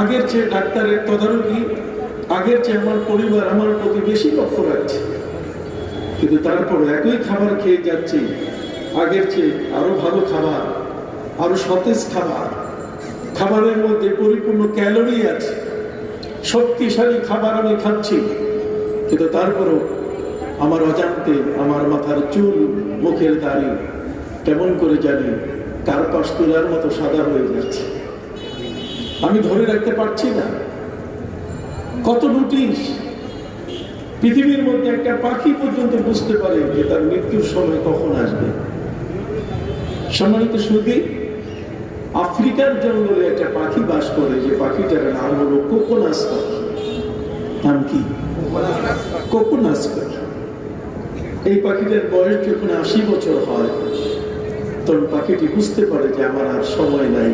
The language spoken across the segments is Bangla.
আগের চেয়ে ডাক্তারের তদারকি, আগের চেয়ে আমার পরিবার আমার প্রতি বেশি লক্ষ্য রাখছে, কিন্তু তারপর একই খাবার খেয়ে যাচ্ছি, আগের চেয়ে আরো ভালো খাবার, আরো সতেজ খাবার, খাবারের মধ্যে পরিপূর্ণ ক্যালোরি আছে, শক্তিশালী খাবার আমি খাচ্ছি, কিন্তু তারপরও আমার অজান্তে আমার মাথার চুল, মুখের দাড়ি কেমন করে জানি কার্পাস তুলার মতো সাদা হয়ে যাচ্ছে। আমি ধরে রাখতে পারছি না। কত নোটিশ! পৃথিবীর মধ্যে একটা পাখি পর্যন্ত বুঝতে পারে যে তার মৃত্যুর সময় কখন আসবে। সম্মানিত সুধী, আফ্রিকার জঙ্গলে একটা পাখি বাস করে, যে পাখিটার নাম হলো কোকোনাস পাখি। নাম কি? কোকোনাস পাখি। এই পাখিটার বয়স যখন 80 বছর হয়, তখন পাখিটি বুঝতে পারে যে আমার আর সময় নাই,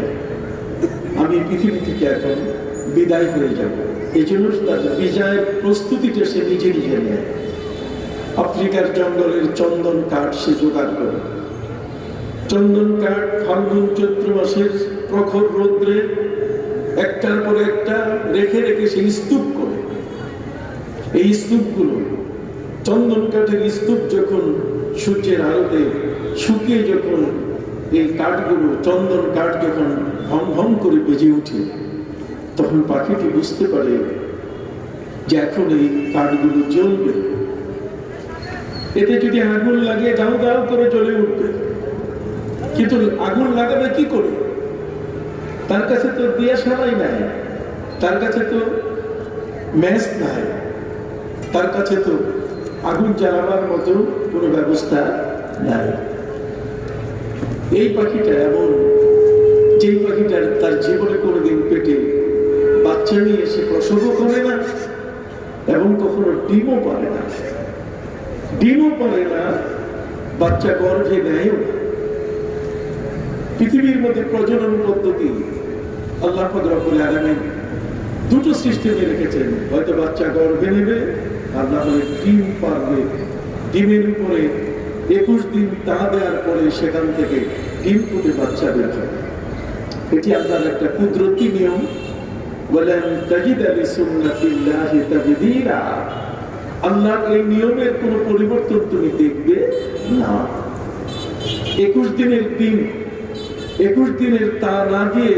আমি পৃথিবী থেকে এখন বিদায় হয়ে যাব। এই জন্য তার বিজয়ের প্রস্তুতিটা সে নিজে নিজে নেয়। আফ্রিকার জঙ্গলের চন্দন কাঠ সে জোগাড় করে। চন্দন কাঠ ফাল্গুন চৈত্র মাসের প্রখর রৌদ্রে একটার পর একটা রেখে রেখে সে স্তূপ করে। এই স্তূপগুলো, চন্দন কাঠের স্তূপ যখন সূর্যের আলোতে শুকিয়ে, যখন এই কাঠগুলো, চন্দন কাঠ যখন ভং ভং করে বেজে উঠে, তখন পাখিটি বুঝতে পারে যে এখন এই কাঠগুলো জ্বলবে। এতে যদি আগুন লাগে দাও দাও করে জ্বলে উঠবে, কিন্তু আগুন লাগাবে কি করে? তার কাছে তো দিয়াশালাই নাই, তার কাছে তো ম্যাচ নাই, তার কাছে তো আগুন জ্বালাবার মতো কোনো ব্যবস্থা নাই। এই পাখিটা এমন, যেই পাখিটার তার জীবনে কোনোদিন পেটে বাচ্চা নিয়ে এসে প্রসবও করে না এবং কখনো ডিমও পারে না, ডিমও পারে না, বাচ্চা গর্ভে নেয়ও না। পৃথিবীর মধ্যে প্রজনন পদ্ধতি আল্লাহ পাক রব্বুল আলামিন দুটো সিস্টেমে রেখেছেন, হয়তো বাচ্চা গর্ভে নেবে আর না হলে ডিম পারবে। ডিমের উপরে 21 দিন তা দেওয়ার পরে সেখান থেকে ডিম ফুটে বাচ্চা বের হয়। এটি আল্লাহর একটা কুদরতি নিয়ম। বলেন তাজিদ লিসুন্নাতিল্লাহি তাবদীলা, আল্লাহর এই নিয়মের কোনো পরিবর্তন তুমি দেখবে না। 21 দিনের ডিম, 21 দিনের তা না দিয়ে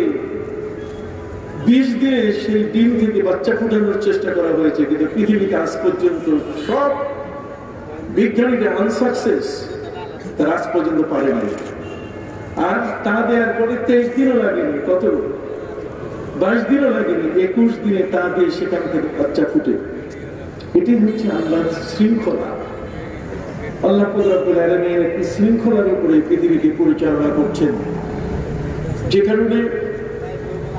20 দিনে সেই ডিম থেকে বাচ্চা ফুটানোর চেষ্টা করা হয়েছে, কিন্তু পৃথিবীতে আজ পর্যন্ত সব বিজ্ঞানীরা আনসাকসেস, তারা আজ পর্যন্ত পারেনি। আর তা দেওয়ার পরে 23 দিনও লাগেনি, কত 22 দিনও লাগেনি, 21 দিনে তা দিয়ে সেখান থেকে বাচ্চা ফুটে। এটি হচ্ছে আল্লাহর শৃঙ্খলা। আল্লাহ রাব্বুল আলামিন একটি শৃঙ্খলার উপরে পৃথিবীকে পরিচালনা করছেন, যে কারণে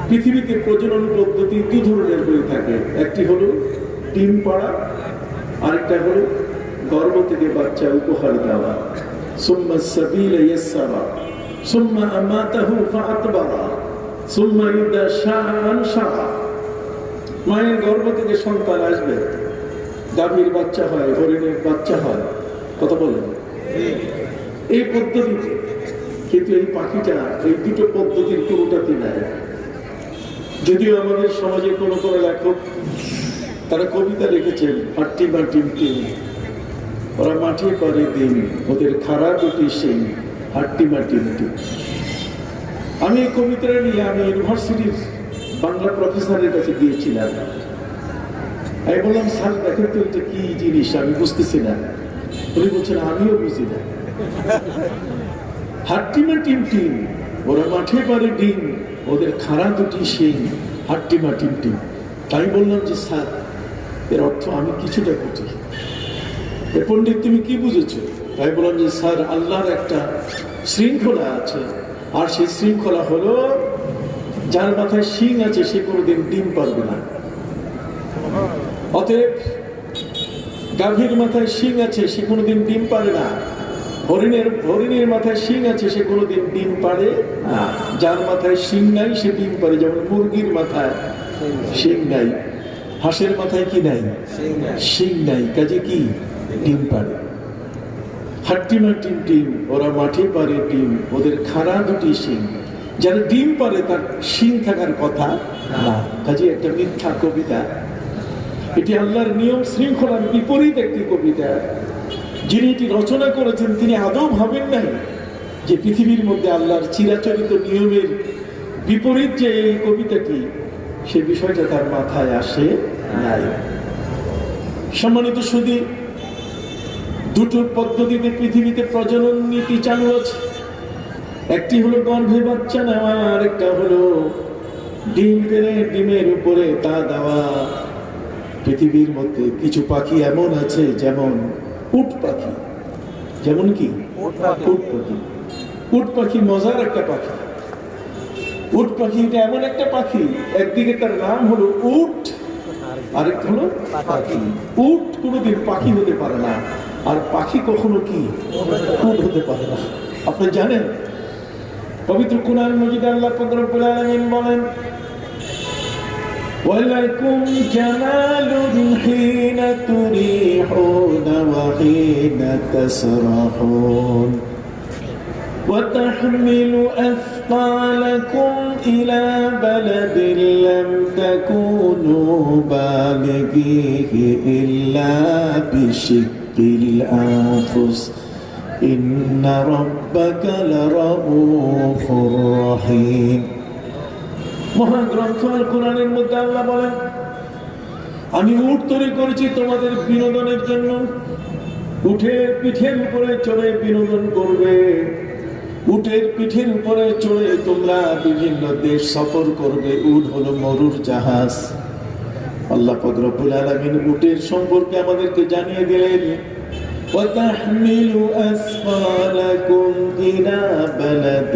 পৃথিবীতে প্রজনন পদ্ধতি 2 ধরনের হয়ে থাকে। একটি হলো ডিম পাড়া, আরেকটা হলো গর্ভ থেকে বাচ্চা উপহার দেওয়া। সুম্মা সাবিলা ইয়াসসারা সুম্মা আমাতাহু ফাআতবারা সুম্মা ইদা শাআ আনশারা। মায়ের গর্ভ থেকে সন্তান আসবে, গাভীর বাচ্চা হয়, হরিণের বাচ্চা হয়, কথা বলেন এই পদ্ধতিতে। কিন্তু এই পাখিটা এই দুটো পদ্ধতির কোনোটাতে নেয়। যদিও আমাদের সমাজে কোনো কোনো লেখক তারা কবিতা লিখেছেন, হাট্টি বা টিমটিম, ওরা মাঠে পারে দিন, ওদের খারাপ দুটি সেই হাট্টি বা টিমটিম। আমি এই কবিতাটা নিয়ে আমি ইউনিভার্সিটির বাংলা প্রফেসরের কাছে গিয়েছিলাম। আমি বললাম, স্যার দেখেন তো এটা কি জিনিস, আমি বুঝতেছি না। উনি বলছেন আমিও বুঝি না। হাট্টিমা টিম টিম, ওরা মাঠে পারে ডিম, ওদের খাড়া দুটি সেই হাট্টিমা টিম টিম। তাই বললাম যে স্যার এর অর্থ আমি কিছুটা বুঝি। পণ্ডিত তুমি কি বুঝেছো? তাই বললাম যে স্যার আল্লাহর একটা শৃঙ্খলা আছে, আর সেই শৃঙ্খলা হলো যার মাথায় শিং আছে সে কোনোদিন ডিম পারবে না। অতএব গাভীর মাথায় শিং আছে সে কোনোদিন ডিম পারে না, হরিণের মাথায় শিং আছে সে কোনোদিন ডিম পারে না। যার মাথায় শিং নাই সে ডিম পারে। যেমন মুরগির মাথায় শিং নাই, হাঁসের মাথায় কি নাই? শিং নাই, কাজে কি ডিম পারে। হাট্টিমা টিম টিম, ওরা মাঠে পারে ডিম, ওদের খাড়া দুটি শিং। যারা ডিম পারে তার শিং থাকার কথা না, কাজে একটা মিথ্যা কবিতা। এটি আল্লাহর নিয়ম শৃঙ্খলার বিপরীত একটি কবিতা। যিনি এটি রচনা করেছেন তিনি আদৌ ভাবেন নাই যে পৃথিবীর মধ্যে আল্লাহর চিরাচরিত নিয়মের বিপরীত যে এই কবিতাটি, সে বিষয়টা তার মাথায় আসে নাই। সম্মানিত সুধী, দুটো পদ্ধতিতে পৃথিবীতে প্রজনন নীতি চালু আছে। একটি হলো গর্ভে বাচ্চা নেওয়া, আর একটা হলো ডিম পেড়ে ডিমের উপরে তা দেওয়া। পৃথিবীর মধ্যে কিছু পাখি এমন আছে, যেমন উট পাখি। যেমন কি উট পাখি। উট পাখি মজার একটা পাখি। উট পাখি এটা এমন একটা পাখি, একদিকে তার নাম হলো উট, আরেকটা হলো পাখি। উট কোনোদিন পাখি হতে পারে না, আর পাখি কখনো কি উট হতে পারে না। আপনি জানেন পবিত্র কুরআন মাজিদে আল্লাহ পাক রব্বুল আলামিন বলেন, ওয়ালাকুম জামালুন হিনা তুরিহুনা ওয়া হিনা তাসরাহুন ওয়া তাহমিলু আথqalakum ইলা বালাদিন লাম তাকুনু বালিগিহি ইল্লা বিশিক্কিল আনফুস ইন্না রাব্বাকা লারাউফুর রহিম। মহাগ্রন্থ আল কোরআনের মধ্যে আল্লাহ বলেন, আমি উট তৈরি করেছি তোমাদের বিনোদনের জন্য। উটের পিঠের উপরে চড়ে বিনোদন করবে, উটের পিঠের উপরে চড়ে তোমরা বিভিন্ন দেশ সফর করবে। উট হলো মরুর জাহাজ। আল্লাহ পাক রব্বুল আলামিন উটের সম্পর্কে আমাদেরকে জানিয়ে দিলেন, وَتَحْمِلُ أَثْقَالَكُمْ إِلَى بَلَدٍ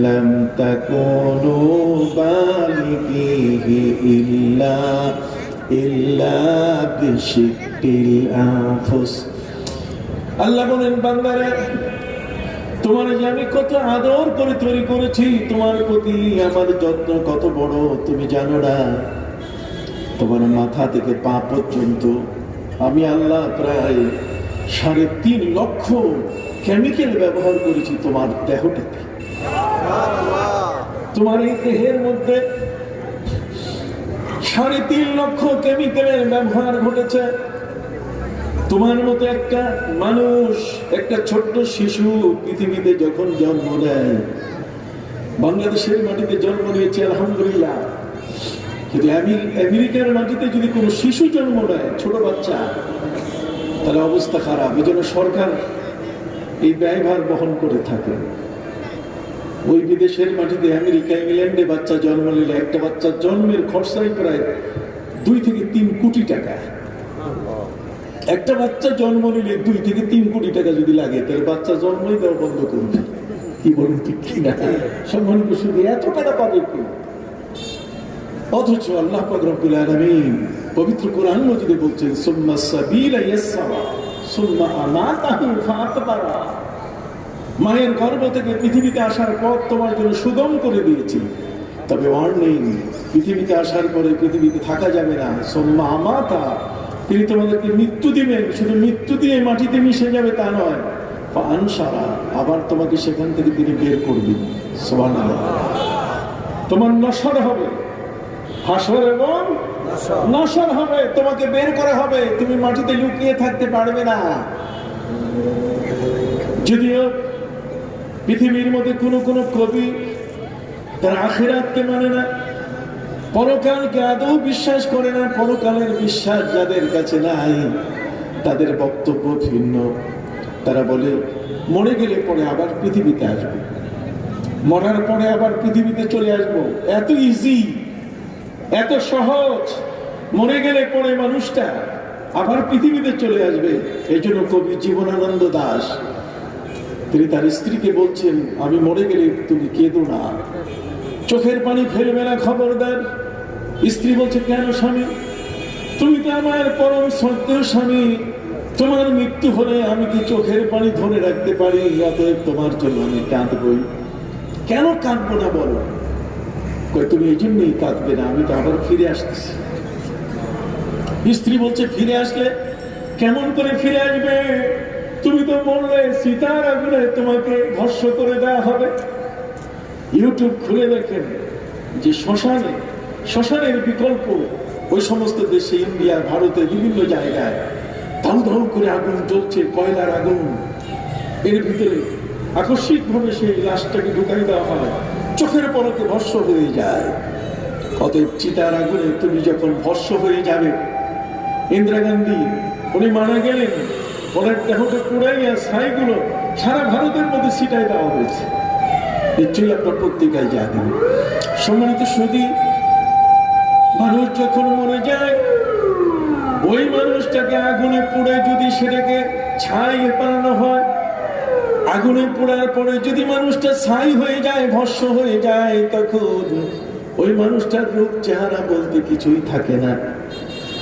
لَّمْ تَكُونُوا بَالِغِيهِ إِلَّا بِشِقِّ الْأَنفُسِ। আল্লাহ বলেন, বান্দারে তোমার যে আমি কত আদর করে তৈরি করেছি, তোমার প্রতি আমার যত্ন কত বড় তুমি জানো না। তোমার মাথা থেকে পা পর্যন্ত আমি আল্লাহ প্রায় 3.5 লক্ষ কেমিক্যাল ব্যবহার করেছি তোমার দেহটাতে। তোমার এই দেহের মধ্যে 3.5 লক্ষ কেমিক্যালের ব্যবহার ঘটেছে। তোমার মতো একটা মানুষ, একটা ছোট্ট শিশু পৃথিবীতে যখন জন্ম নেয়, বাংলাদেশের মাটিতে জন্ম নিয়েছে আলহামদুলিল্লাহ, কিন্তু আমেরিকার মাটিতে যদি কোনো শিশু জন্ম নেয়, ছোট বাচ্চা, তাহলে অবস্থা খারাপ। এই জন্য সরকার এই ব্যয়ভার বহন করে থাকে। ওই বিদেশের মাটিতে আমেরিকা, ইংল্যান্ডে বাচ্চা জন্ম নিলে একটা বাচ্চার জন্মের খরচাই প্রায় 2 থেকে 3 কোটি টাকা। একটা বাচ্চা জন্ম নিলে 2 থেকে 3 কোটি টাকা যদি লাগে, তাহলে বাচ্চা জন্মই দেওয়া বন্ধ করবে। কি বলুন ঠিক কিনা? সম্মানিত শুধু এত টাকা পাবে কি? অথচ আল্লাহ পাক রব্বুল আলামিন পবিত্র কোরআন মাজিদে বলছেন, সুম্মা সাবিলা ইয়াসসারা সুম্মা আমাতাহু ফাআকবারা। মায়ের গর্ভ থেকে পৃথিবীতে আসার পথ তোমার জন্য সুগম করে দিয়েছি, তবে ওয়ার্নিং, পৃথিবীতে আসার পরে পৃথিবীতে থাকা যাবে না। সুম্মা আমাতা, তিনি তোমাদেরকে মৃত্যু দিবেন। শুধু মৃত্যু দিয়ে মাটিতে মিশে যাবে তা নয়, ফাআনশারা, আবার তোমাকে সেখান থেকে তিনি বের করবেন। সুবহানাল্লাহ। তোমার নশর হবে, হাসর এবং নশর হবে, তোমাকে বের করা হবে। তুমি মাটিতে লুকিয়ে থাকতে পারবে না। যদিও পৃথিবীর মধ্যে কোন কবি তার আখিরাতকে মানে না, পরকালকে আদৌ বিশ্বাস করে না। পরকালের বিশ্বাস যাদের কাছে নাই, তাদের বক্তব্য ভিন্ন। তারা বলে মরে গেলে পরে আবার পৃথিবীতে আসবো, মরার পরে আবার পৃথিবীতে চলে আসবো। এত ইজি, এত সহজ। মরে গেলে পরে মানুষটা আবার পৃথিবীতে চলে আসবে। এই জন্য কবি জীবনানন্দ দাশ তিনি তার স্ত্রীকে বলছেন, আমি মরে গেলে তুমি কেঁদো না, চোখের পানি ফেলবে না, খবরদার। স্ত্রী বলছে, কেন স্বামী? তুমি তো আমার পরম শ্রদ্ধেয় স্বামী, তোমার মৃত্যু হলে আমি কি চোখের পানি ধরে রাখতে পারি? অতএব তোমার জন্য আমি কাঁদবই। কেন কাঁদবো না বলো? তুমি এই জন্যই কাঁদবে না, আমি তো আবার ফিরে আসতেছি। স্ত্রী বলছে, ফিরে আসলে কেমন করে ফিরে আসবে? তুমি তো বললে সীতার আগুনে তোমাকে ভস্ম করে দেওয়া হবে। ইউটিউব খুলে দেখেন যে শ্মশানের বিকল্প ওই সমস্ত দেশে, ইন্ডিয়া, ভারতে, বিভিন্ন জায়গায় ধাউ ধাউ করে আগুন জ্বলছে, কয়লার আগুন। এর ভিতরে আকস্মিক ভাবে সেই লাশটাকে ঢুকাই দেওয়া হয়, চোখের পলকে ভস্ম হয়ে যায়। অতএব চিতার আগুনে তুমি যখন ভস্ম হয়ে যাবে, ইন্দিরা গান্ধী উনি মারা গেলেন, ওনার দেহটা পুড়াইয়া ছাইগুলো সারা ভারতের মধ্যে ছিটাই দেওয়া হয়েছে। নিশ্চয়ই আপনার পত্রিকায় জানেন। সম্মানিত সুধী, মানুষ যখন মরে যায়, ওই মানুষটাকে আগুনে পুড়ে যদি সেটাকে ছাই পালানো হয়, আগুনে পোড়ার পরে যদি মানুষটা ছাই হয়ে যায়, ভস্ম হয়ে যায়, তখন ওই মানুষটার রূপ চেহারা বলতে কিছুই থাকে না।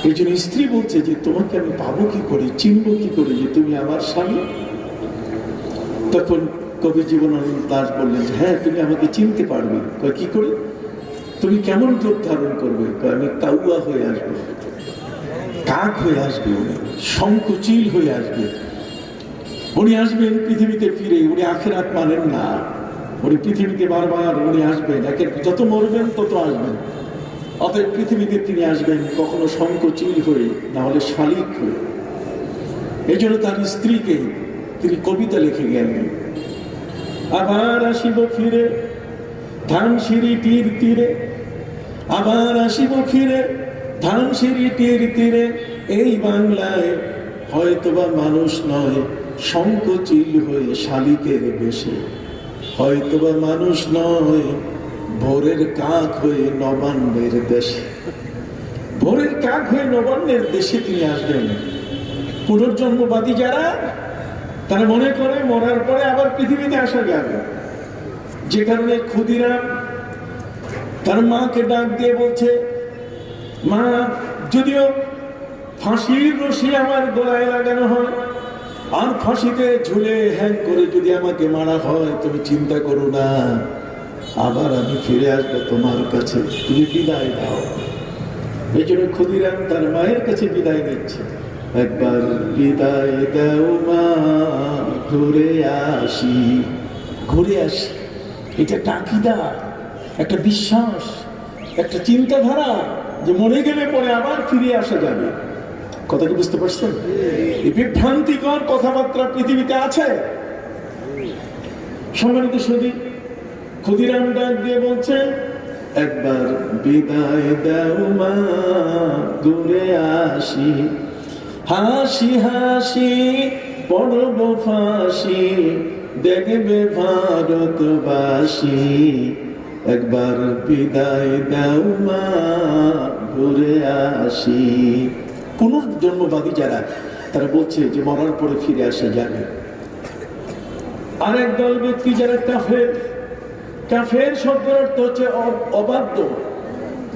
এই জন্য স্ত্রী বলছে যে তোমাকে আমি পাবো কি করে, চিনবো কি করে যে তুমি আমার স্বামী? তখন কবি জীবনানন্দ দাশ বললেন, হ্যাঁ তুমি আমাকে চিনতে পারবে। কি করে? তুমি কেমন রূপ ধারণ করবে? আমি কাউয়া হয়ে আসবো, কাক হয়ে আসবে, উনি শঙ্কুচিল হয়ে আসবে। উনি আসবেন পৃথিবীতে ফিরে, উনি আখিরাত মানেন না, উনি পৃথিবীতে বারবার উনি আসবেন, যত মরবেন তত আসবেন। অতএব পৃথিবীতে তিনি আসবেন কখনো শঙ্কুচিল হয়ে, না হলে শালিক হয়ে। এই জন্য তার স্ত্রীকে তিনি কবিতা লিখে গেলেন, আবার আসিব ফিরে ধানসিঁড়ি তীর তীরে, আবার আসিব ফিরে ধানসিঁড়ি তীর তীরে, এই বাংলায় হয়তোবা মানুষ নয় শঙ্কুচিল হয়ে শালিকের বেশে, হয়তোবা মানুষ নয় ভোরের কাক হয়ে নবান্নের দেশে। ভোরের কাক হয়ে নবান্নের দেশে তিনি আসবেন। পুনর্জন্মবাদী যারা, তারা মনে করে মরার পরে আবার পৃথিবীতে আসা যাবে। যে কারণে ক্ষুদিরাম তার মাকে ডাক দিয়ে বলছে, মা, যদিও ফাঁসির রশি আমার গলায় লাগানো হয়, আর ফাঁসিতে ঝুলে হ্যাং করে যদি আমাকে মারা হয়, তুমি চিন্তা করো না, আবার আমি ফিরে আসবো তোমার কাছে, তুমি বিদায় দাও। এই জন্য ক্ষুদিরাম তার মায়ের কাছে বিদায় নিচ্ছে। একবার বিদায় দাও মা, ঘুরে আসি, ঘুরে আসি। এটা একটা আকীদা, একটা বিশ্বাস, একটা চিন্তাধারা যে মরে গেলে পরে আবার ফিরে আসা যাবে। কথা কি বুঝতে পারছেন? এই বিভ্রান্তিকর কথাবার্তা পৃথিবীতে আছে। সম্মানিত সুধী, ক্ষুদিরাম ডাক দিয়ে বলছেন, একবার বিদায় দাও মা, ঘুরে আসি, হাসি হাসি পড়ব ফাঁসি, দেখবে ভারতবাসী, একবার বিদায় দাও মা, ঘুরে আসি। পুনর্জন্মবাদী যারা, তারা বলছে যে মরার পরে ফিরে আসা যাবে। আরেক দল ব্যক্তি যারা কাফের, কাফের শব্দের অর্থ হচ্ছে অবাধ্য,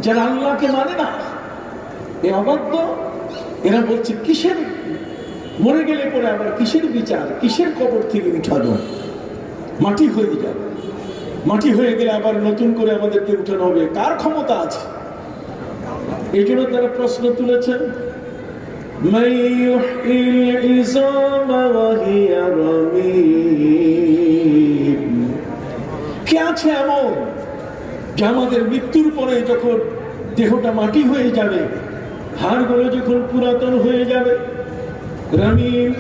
যারা আল্লাহকে মানে না, এই অবাধ্য। এরা বলছে কিসের মরে গেলে পরে আবার কিসের বিচার, কিসের কবর থেকে উঠানো, মাটি হয়ে যাবে, মাটি হয়ে গেলে আবার নতুন করে আমাদেরকে উঠানো হবে, কার ক্ষমতা আছে? এই জন্য তারা প্রশ্ন তুলেছেন, কে আছে এমন যে আমাদের মৃত্যুর পরে যখন দেহটা মাটি হয়ে যাবে, হাড়গুলো যখন পুরাতন হয়ে যাবে, রামিম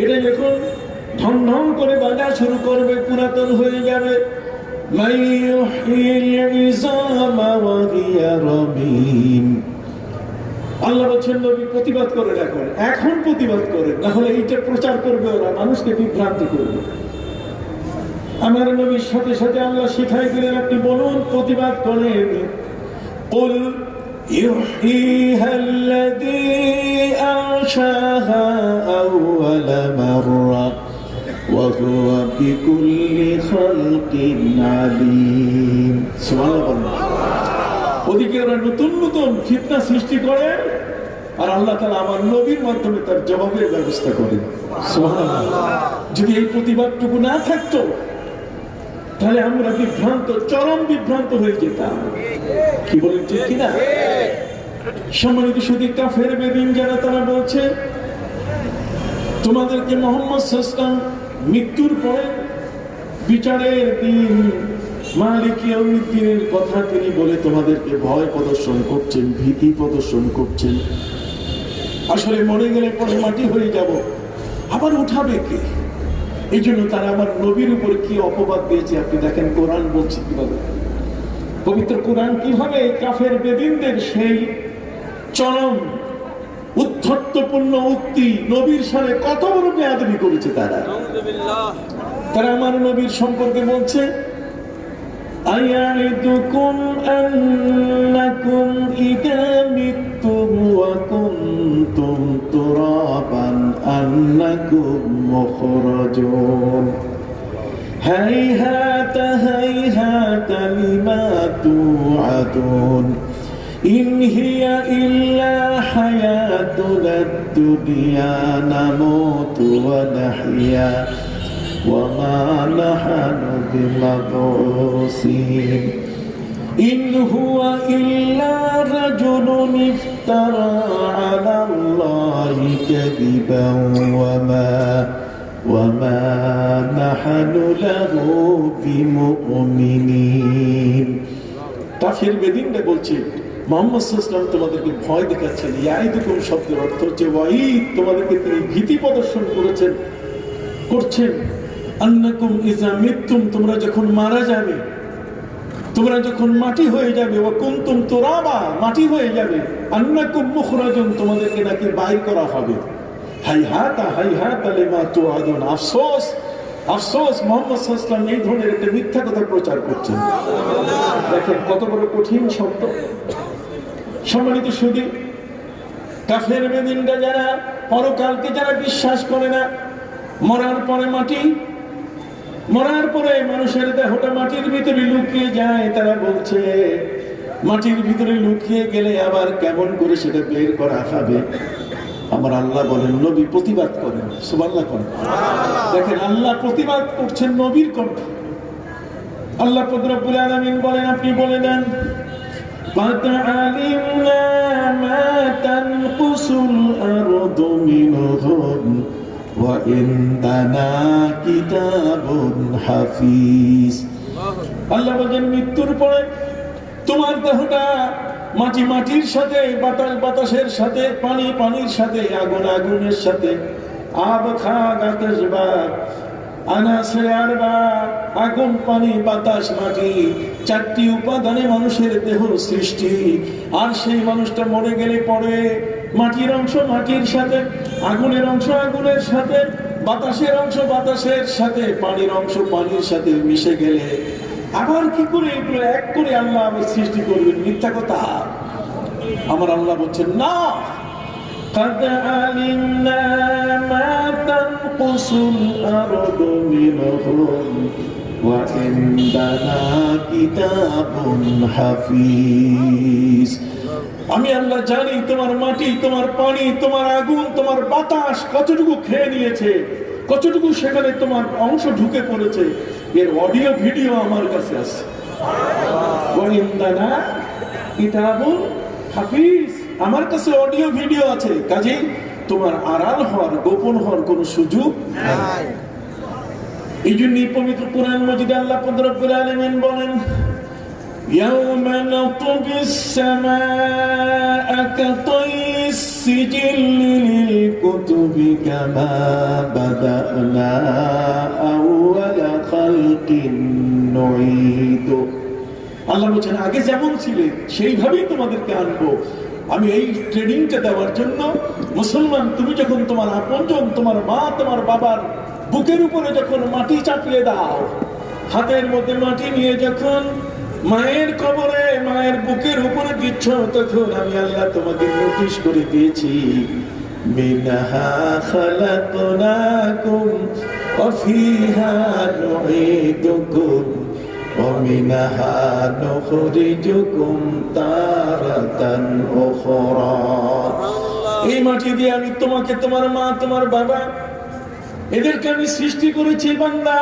এটা যখন ঢং ঢং করে বাজা শুরু করবে, পুরাতন হয়ে যাবে, আল্লাহ বলছেন নবী প্রতিবাদ করে রাখবেন, এখন প্রতিবাদ করে, না হলে এইটা প্রচার করবে ওরা, মানুষকে বিভ্রান্তি করবে। আমার নবীর সাথে সাথে আল্লাহ শিখাই দিলেন, আপনি বলুন, প্রতিবাদ করেন, قل يحييها الذي أنشأها أول مرة وهو بكل خلق عليم। সুবহানাল্লাহ। ওদিকে ওরা নতুন নতুন ফিতনা সৃষ্টি করে, আর আল্লাহ তাআলা আমার নবীর মাধ্যমে তার জবাবের ব্যবস্থা করেন। সুবহানাল্লাহ। যদি এই প্রতিবাদটুকু না থাকতো, তাহলে আমরা বিভ্রান্ত, চরম বিভ্রান্ত হয়ে যেতাম। কি বলেন, ঠিক কিনা? সম্মানিত সুধী, কাফের বেদিন যারা, তারা বলছে তোমাদেরকে মুহাম্মদ সাল্লাল্লাহু আলাইহি ওয়াসাল্লাম মৃত্যুর পরে বিচারের দিন মালিক ইয়াউমিদ্দিনের কথা তিনি বলে তোমাদেরকে ভয় প্রদর্শন করছেন, ভীতি প্রদর্শন করছেন। আসলে মরে গেলে পরে মাটি হয়ে যাব, আবার উঠাবে কে? এই জন্য তারা আমার নবীর উপর কি অপবাদ দিয়েছে আপনি দেখেন। কোরআন বলছে কিভাবে, পবিত্র কোরআন কিভাবে কাফের বেদিনদের সেই চরম উদ্ধত্তপূর্ণ উক্তি নবীর সামনে কত বড় বেয়াদবি করেছে তারা। তারা আমার নবীর সম্পর্কে বলছে, আয়াইদুকুম আন্নাকুম ইযা মিততুম ওয়া কুনতুম তুরাবান আন্নাকুম মুখরাজুন হাইহাতা হাইহাতা লিমা তুআদুন ইন হিয়া ইল্লা হায়াতুনা দুনিয়া নামুতু ওয়া নাহইয়া وما نحن بمبعوثين إن هو إلا رجل افترى على الله كذبا وما نحن له بمؤمنين। কাফির বেদিনরা বলছে মুহাম্মদ সাল্লাল্লাহু আলাইহি ওয়াসাল্লাম তোমাদেরকে ভয় দেখাচ্ছেন। ইয়াইদুকুম শব্দের অর্থ হচ্ছে ওয়াইদ, তোমাদেরকে তিনি ভীতি প্রদর্শন করছেন। আন্নাকুম ইযা মিততুম, তোমরা যখন মারা যাবে, তোমরা যখন মাটি হয়ে যাবে, ওয়া কুনতুম তুরাবা, মাটি হয়ে যাবে, আন্নাকুম মুখরাজুন, তোমাদেরকে নাকি বাইর করা হবে। হাইহাতা হাইহাতা লিমা তুআদুন, আফসোস আফসোস, মুহাম্মদ সাল্লাল্লাহু আলাইহি ওয়াসাল্লাম এই ধরনের একটা মিথ্যা কথা প্রচার করছেন। দেখেন কত বড় কঠিন শব্দ। সম্মানিত সুধী, কাফের বেদিনরা যারা পরকালকে যারা বিশ্বাস করে না, মরার পরে মাটি, মরার পরে মানুষের দেহটা মাটির ভিতরে লুকিয়ে যায়, তারা বলছে মাটির ভিতরে লুকিয়ে গেলে আবার কেমন করে সেটা বের করা হবে। আমার আল্লাহ বলেন, নবী প্রতিবাদ করেন, সুবহানাল্লাহ করেন। দেখেন আল্লাহ প্রতিবাদ করছেন নবীর কণ্ঠে। আল্লাহ রব্বুল আলামিন বলেন, আপনি বলে দেন, ফাতাআলিমনা মা তানকুসুল আরদু মিনহুম ওয়া ইনদানা কিতাবুন হাফিজ। আল্লাহ বলেন, মৃত্যুর পরে তোমার দেহটা মাটি মাটির সাথে, বাতাস বাতাসের সাথে, পানি পানির সাথে, আগুন আগুনের সাথে, আব খা গাতাস বা আনাসে আরবা, আগুন পানি বাতাস মাটি, চারটি উপাদানে মানুষের দেহ সৃষ্টি। আর সেই মানুষটা মরে গেলে পরে মাটির অংশ মাটির সাথে, আগুনের অংশ আগুনের সাথে, বাতাসের অংশ বাতাসের সাথে, পানির অংশ পানির সাথে মিশে গেলে আবার কি করে এগুলো এক করে আল্লাহ আবার সৃষ্টি করবেন? মিথ্যা কথা। আমার আল্লাহ বলছেন, না, قد علمنا ما تنقص الأرض منهم وعندنا كتاب حفيظ। আমি আল্লাহ জানি তোমার মাটি, তোমার পানি, তোমার আগুন, তোমার বাতাস কতটুকু খেয়ে নিয়েছে, কতটুকু সেখানে তোমার অংশ ঢুকে পড়েছে, এর অডিও ভিডিও আমার কাছে আছে। ওয়াইন্দানা কিতাবুন হাফিজ, আমার কাছে অডিও ভিডিও আছে, কাজেই তোমার আড়াল হওয়ার, গোপন হওয়ার কোনো সুযোগ নাই। এই জন্যই পবিত্র কোরআন মাজিদে আল্লাহ রব্বুল আলামিন বলেন, ইয়াউমা নাতুবিস সামাআ কাতাইস সিজিল্লি লিল কুতুবি কামা বাদানা আউওয়ালা খালকিন নুঈদু। আল্লাহ বলেন, আগে যেমন ছিলে সেইভাবেই তোমাদেরকে আনবো। আমি এই ট্রেনিংটা দেওয়ার জন্য, মুসলমান তুমি যখন তোমার আপনজন, তোমার মা, তোমার বাবার বুকের উপরে যখন মাটি চাপিয়ে দাও, হাতের মধ্যে মাটি নিয়ে যখন মায়ের কবরে মায়ের বুকের উপরে দিচ্ছ, তখন আমি আল্লাহ তোমাকে নোটিশ করে দিয়েছি, মিনহা খালাকনাকুম ওয়া ফিহা নুঈদুকুম ওয়া মিনহা নুখরিজুকুম তারাতান উখরা। এই মাটি দিয়ে আমি তোমাকে, তোমার মা, তোমার বাবা, এদেরকে আমি সৃষ্টি করেছি বান্দা।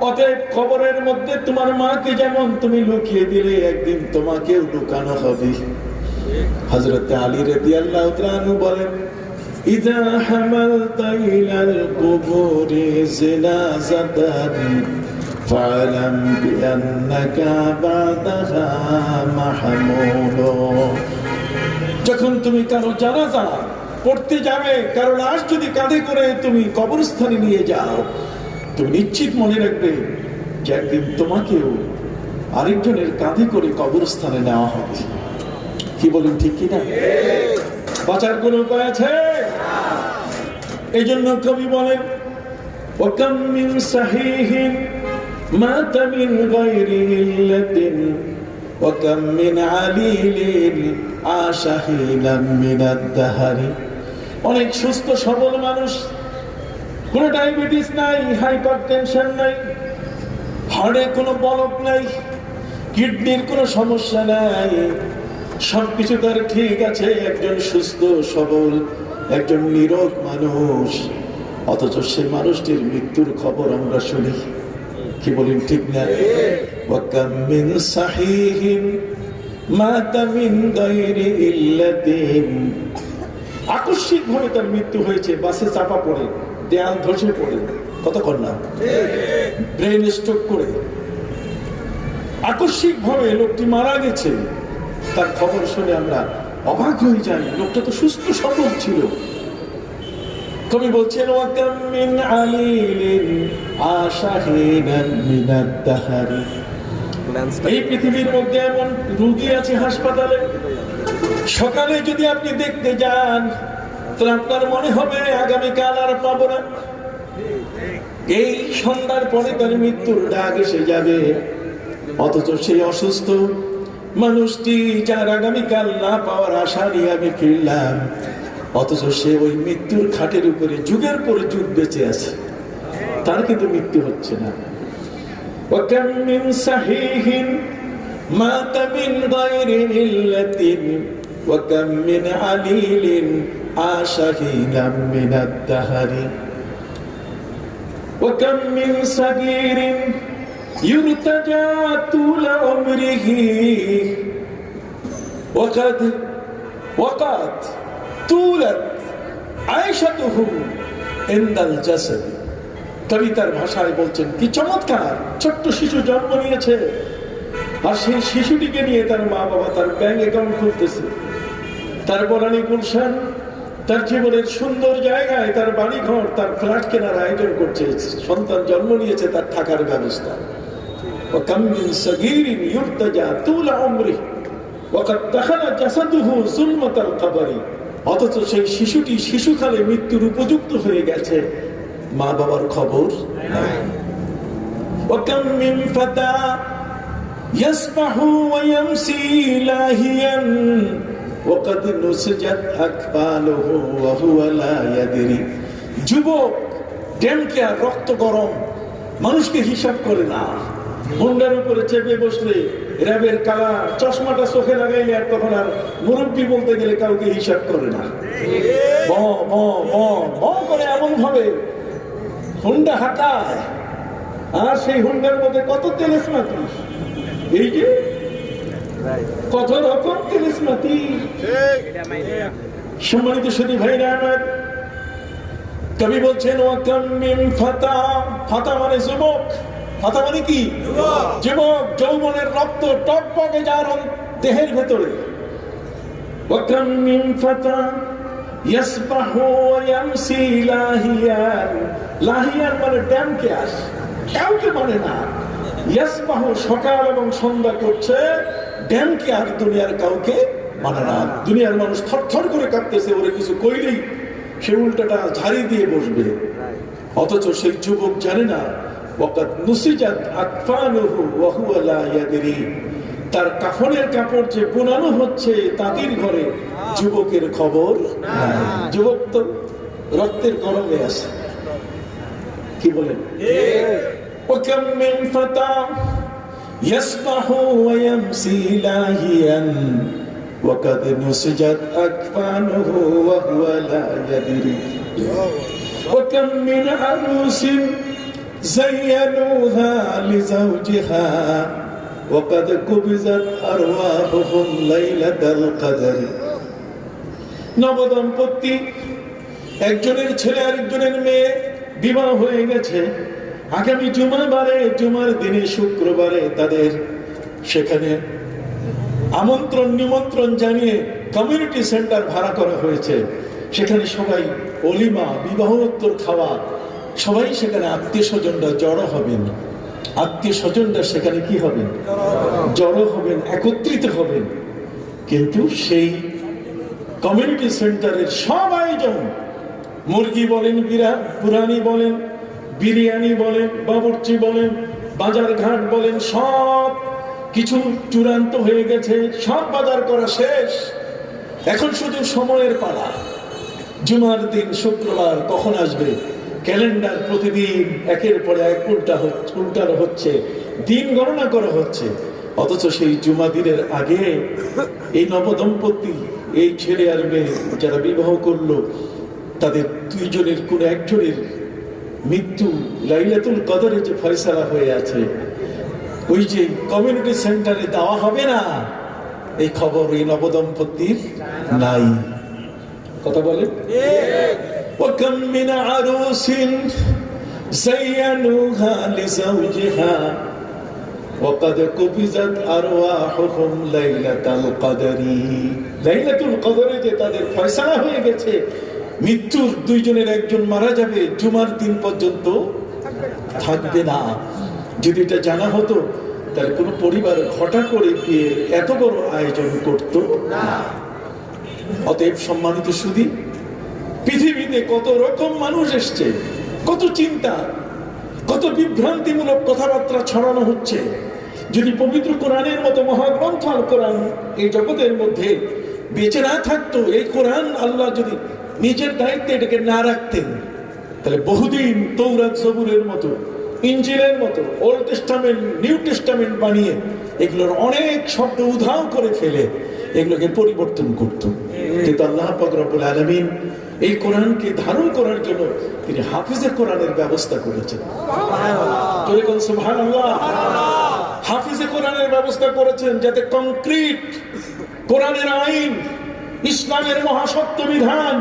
অতএব কবরের মধ্যে তোমার মাকে যেমন তুমি লুকিয়ে দিলে, একদিন তোমাকেও লুকানো হবে। হযরত আলী রাদিয়াল্লাহু তাআলা আনহু বলেন, ইযা হামালতা ইলাল কুবুরি জিনাজাতান فاعلم بأنك بعدها محمول। যখন তুমি কারো জানাজা পড়তে যাবে, কারো লাশ যদি কাঁধে করে তুমি কবরস্থানে নিয়ে যাও, তুমি নিশ্চিত মনে রাখবে যে একদিন তোমাকেও আরেকজনের কাঁধে করে কবরস্থানে নেওয়া হবে। কি বলেন, ঠিক কিনা? বাঁচার কোন উপায় আছে? এই জন্য কবি বলেন, ওয়াকাম মিন সাহিহিন মাতা মিন গায়রি ইল্লাতিন ওয়াকাম মিন আলিলিন আশাহিলাম মিনাদ দাহরি। অনেক সুস্থ সবল মানুষ, কোনো ডায়াবেটিস নাই, হাইপারটেনশন নাই, হাড়ে কোনো বলক নাই, কিডনির কোনো সমস্যা নাই, সবকিছু তার ঠিক আছে, একজন সুস্থ সবল, একজন নিরোগ মানুষ, অথচ সে মানুষটির মৃত্যুর খবর আমরা শুনি। কি বলেন, ঠিক না? ওয়াকাম মিন সাহিহিন মাতা মিন গায়রি ইল্লাতিন। আকস্মিক ভাবে তার মৃত্যু হয়েছে, বাসে চাপা পড়ে, দেয়াল ধসে পড়ে, কতক্ষণ না, ব্রেন স্ট্রোক করে আকস্মিক ভাবে লোকটি মারা গেছে। তার খবর শুনে আমরা অবাক হয়ে যাই, লোকটা তো সুস্থ সবল ছিল। কবি বলছেন, ওয়াকাম মিন আলিলিন আশাহিনান মিনাদ দাহরি। এই পৃথিবীর মধ্যে এমন রোগী আছে হাসপাতালে, সকালে যদি আপনি দেখতে যান তাহলে আপনার মনে হবে আগামীকাল আর পাবো না। এই সন্ধ্যার পরে তার মৃত্যুর ডাক এসে যাবে, অথচ সেই অসুস্থ মানুষটি, যার আগামীকাল না পাওয়ার আশা নিয়ে আমি ফিরলাম, অথচ সে ওই মৃত্যুর খাটের উপরে যুগের পর যুগ বেঁচে আছে, তার কিন্তু মৃত্যু হচ্ছে না। ওয়াকাম মিন সাহিহিন মাতা মিন গায়রি ইল্লাতিন ওয়াকাম মিন আলিলিন আশাহিলাম মিনাদ দাহরি ওয়াকাম মিন সাগীরিন ইউরতাজা তুলা উমরিহি ওয়াকাদ তুলাত আয়েশাতুহু ইনদাল জাসাদ। কবিতার ভাষায় বলছেন, কি চমৎকার, ছোট্ট শিশু জন্ম নিয়েছে, আর সেই শিশুটিকে নিয়ে তার মা বাবা তার ব্যাংক অ্যাকাউন্ট খুলতেছে, তার বনানী গুলশান, তার জীবনের সুন্দর জায়গায় তার বাড়ি ঘর, তার ফ্ল্যাট কেনার আয়োজন করছে, সন্তান জন্ম নিয়েছে, তার থাকার ব্যবস্থা। ওয়াকাম মিন সাগীরিন ইউরতাজা তুলা উমরিহি ওয়াকাদ দাখালা জাসাদুহু যুলমাতাল কবরি। অথচ সেই শিশুটি শিশুকালে মৃত্যুর উপযুক্ত হয়ে গেছে, মা বাবার খবর নাই। ওয়াকাম মিন ফাতা ইয়াসবাহু ওয়া ইয়ামসি লাহিয়ান ওয়াকাদ নুসজাত আকফালুহু ওয়া হুয়া লা ইয়াদরি। যুবক ডেমকে রক্ত গরম, মানুষকে হিসাব করে না, মুন্ডার উপরে চেপে বসলে র্যাবের কালা চশমাটা চোখে লাগাইলে আর তখন আর মুরব্বী বলতে গেলে কাউকে হিসাব করে না, ব ব ব ব করে এমন ভাবে হুন্ডা হাঁটায়, আর সেই হুন্ডার মধ্যে কত তেলেসমাতি, এই যে কত রকম তেলেসমাতি। সম্মানিত সুধী ভাইরা আমার, কবি বলছেন, ওয়াকাম মিন ফাতা, ফাতা মানে যুবক, ফাতা মানে কি? যুবক, যৌবনের রক্ত টকবকে যার দেহের ভেতরে। ওয়াকাম মিন ফাতা ইয়াসবাহু ওয়া ইয়ামসি লাহিয়ান, লাহিয়ান মানে ড্যামকে আস, কাউকে মানে না। ইয়াসবাহু সকাল এবং সন্ধ্যা করছে, ড্যামকে আর দুনিয়ার কাউকে মানে না। দুনিয়ার মানুষ থরথর করে কাঁপতেছে, ওরে কিছু কইলেই সে উল্টাটা ঝাড়ি দিয়ে বসবে, অথচ সেই যুবক জানে না ওয়াকাদ নুসিজাত আকফালুহু ওয়া হুয়া লা ইয়াদরি, তার কাফনের কাপড় যে বোনানো হচ্ছে তাদের ঘরে, যুবকের খবর নাই। যুবক তো রক্তের গরমে আছে। কি বলেন? ওয়াকাম মিন ফাতা ইয়াসবাহু ওয়া ইয়ামসি লাহিয়ান ওয়াকাদ নুসিজাত আকফালুহু ওয়া হুয়া লা ইয়াদরি ওয়াকাম মিন আরুসিন زينوها لزوجها وقد قبضت أرواحهم ليلة القدر। নবদম্পতি, একজনের ছেলে আরেকজনের মেয়ে বিবাহ হয়ে গেছে, আগামী জুমার দিনে শুক্রবারে তাদের সেখানে আমন্ত্রণ নিমন্ত্রণ জানিয়ে কমিউনিটি সেন্টার ভাড়া করা হয়েছে। সেখানে সবাই অলিমা, বিবাহোত্তর খাওয়া, সবাই সেখানে আত্মীয় স্বজনরা জড়ো হবেন। আত্মীয় স্বজনরা সেখানে কি হবেন? জড়ো হবেন, একত্রিত হবেন। কিন্তু সেই কমিউনিটি সেন্টারের সব আয়োজন, মুরগি বলেন, বিরানি বলেন, বিরিয়ানি বলেন, বাবুর্চি বলেন, বাজার ঘাট বলেন, সব কিছু চূড়ান্ত হয়ে গেছে। সব বাজার করা শেষ। এখন শুধু সময়ের পালা। জুমার দিন শুক্রবার কখন আসবে, ক্যালেন্ডার প্রতিদিন একের পর এক উল্টানো হচ্ছে, দিন গণনা করা হচ্ছে। অথচ সেই জুমা দিনের আগে এই নবদম্পতি, এই ছেলে আর মেয়ে যারা বিবাহ করলো, তাদের দুইজনের কোন একজনের মৃত্যু লাইলাতুল কদরে যে ফয়সালা হয়ে আছে, ওই যে কমিউনিটি সেন্টারে দেওয়া হবে না, এই খবর এই নবদম্পতির নাই। কথা বলে وكم من عروس زينوها لزوجها وقد قبضت أرواحهم ليلة القدر। লাইলাতুল কদরে যে তাদের ফয়সালা হয়ে গেছে, মৃত্যুর দুইজনের একজন মারা যাবে, জুমার দিন পর্যন্ত থাকবে না। যদি এটা জানা হতো তাহলে কোনো পরিবার ঘটা করে গিয়ে এত বড় আয়োজন করত না। অতএব সম্মানিত সুধী, পৃথিবীতে কত রকম মানুষ এসছে, কত চিন্তা, কত বিভ্রান্তিমূলক কথাবার্তা ছড়ানো হচ্ছে। যদি পবিত্র কোরআনের মতো মহাগ্রন্থ আল কোরআন এই জগতের মধ্যে বেঁচে না থাকতো, এই কোরআন আল্লাহ যদি নিজের দায়িত্বে এটাকে না রাখতেন, তাহলে বহুদিন তৌরাত জবুরের মতো, ইনজিলের মতো, ওল্ড টেস্টামেন্ট, নিউ টেস্টামেন্ট বানিয়ে এগুলোর অনেক শব্দ উধাও করে ফেলে এগুলোকে পরিবর্তন করত। কিন্তু আল্লাহ পাক রব্বুল আলামিন এই কোরআনকে ধারণ করার জন্য তিনি হাফিজে কোরআনের ব্যবস্থা করেছেন। সুবহানাল্লাহ। হাফিজে কোরআনের ব্যবস্থা করেছেন যাতে কংক্রিট কোরআনের আইন, ইসলামের মহাসত্য বিধান,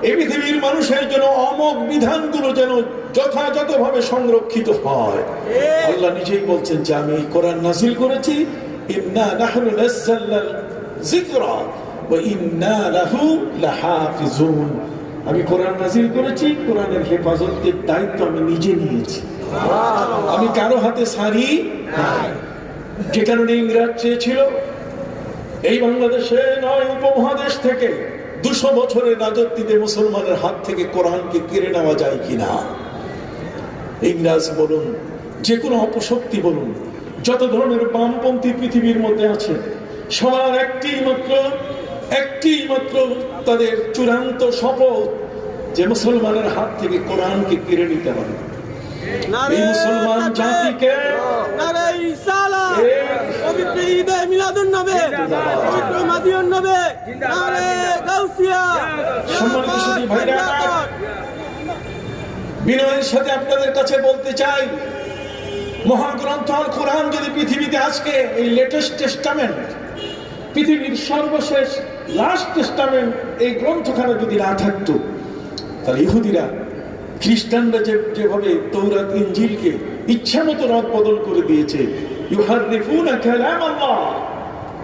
এই পৃথিবীর মানুষের জন্য অমোঘ বিধানগুলো যেন যথাযথভাবে সংরক্ষিত হয়। আল্লাহ নিজেই বলছেন যে আমি এই কোরআন নাযিল করেছি, ইন্না নাহনু নাযালনাল যিকরা ওয়া ইন্না লাহু লাহাফিজুন। আমি কোরআন নাযিল করেছি, কোরআনের হেফাজতের দায়িত্ব আমি নিজে নিয়েছি, আমি কারো হাতে ছাড়ি নাই। যে কারণে ইংরেজ চেয়েছিল এই বাংলাদেশে নয়, উপমহাদেশ থেকে 200 বছরের রাজত্বে মুসলমানের হাত থেকে কোরআনকে কেড়ে নেওয়া যায় কিনা। ইংরেজ বলুন, যে কোনো অপশক্তি বলুন, যত ধরনের বামপন্থী পৃথিবীর মধ্যে আছে, সবার একটি মাত্র তাদের চূড়ান্ত শপথ যে মুসলমানের হাত থেকে কোরআনকে কেড়ে নিতে হবে। এই মুসলমান জাতিকে পবিত্র ঈদে মিলাদুন নবী, পবিত্র মাদিউন নবী, নারে গাউসিয়া। সম্মানিত সুধী ভাইরা, বিনয়ের সাথে আপনাদের কাছে বলতে চাই, মহাগ্রন্থ আল কোরআন যদি পৃথিবীতে আজকে এই লেটেস্ট টেস্টামেন্ট, পৃথিবীর সর্বশেষ লাস্ট টেস্টামেন্ট, এই গ্রন্থখানা যদি না থাকতো, তাহলে ইহুদিরা, খ্রিস্টানরা যেভাবে তৌরাত ইনজিলকে ইচ্ছা মতো রদ বদল করে দিয়েছে, ইউহাররিফুনা কালাম আল্লাহ,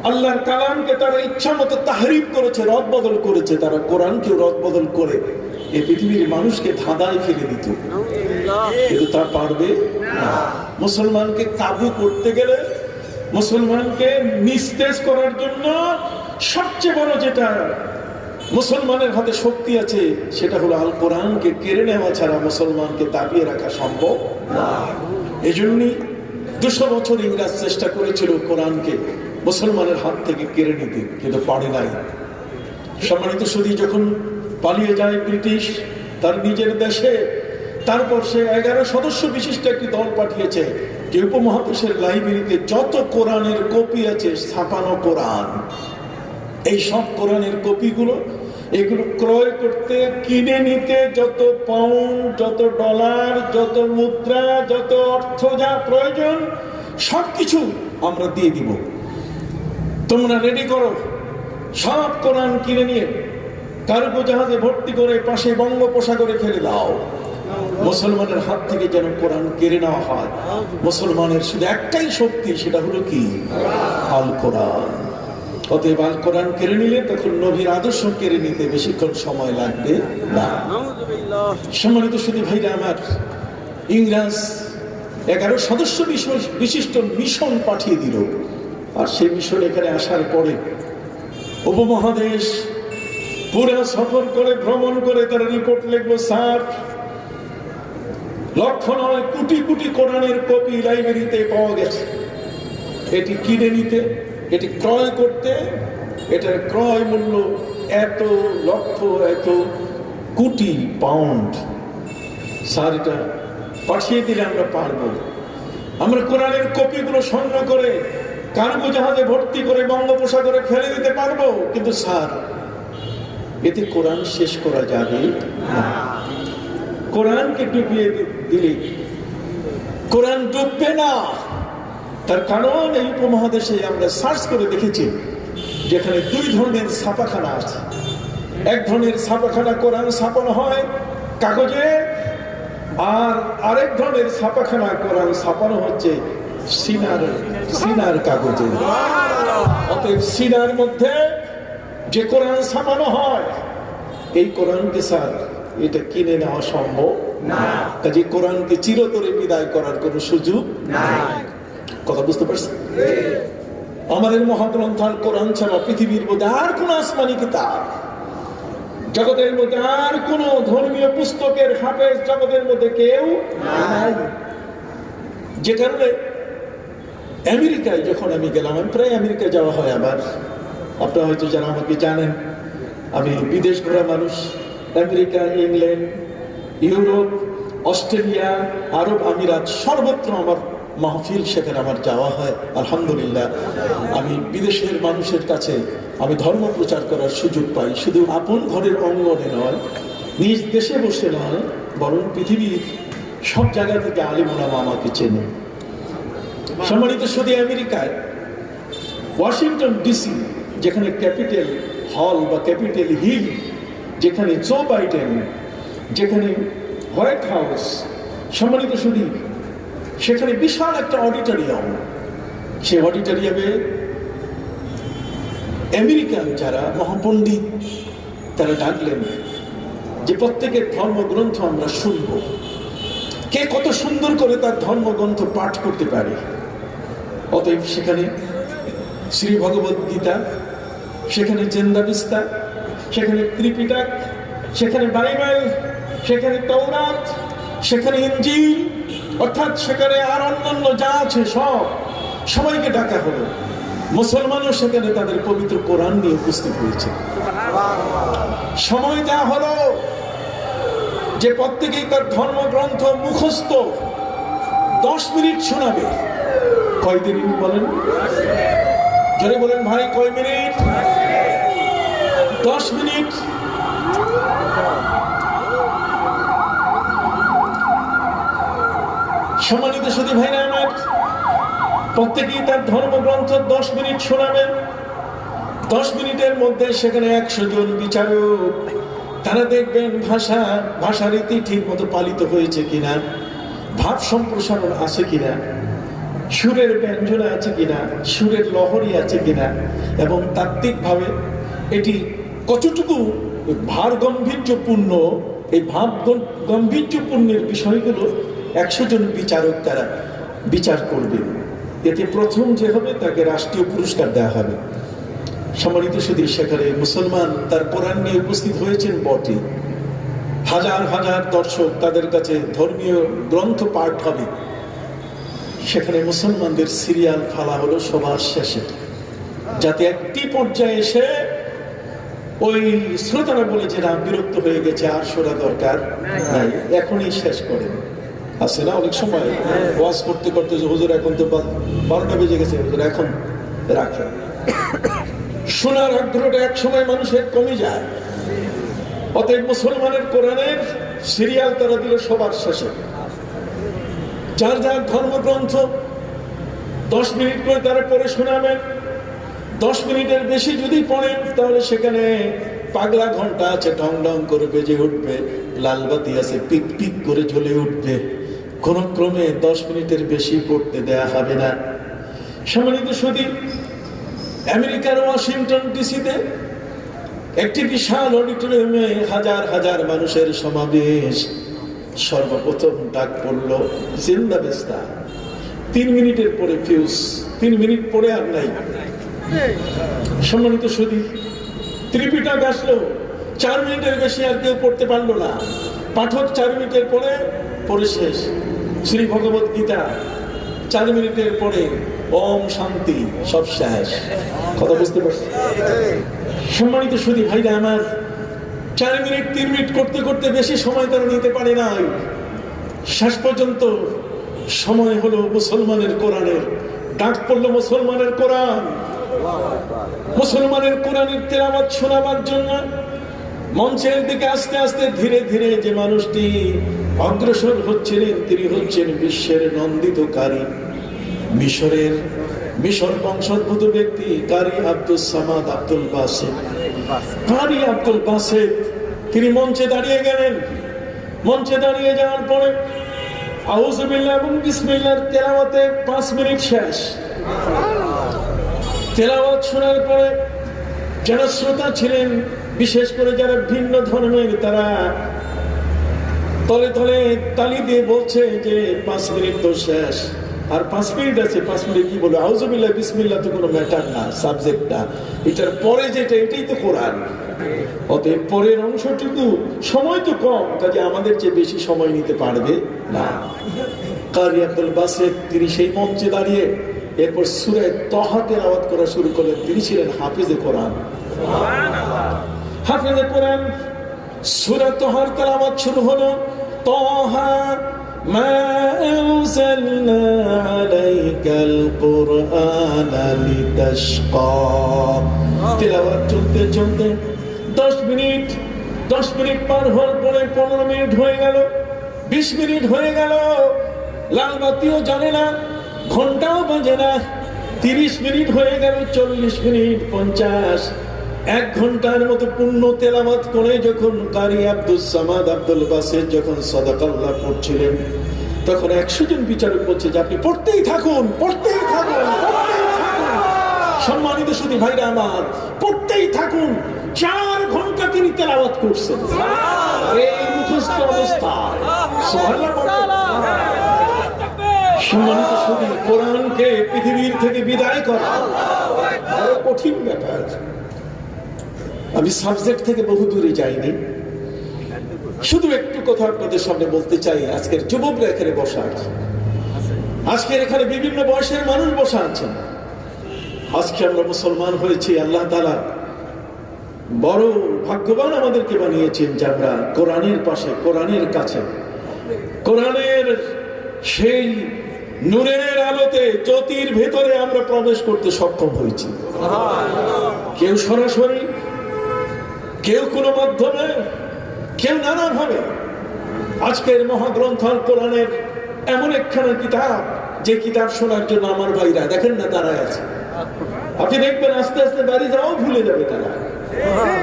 আল্লাহর কালামকে তারা ইচ্ছা মতো তাহরিফ করেছে, রদ বদল করেছে, তারা কোরআনকে রদ বদল করে এই পৃথিবীর মানুষকে ধাঁধায় ফেলে দিত। কিন্তু তা পারবে না। মুসলমানকে কাবু করতে গেলে, মুসলমানকে নিস্তেজ করার জন্য সবচেয়ে বড় যেটা মুসলমানের হাতে শক্তি আছে সেটা হলো আল কোরআনকে কেড়ে নেওয়া ছাড়া মুসলমানকে দাবিয়ে রাখা সম্ভব না। এই জন্যই 200 বছর ইংরেজ চেষ্টা করেছিল কোরআনকে মুসলমানের হাত থেকে কেড়ে নিতে, কিন্তু পারে নাই। সম্মানিত সুধী, যখন পালিয়ে যায় ব্রিটিশ তার নিজের দেশে, তারপর সে 11 সদস্য বিশিষ্ট একটি দল পাঠিয়েছে যে উপমহাদেশের লাইব্রেরিতে যত কোরআনের কপি আছে, ছাপানো কোরআন, এই সব কোরআনের কপিগুলো এগুলো ক্রয় করতে, কিনে নিতে যত পাউন্ড, যত ডলার, যত মুদ্রা, যত অর্থ যা প্রয়োজন সবকিছু আমরা দিয়ে দিব, তোমরা রেডি করো। সব কোরআন কিনে নিয়ে কার্গো জাহাজে ভর্তি করে পাশে বঙ্গোপসাগরে ফেলে দাও। মুসলমানের হাত থেকে যেন কোরআন কেড়ে নেওয়া হয়। মুসলমানের শুধু একটাই শক্তি, সেটা হলো কি? আল কোরআন। অতএব আল কোরআন কেড়ে নিলে তখন নবীর আদর্শ কেড়ে নিতে বেশিক্ষণ সময় লাগবে না। সম্মানিত শুধু ভাইরা আমার, ইংরেজ 11 সদস্য বিশিষ্ট মিশন পাঠিয়ে দিল। আর সেই মিশন এখানে আসার পরে উপমহাদেশ পুরো সফর করে ভ্রমণ করে তারা রিপোর্ট লিখলো, স্যার লক্ষ নয় কোটি কোটি কোরআনের কপি লাইব্রেরিতে পাওয়া গেছে। এটি কিনে নিতে, এটি ক্রয় করতে, এটার ক্রয় মূল্য এত লক্ষ এত কোটি পাউন্ড। স্যার এটা পাঠিয়ে দিলে আমরা পারবো। আমরা কোরআনের কপিগুলো সংগ্রহ করে কার্গো জাহাজে ভর্তি করে বঙ্গোপসাগরে ফেলে দিতে পারবো, কিন্তু স্যার এতে কোরআন শেষ করা যাবে না। কোরআনকে ডুবিয়ে দিলে কোরআন ডুববে না। তার কারণ এই উপমহাদেশে আমরা সার্চ করে দেখেছি যেখানে 2 ধরনের ছাপাখানা আছে। এক ধরনের ছাপাখানা কোরআন ছাপানো হয় কাগজে, আর আরেক ধরনের ছাপাখানা কোরআন ছাপানো হচ্ছে সিনার কাগজে। অতএব সিনার মধ্যে যে কোরআন ছাপানো হয়, এই কোরআনকে স্যার এটা কিনে নেওয়া সম্ভব না। কাজে কোরআনকে চিরতরে বিদায় করার কোন সুযোগ নাই। কথা বুঝতে পারছেন? আমাদের মহাগ্রন্থ আল কোরআন ছাড়া পৃথিবীর মধ্যে আর কোন আসমানি কিতাব, জগতের মধ্যে আর কোন ধর্মীয় পুস্তকের হাফেজ জগতের মধ্যে কেউ নাই। যে কারণে আমেরিকায় যখন আমি গেলাম, আমি প্রায় আমেরিকায় যাওয়া হয় আবার, আপনারা হয়তো যারা আমাকে জানেন আমি বিদেশ ঘোরা মানুষ। আমেরিকা, ইংল্যান্ড, ইউরোপ, অস্ট্রেলিয়া, আরব আমিরাত সর্বত্র আমার মাহফিল, সেখানে আমার যাওয়া হয়। আলহামদুলিল্লাহ, আমি বিদেশের মানুষের কাছে আমি ধর্ম প্রচার করার সুযোগ পাই। শুধু আপন ঘরের অঙ্গনে নয়, নিজ দেশে বসে নয়, বরং পৃথিবীর সব জায়গা থেকে আলিম ওলামা আমাকে চেনে। সম্মানিত শুধু আমেরিকায় ওয়াশিংটন ডিসি, যেখানে ক্যাপিটাল হল বা ক্যাপিটাল হিল, যেখানে জো বাইডেন, যেখানে হোয়াইট হাউস, সম্মানিত শুধু সেখানে বিশাল একটা অডিটোরিয়াম। সেই অডিটোরিয়ামে আমেরিকান যারা মহাপণ্ডিত তারা ডাকলেন যে প্রত্যেকের ধর্মগ্রন্থ আমরা শুনবো, কে কত সুন্দর করে তার ধর্মগ্রন্থ পাঠ করতে পারে। অতএব সেখানে শ্রী ভগবদ গীতা, সেখানে জেন্দাবিস্তা, সেখানে ত্রিপিটক, সেখানে বাইবেল, সেখানে তৌরাত, সেখানে ইনজিল, অর্থাৎ সেখানে আর অন্যান্য যা আছে সব সবাইকে ডাকা হলো। মুসলমানও সেখানে তাদের পবিত্র কোরআন নিয়ে উপস্থিত হয়েছে। সময় যা হলো যে প্রত্যেকেই তার ধর্মগ্রন্থ মুখস্থ 10 মিনিট শোনাবে। কয়দিন বলেন? জোরে বলেন ভাই, কয় মিনিট? 10 মিনিট। সম্মানিত সুধী ভাইরা আমার, প্রত্যেকেই তার ধর্মগ্রন্থ 10 মিনিট শোনাবেন। 10 মিনিটের মধ্যে সেখানে 100 জন বিচারক, তারা দেখবেন ভাষা রীতি ঠিক মতো পালিত হয়েছে কিনা, ভাব সম্প্রসারণ আছে কিনা, সুরের ব্যঞ্জনা আছে কিনা, সুরের লহরী আছে কিনা, এবং তাত্ত্বিকভাবে এটি কতটুকু ভার গাম্ভীর্যপূর্ণ, এই ভাব গাম্ভীর্যপূর্ণের বিষয়গুলো 100 জন বিচারক তারা বিচার করবেন। এতে প্রথম যে হবে তাকে রাষ্ট্রীয় পুরস্কার দেওয়া হবে। সম্মানিত সুধী, সেখানে মুসলমান তার কোরআন নিয়ে উপস্থিত হয়েছেন বটে, হাজার হাজার দর্শক, তাদের কাছে ধর্মীয় গ্রন্থ পাঠ হবে। সেখানে মুসলমানদের সিরিয়াল ফালা হলো সবার শেষে, যাতে একটি পর্যায়ে এসে ওই শ্রোতারা বলে যে না, বিরক্ত হয়ে গেছে, আর শোনা দরকার নাই, এখনই শেষ করেন। আছে না অনেক সময় ওয়াজ করতে করতে যে হুজুর এখন তো 12টা বেজে গেছে, হুজুর এখন রাখেন। শোনার আগ্রহটা এক সময় মানুষের কমে যায়। অতএব মুসলমানের কোরআনের সিরিয়াল তারা দিল সবার শেষে। যার যার ধর্মগ্রন্থ 10 মিনিট করে তারা পড়ে শোনাবেন। 10 মিনিটের বেশি যদি পড়েন তাহলে সেখানে পাগলা ঘন্টা আছে, ঢং ঢং করে বেজে উঠবে, লালবাতি আছে পিক পিক করে জ্বলে উঠবে, কোন ক্রমে 10 মিনিটের বেশি পড়তে দেয়া হবে না। সম্মানিত সুধী, আমেরিকার ওয়াশিংটন ডিসিতে একটি বিশাল অডিটোরিয়ামে হাজার হাজার মানুষের সমাবেশ। সর্বপ্রথম ডাক পড়ল জিন্দাবেস্তা। 3 মিনিটের পরে ফিউজ, 3 মিনিট পরে আর নাই। সম্মানিত সুধী, ত্রিপিটক আসলো, 4 মিনিটের বেশি আর কেউ পড়তে পারলো না। পাঠক 4 মিনিটের পরে পড়ে শেষ। শ্রী ভগবত গীতা 4 মিনিটের পরে ওম শান্তি, সব শেষ। কথা বুঝতে পারছি? সম্মানিত সুধী ভাইরা আমার, 4 মিনিট 3 মিনিট করতে করতে বেশি সময় তারা নিতে পারে নাই। শেষ পর্যন্ত সময় হলো মুসলমানের কোরআনের। ডাক পড়লো মুসলমানের কোরআন। মুসলমানের কোরআনের তেলাওয়াত শোনাবার জন্য মঞ্চের দিকে আস্তে আস্তে ধীরে ধীরে যে মানুষটি অগ্রসর হচ্ছিলেন, তিনি হচ্ছেন বিশ্বের নন্দিত কারি, মিশর বংশোদ্ভূত ব্যক্তি কারি আব্দুস সামাদ আব্দুল বাসেত। কারি আব্দুল বাসেত তিনি মঞ্চে দাঁড়িয়ে গেলেন। মঞ্চে দাঁড়িয়ে যাওয়ার পরে আউযু বিল্লাহ এবং বিসমিল্লাহর তেলাওয়াতে 5 মিনিট শেষ। তেলাওয়াত শোনার পরে যারা শ্রোতা ছিলেন, বিশেষ করে যারা ভিন্ন ধর্মের, তারা তলে তলে তালি দিয়ে বলছে যে 5 মিনিট তো শেষ, আর 5 মিনিট আছে, 5 মিনিট কি বলবো? আউযু বিল্লাহ বিসমিল্লাহ তো কোনো ম্যাটার না, সাবজেক্ট না, এটার পরে যেটা এটাই তো কোরআন। অতএব পরের অংশটুকু সময় তো কম, কাজে আমাদের চেয়ে বেশি সময় নিতে পারবে না। কারি আব্দুল বাসেত তিনি সেই মঞ্চে দাঁড়িয়ে এরপর সূরা তাহা তেলাওয়াত করা শুরু করলেন। তিনি ছিলেন হাফেজে কোরআন। হাফেজে কোরআন। সূরা তাহার তেলাওয়াত শুরু হলো। তাহা মা আনজালনা আলাইকাল কুরআনা লিতাশকা। তেলাওয়াত চলতে চলতে 10 মিনিট পার হওয়ার পরে 15 মিনিট হয়ে গেল, 20 মিনিট হয়ে গেল। লাল বাতিও জ্বলে না, ঘন্টাও বাজে না। 30 মিনিট হয়ে গেল, 40 মিনিট, 50, 1 ঘন্টার মতো পূর্ণ তেলাওয়াত করে যখন কারি আব্দুস সামাদ আব্দুল বাসেত যখন সাদাকাল্লাহ পড়ছিলেন, তখন 100 জন বিচারক বলছে যে আপনি পড়তেই থাকুন, পড়তেই থাকুন, পড়তেই থাকুন। সম্মানিত সুধী ভাইরা আমার, পড়তেই থাকুন। 4 ঘন্টা তিনি তেলাওয়াত করছেন এই মুখস্থ অবস্থায়। সুবহানাল্লাহ। সম্মানিত সুধী, কোরআনকে পৃথিবীর থেকে বিদায় করা বড় কঠিন ব্যাপার। আমি সাবজেক্ট থেকে বহু দূরে যাইনি, শুধু একটু কথা আপনাদের সামনে বলতে চাই। আজকের যুবকরা এখানে বসা আছে, আজকের এখানে বিভিন্ন বয়সের মানুষ বসা আছেন। আজকে আমরা মুসলমান হয়েছি, আল্লাহ তাআলা বড় ভাগ্যবান আমাদেরকে বানিয়েছেন যে আমরা কোরআনের পাশে, কোরআনের কাছে, কোরআনের সেই নূরের আলোতে, জ্যোতির ভেতরে আমরা প্রবেশ করতে সক্ষম হয়েছি। কেউ সরাসরি, কেউ কোনো মাধ্যমে, কেউ নানাভাবে। আজকের মহাগ্রন্থ আল কোরআনের এমন একখানা কিতাব, যে কিতাব শোনার জন্য আমার ভাইরা দেখেন না দাঁড়ায় আছে। আপনি দেখবেন আস্তে আস্তে বাড়ি যাওয়াও ভুলে যাবে তারা।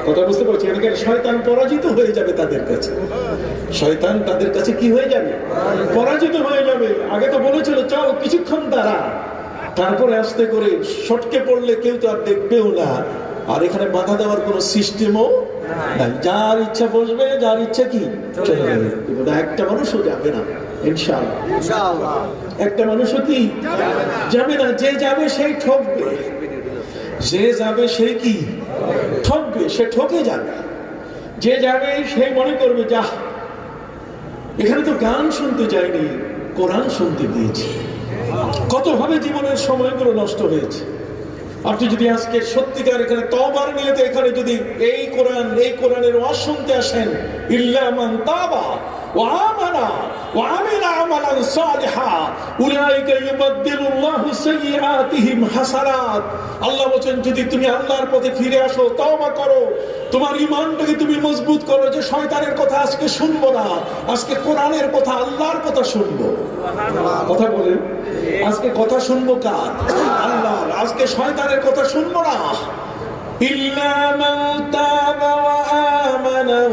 কথা বুঝতে পারছি? এখানে শয়তান পরাজিত হয়ে যাবে তাদের কাছে। শয়তান তাদের কাছে কি হয়ে যাবে? পরাজিত হয়ে যাবে। আগে তো বলেছিল চল কিছুক্ষণ দাঁড়া, তারপরে আস্তে করে সটকে পড়লে কেউ তো আর দেখবেও না। আর এখানে বাধা দেওয়ার কোনো সিস্টেমও নাই। যার ইচ্ছা বসবে, যার ইচ্ছা কি চলে যাবে। একটা মানুষও যাবে না ইনশাআল্লাহ। একটা মানুষও কি যাবে না। যে যাবে সেই ঠকবে, যে যাবে সেই কি ঠকবে, সে ঠকে যাবে। যে যাবে সেই মনে করবে যা, এখানে তো গান শুনতে যায়নি, কোরআন শুনতে গিয়েছি। কত ভাবে জীবনের সময়গুলো নষ্ট হয়েছে। আপনি যদি আজকে সত্যিকার এখানে তওবার নিয়তে এখানে যদি এই কোরআনের ওয়াজ শুনতে আসেন, ইল্লা মান তাবা ওয়া আমানা ওয়া আমিলা আমালান সালিহা উলাইকা ইউবাদদিলুল্লাহু সাইয়্যাতিহিম হাসানাত। আল্লাহ বলেন যদি তুমি আল্লাহর পথে ফিরে আসো, তওবা করো, তোমার ঈমানটাকে তুমি মজবুত করো, যে শয়তানের কথা আজকে শুনবো না, আজকে কোরআনের কথা, আল্লাহর কথা শুনবো। কথা বলেন, আজকে কথা শুনবো কার? আল্লাহর। আজকে শয়তানের কথা শুনবো না। ইল্লা মান তাবা ওয়া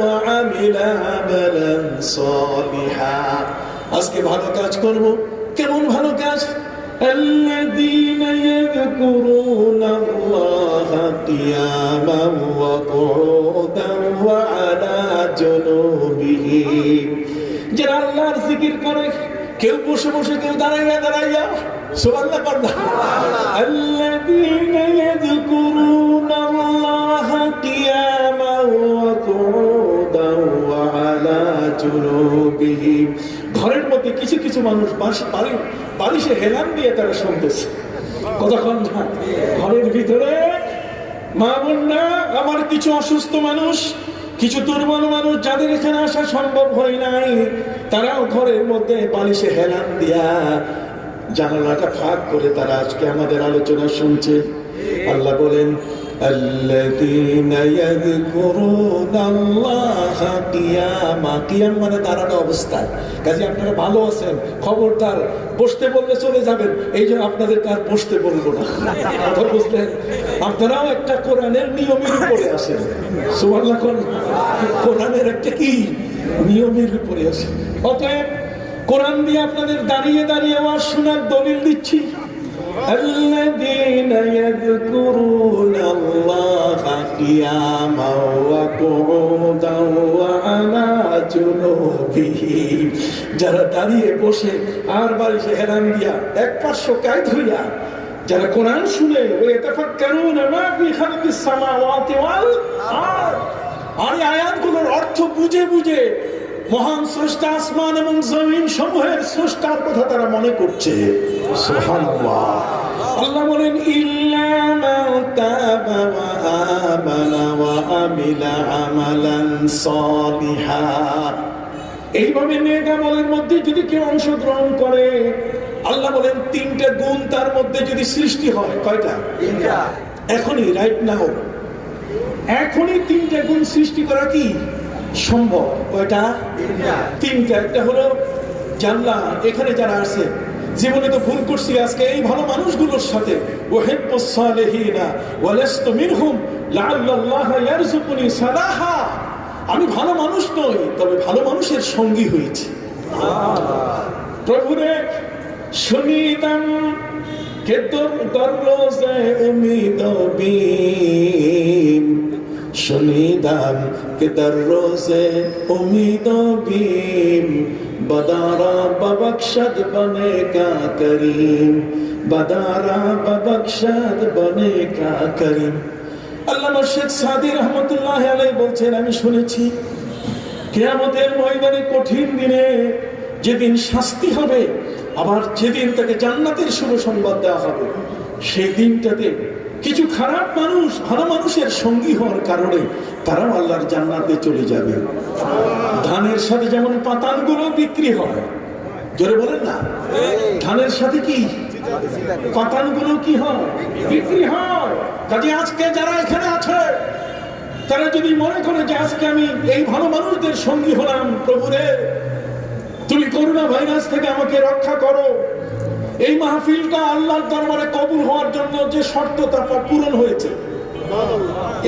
وعمل عملا صالحا আজকে ভালো কাজ করব কেমন ভালো কাজ الذين يذكرون الله قياما وقعودا وعلى جنوبهم যারা আল্লাহর জিকির করে কেউ বসে বসে কেউ দাঁড়াইয়া দাঁড়াইয়া সুবহানাল্লাহ পড়না الذين يذكرون الله قياما وقعودا وعلى جنوبهم ঘরের মধ্যে কিছু কিছু মানুষ বালিশে হেলান দিয়ে তারা শুনতেছে কতক্ষণ ঘরের ভিতরে মা বোনরা আমার কিছু অসুস্থ মানুষ কিছু দুর্বল মানুষ যাদের এখানে আসা সম্ভব হয় নাই তারাও ঘরের মধ্যে বালিশে হেলান দিয়া জানালাটা ফাঁক করে তারা আজকে আমাদের আলোচনা শুনছে আল্লাহ বলেন الذين يذكرون الله قياما قيام মানে দাঁড়ানো অবস্থায় কাজে আপনারা ভালো আছেন খবরদার বসতে বললে চলে যাবেন এই জন্য আপনাদের কার বসতে বলবো না কথা বুঝলেন আপনারাও একটা কোরআনের নিয়মের উপরে আছেন সুবহানাল্লাহ কোরআনের একটা কি নিয়মের উপরে আছেন অতএব কোরআন দিয়ে আপনাদের দাঁড়িয়ে দাঁড়িয়ে ওয়াজ শোনার দলিল দিচ্ছি الذين يذكرون الله قياما وقعودا وعلى جنوبهم যারা দাঁড়িয়ে বসে আর বালিশে হেলান দিয়া এক পার্শ্ব কায়দ হইয়া যারা কোরআন শুনে ওয়াতাফাক্কারুনা মা ফি খালকিস সামাওয়াতি ওয়াল আরদ আর আয়াতগুলোর অর্থ বুঝে বুঝে মহান স্রষ্টা আসমান এবং জমিন সমূহের স্রষ্টার কথা তারা মনে করছে সুবহানাল্লাহ আল্লাহ বলেন ইল্লা মান তাবা ওয়া আমানা ওয়া আমিলা আমালান সালিহা এইভাবে নেক আমলের মধ্যে যদি কেউ অংশগ্রহণ করে আল্লাহ বলেন তিনটা গুণ তার মধ্যে যদি সৃষ্টি হয় কয়টা তিনটা এখনই রাইট নাও এখনই তিনটা গুণ সৃষ্টি করা কি সম্ভব কয়টা তিনটা একটা হলো জানলা এখানে যারা আছে জীবনে তো ভুল করছি আজকে এই ভালো মানুষগুলোর সাথে ওয়াহিব্বুস সালিহিনা ওয়ালাস্তু মিনহুম লাআল্লাল্লাহ ইয়ারযুকুনি সালাহা আমি ভালো মানুষ নই তবে ভালো মানুষের সঙ্গী হয়েছি প্রভুরে শুনিতাম কে তোর রোজে উম্মীদ বিম শুনিদাম কে দর রোজে উম্মীদ বিম बदारा बबख्शद बने का करीम बदारा बबख्शद बने का करीम আল্লামা শেখ সাদি রহমতুল্লাহ আলাইহি বলছেন আমি শুনেছি কিয়ামতের ময়দানে কঠিন দিনে যেদিন শাস্তি হবে আবার যেদিন তাকে জান্নাতের শুভ সংবাদ দেওয়া হবে সেই দিনটাতে কিছু খারাপ মানুষ ভালো মানুষের সঙ্গী হওয়ার কারণে তারাও আল্লাহর জান্নাতে চলে যাবে ধানের সাথে যেমন পাতানগুলো বিক্রি হয় জোরে বলেন না ধানের সাথে কি পাতানগুলো কি হয় বিক্রি হয় কাজে আজকে যারা এখানে আছে তারা যদি মনে করে যে আজকে আমি এই ভালো মানুষদের সঙ্গী হলাম প্রভুরে তুমি করোনা ভাইরাস থেকে আমাকে রক্ষা করো এই মাহফিলটা আল্লাহর দরবারে কবুল হওয়ার জন্য যে শর্ত তা পূরণ হয়েছে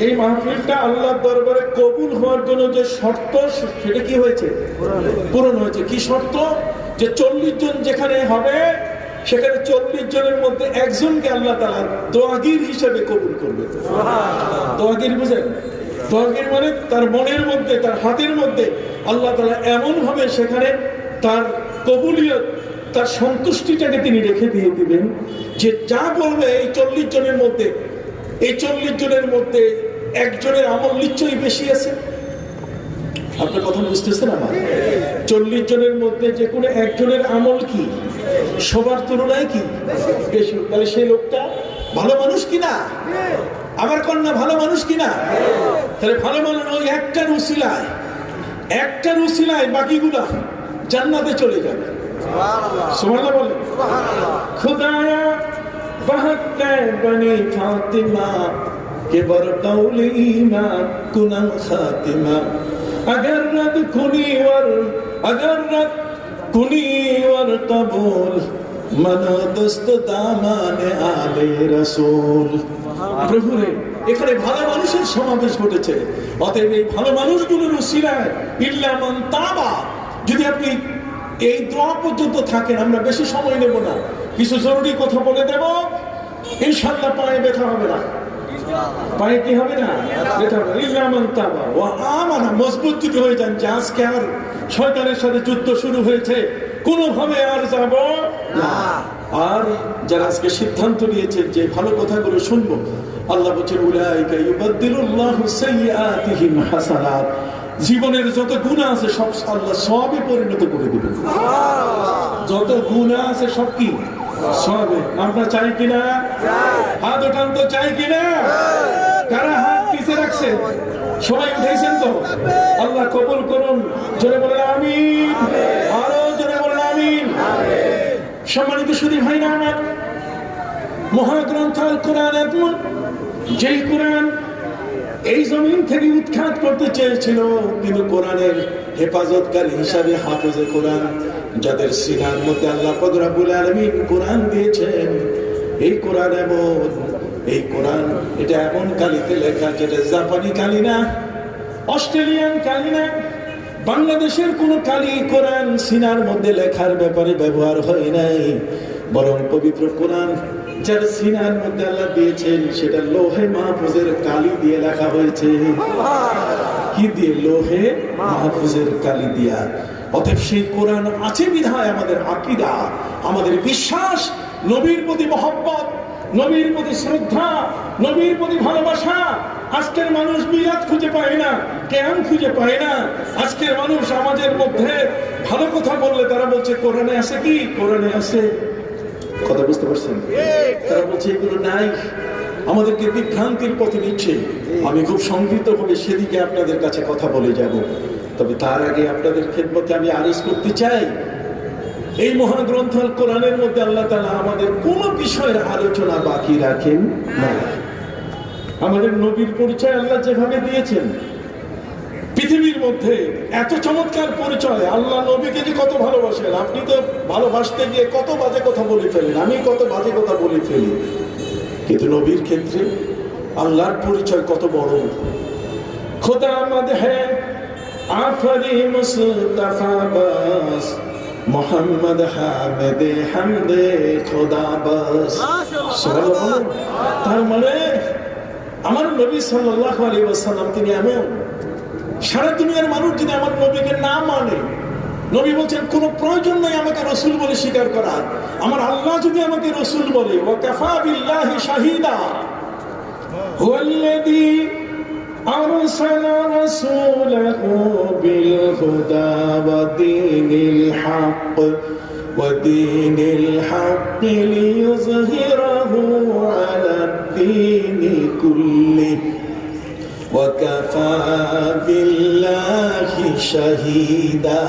এই মাহফিলটা আল্লাহর দরবারে কবুল হওয়ার জন্য যে শর্ত সেটা কি হয়েছে পূরণ হয়েছে কি শর্ত যে 40 জন যেখানে হবে সেখানে 40 জনের মধ্যে একজনকে আল্লাহ তাআলা দোয়াগীর হিসেবে কবুল করবে দোয়াগীর বুঝেন দোয়াগীর মানে তার মনের মধ্যে তার হাতের মধ্যে আল্লাহ তাআলা এমন ভাবে সেখানে তার কবুলিয়ত তার সন্তুষ্টিটাকে তিনি রেখে দিয়ে দিবেন যে যা বলবে এই 40 জনের মধ্যে এই 40 জনের মধ্যে একজনের আমল নিশ্চয়ই বেশি আছে আপনার কথা বুঝতেছেন আমার 40 জনের মধ্যে যে কোনো একজনের আমল কি সবার তুলনায় কি বেশি তাহলে সেই লোকটা ভালো মানুষ কিনা আমার কন্যা ভালো মানুষ কিনা তাহলে ভালো মানুষ ওই একটার উসিলায় বাকিগুলা জান্নাতে চলে যাবে সুবহানাল্লাহ বলেন খুদায়া বহতে বনি ফাতিমা কে বরতৌল ঈমান কুনাম খাতিমা अगर रद कुनी वर कबूल मनो दोस्त दामन आले रसूल प्रभु रे এখানে ভালো মানুষের সমাবেশ ঘটেছে। অতএব এই ভালো মানুষগুলোর উসিলায় ইল্লা মান তাবা, যদি আপনি এই দোয়া পর্যন্ত থাকেন, আমরা বেশি সময় নেব না, কিছু জরুরি কথা বলে দেব, ইনশাআল্লাহ পায়ে ব্যথা হবে না। পায়ে কি হবে না? ব্যথা হবে। ইল্লা মান তাবা ওয়া আমানা, মজবুত যদি হয়ে যান যে আজকে আর শয়তানের সাথে যুদ্ধ শুরু হয়েছে, কোনোভাবে আর যাব না। আর যারা আজকে সিদ্ধান্ত নিয়েছেন যে ভালো কথাগুলো শুনবো, আল্লাহ বলছেন উলাইকা ইউবাদদিলুল্লাহু সাইয়্যাতিহিম হাসানাত, জীবনের যত গুনাহ আছে সব আল্লাহ সবই পরিণত করে দিবেন। যত গুনাহ আছে সব কি সবে। আমরা চাই কিনা? হাত ওঠান তো, চাই কিনা? কারা হাত পিছে রাখছেন? সবাই উঠেছেন তো? আল্লাহ কবুল করুন। জোরে বলেন আমিন। আরো জোরে বলেন আমিন। সম্মানিত সুধী ভাইরা আমার, মহাগ্রন্থ আল কোরআন, এমন যেই কোরআন এই জমিন থেকে উৎখাত করতে চেয়েছিল, কিন্তু কোরআনের হেফাজতকারী হিসাবে হাফেজে কোরআন, যাদের সিনার মধ্যে আল্লাহ পাক রব্বুল আলামিন কোরআন দিয়েছেন, এই কোরআন এমন, এই কোরআন এটা এমন কালিতে লেখা যেটা জাপানি কালি না, অস্ট্রেলিয়ান কালি না, বাংলাদেশের কোন কালি কোরআন সিনার মধ্যে লেখার ব্যাপারে ব্যবহার হয় নাই, বরং পবিত্র কোরআন যার সিনার মধ্যে আল্লাহ দিয়েছেন সেটা লোহে মাহফুজের কালি দিয়ে লেখা হয়েছে। কি দিয়ে? লোহে মাহফুজের কালি দিয়া। অতএব সেই কোরআন আছে বিধায় আমাদের আকীদা, আমাদের বিশ্বাস, নবীর প্রতি মহব্বত, নবীর প্রতি শ্রদ্ধা, নবীর প্রতি ভালোবাসা। আজকের মানুষ মিলাদ খুঁজে পায় না, কেয়াম খুঁজে পায় না। আজকের মানুষ আমাদের মধ্যে ভালো কথা বললে তারা বলছে কোরআনে আছে কি? কোরআনে আছে। কথা বুঝতে পারছেন? তারা বলছে এগুলো নাই, আমাদেরকে বিভ্রান্তির পথে নিচ্ছে। আমি খুব সংক্ষিপ্ত ভাবে সেদিকে আপনাদের কাছে কথা বলে যাব। তবে তার আগে আপনাদের খেদমতে আমি আরজ করতে চাই, এই মহাগ্রন্থ আল কোরআনের মধ্যে আল্লাহ তাআলা আমাদের কোন বিষয়ের আলোচনা বাকি রাখেন না। আমাদের নবীর পরিচয় আল্লাহ যেভাবে দিয়েছেন, পৃথিবীর মধ্যে এত চমৎকার পরিচয়, আল্লাহ নবীকে যে কত ভালোবাসেন। আপনি তো ভালোবাসতে গিয়ে কত বাজে কথা বলে ফেলেন, আমি কত বাজে কথা বলে ফেলি, কিন্তু নবীর ক্ষেত্রে আল্লাহর পরিচয় কত বড়। খোদা মদ হ্যায় আফরি মুস্তাফা বাস, মোহাম্মদ হামিদে হামদে খোদা বাস। সুবহানাল্লাহ। তার মানে আমার নবী সাল্লাল্লাহু আলাইহি ওয়াসাল্লাম তিনি এমন, সারা দুনিয়ার মানুষ যদি আমার নবীকে না মানে, নবী বলছেন কোন প্রয়োজন নেই আমাকে রাসূল বলে স্বীকার করার। আমার আল্লাহ যদি আমাকে রাসূল বলে, ওয়া কাফা বিল্লাহি শাহিদা হুয়াল্লাযী আরসালা রাসূলাহু বিল হুদা ওয়া দীনিল হক ওয়া দীনিল হক লিইয়ুযহিরাহু আলাদ দীনি কুল্লিহি ওয়া কাফা বিল্লাহি শাহিদা।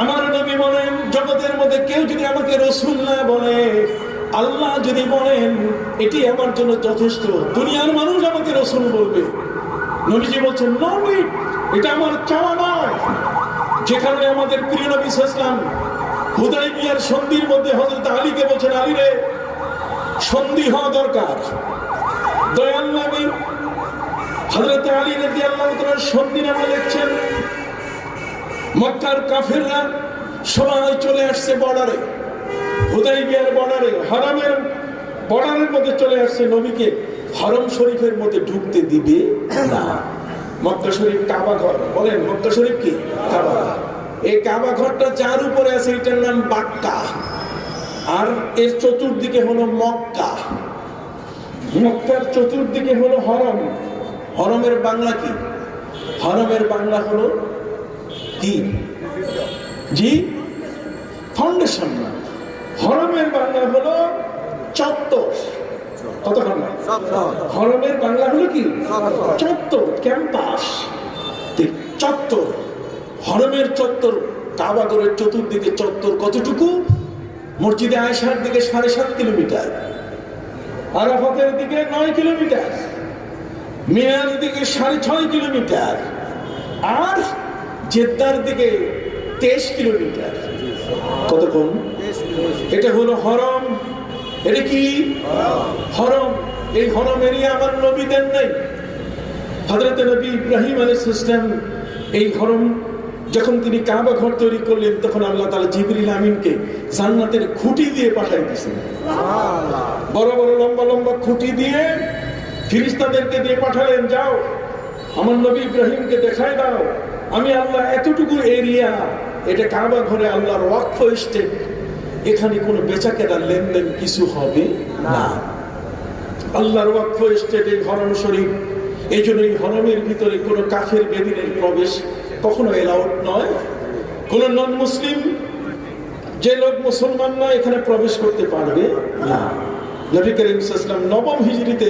আমার নবী বলেন, জগতের মধ্যে কেউ যদি আমাকে রাসূল না বলে, আল্লাহ যদি বলেন, এটি আমার জন্য যথেষ্ট। দুনিয়ার মানুষ আমাকে রাসূল বলবে। নবীজি বলছেন নবী, এটা আমার চাওয়া নয়। যে কারণে আমাদের প্রিয় নবী সাল্লাল্লাহু আলাইহি ওয়াসাল্লাম হুদায়বিয়ার সন্ধির মধ্যে হযরত আলীকে বলছেন, আলী রে, সন্ধি হওয়া দরকার। দয়াল নবী হযরত আলী রাদিয়াল্লাহু তাআলা সন্ধিনামা লিখছেন। মক্কার কাফেররা সবাই চলে আসছে বর্ডারে, হুদায়বিয়ার বর্ডারে, হারামের বর্ডারের মধ্যে চলে আসছে। নবীকে হরম শরীফের মধ্যে ঢুকতে দিবে না। মক্কা শরীফ কাবা ঘর, বলেন মক্কা শরীফ কি? কাবা ঘর। এই কাবা ঘরটা যার উপরে আছে এটার নাম বাক্কা, আর এর চতুর্দিকে হলো মক্কা। মক্কার চতুর্দিকে হলো হরম। হরমের বাংলা কি? হরমের বাংলা হলো কি? জি, ফাউন্ডেশন না। হরমের বাংলা হলো চত্বর। কতক্ষণ না? হরমের বাংলা হলো কি? চত্বর, ক্যাম্পাস, চত্বর। হরমের চত্বর, কাবাগরের চতুর্দিকে চত্বর কতটুকু? মসজিদে আয়েশার দিকে 7.5 কিলোমিটার, আরাফাতের দিকে 9 কিলোমিটার, মিনার দিকে 6.5 কিলোমিটার, আর জেদ্দার দিকে 23 কিলোমিটার। কতক্ষণ? এটা হলো হরম। এটা কি? হরম। এই হরম এরিয়া আমার নবী দেন নাই। হযরত নবী ইব্রাহিম আলাইহিস সালাম এই হরম যখন তিনি কাবা ঘর তৈরি করলেন, তখন আল্লাহ তাআলা জিবরিল আমিনকে জান্নাতের খুঁটি দিয়ে পাঠিয়ে দিয়েছেন। বড় বড় লম্বা লম্বা খুঁটি দিয়ে ফেরেশতাদেরকে দিয়ে পাঠালেন, যাও আমার নবী ইব্রাহিমকে দেখায় দাও, আমি আল্লাহ এতটুকু এরিয়া, এটা কাবা ঘরে আল্লাহর ওয়াকফ এস্টেট, এখানে কোনো বেচাকেনার লেনদেন কিছু হবে না। আল্লাহর ওয়াকফ এস্টেট এই হরম শরীফ, এই জন্য এই হরমের ভিতরে কোনো কাফের বেদিনের প্রবেশ কখনো এলাউড নয়। কোন নন মুসলিম, যে লোক মুসলমান নয়, এখানে প্রবেশ করতে পারবে না। নবী করিম সাল্লাল্লাহু আলাইহি ওয়াসাল্লাম নবম হিজরিতে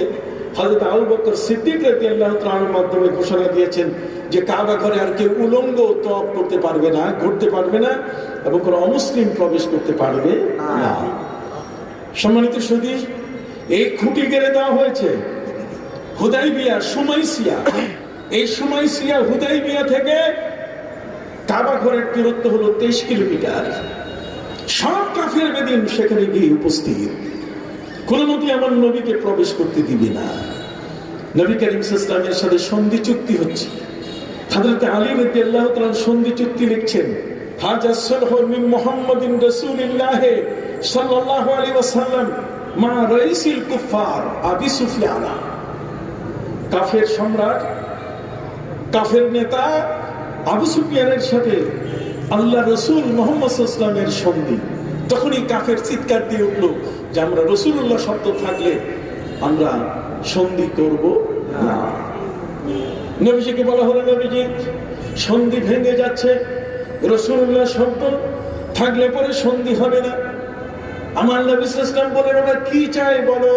হযরত আবু বকর সিদ্দিক রাদিয়াল্লাহু তাআলার মাধ্যমে ঘোষণা দিয়েছেন যে কাবা ঘরে আর কেউ উলঙ্গ তওয়াফ করতে পারবে না, ঘুরতে পারবে না, এবং কোনো অমুসলিম প্রবেশ করতে পারবে না। সম্মানিত সুধী, এই খুঁটি গেড়ে দেওয়া হয়েছে হুদাইবিয়া সুমাইসিয়া। এই সুমাইসিয়া হুদাইবিয়া থেকে কাবা ঘরের দূরত্ব হলো 23 কিলোমিটার। সব কাফের বেদিন সেখানে গিয়ে উপস্থিত, কোন মতে আমার নবীকে প্রবেশ করতে দিবে না। নবী করিম সাল্লাল্লাহু আলাইহি ওয়াসাল্লামের সাথে সন্ধি চুক্তি হচ্ছে। হযরত আলী রাদিয়াল্লাহু তাআলা সন্ধি চুক্তি লিখছেন, হাজা সুলহু মিন মুহাম্মাদিন রাসূলিল্লাহ সাল্লাল্লাহু আলাইহি ওয়াসাল্লাম মা রাইসিল কুফার আবি সুফিয়ান। কাফের সম্রাট, কাফের নেতা আবু সুফিয়ানের সাথে আল্লাহ রাসূল মুহাম্মদ সাল্লাল্লাহু আলাইহি ওয়াসাল্লামের সন্ধি। তখনই কাফের চিৎকার দিয়ে উঠল যে আমরা রাসূলুল্লাহ শব্দ থাকলে আমরা সন্ধি করব না। নবীজিকে বলা হলো, নবীজি সন্ধি ভেঙে যাচ্ছে, রাসূলুল্লাহ শব্দ থাকলে পরে সন্ধি হবে না। আমার নবী সাল্লাল্লাহু আলাইহি ওয়াসাল্লাম বলেন, ওরা কি চায় বলো?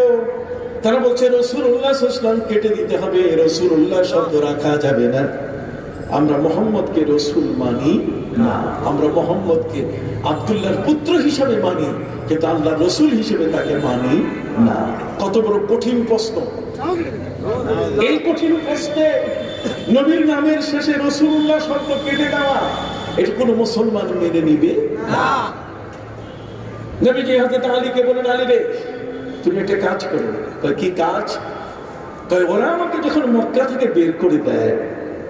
তারা বলছে রাসূলুল্লাহ সাল্লাল্লাহু আলাইহি ওয়াসাল্লাম কেটে দিতে হবে, রাসূলুল্লাহ শব্দ রাখা যাবে না। আমরা মুহাম্মদকে রাসূল মানি না, আমরা মুহাম্মদকে আব্দুল্লাহর পুত্র হিসেবে মানি, কিন্তু আল্লাহ রাসূল হিসেবে তাকে মানি না। কত বড় কঠিন প্রশ্ন! এই কঠিন প্রশ্নে নবীর নামের শেষে রাসূলুল্লাহ শব্দ কেটে দেওয়া, এটা কোনো মুসলমান মেনে নিবে না। নবীজি হযরত আলীকে বলেন, আলী রে, তুমি একটা কাজ করো। কি কাজ? ওরা আমাকে যখন মক্কা থেকে বের করে দেয়,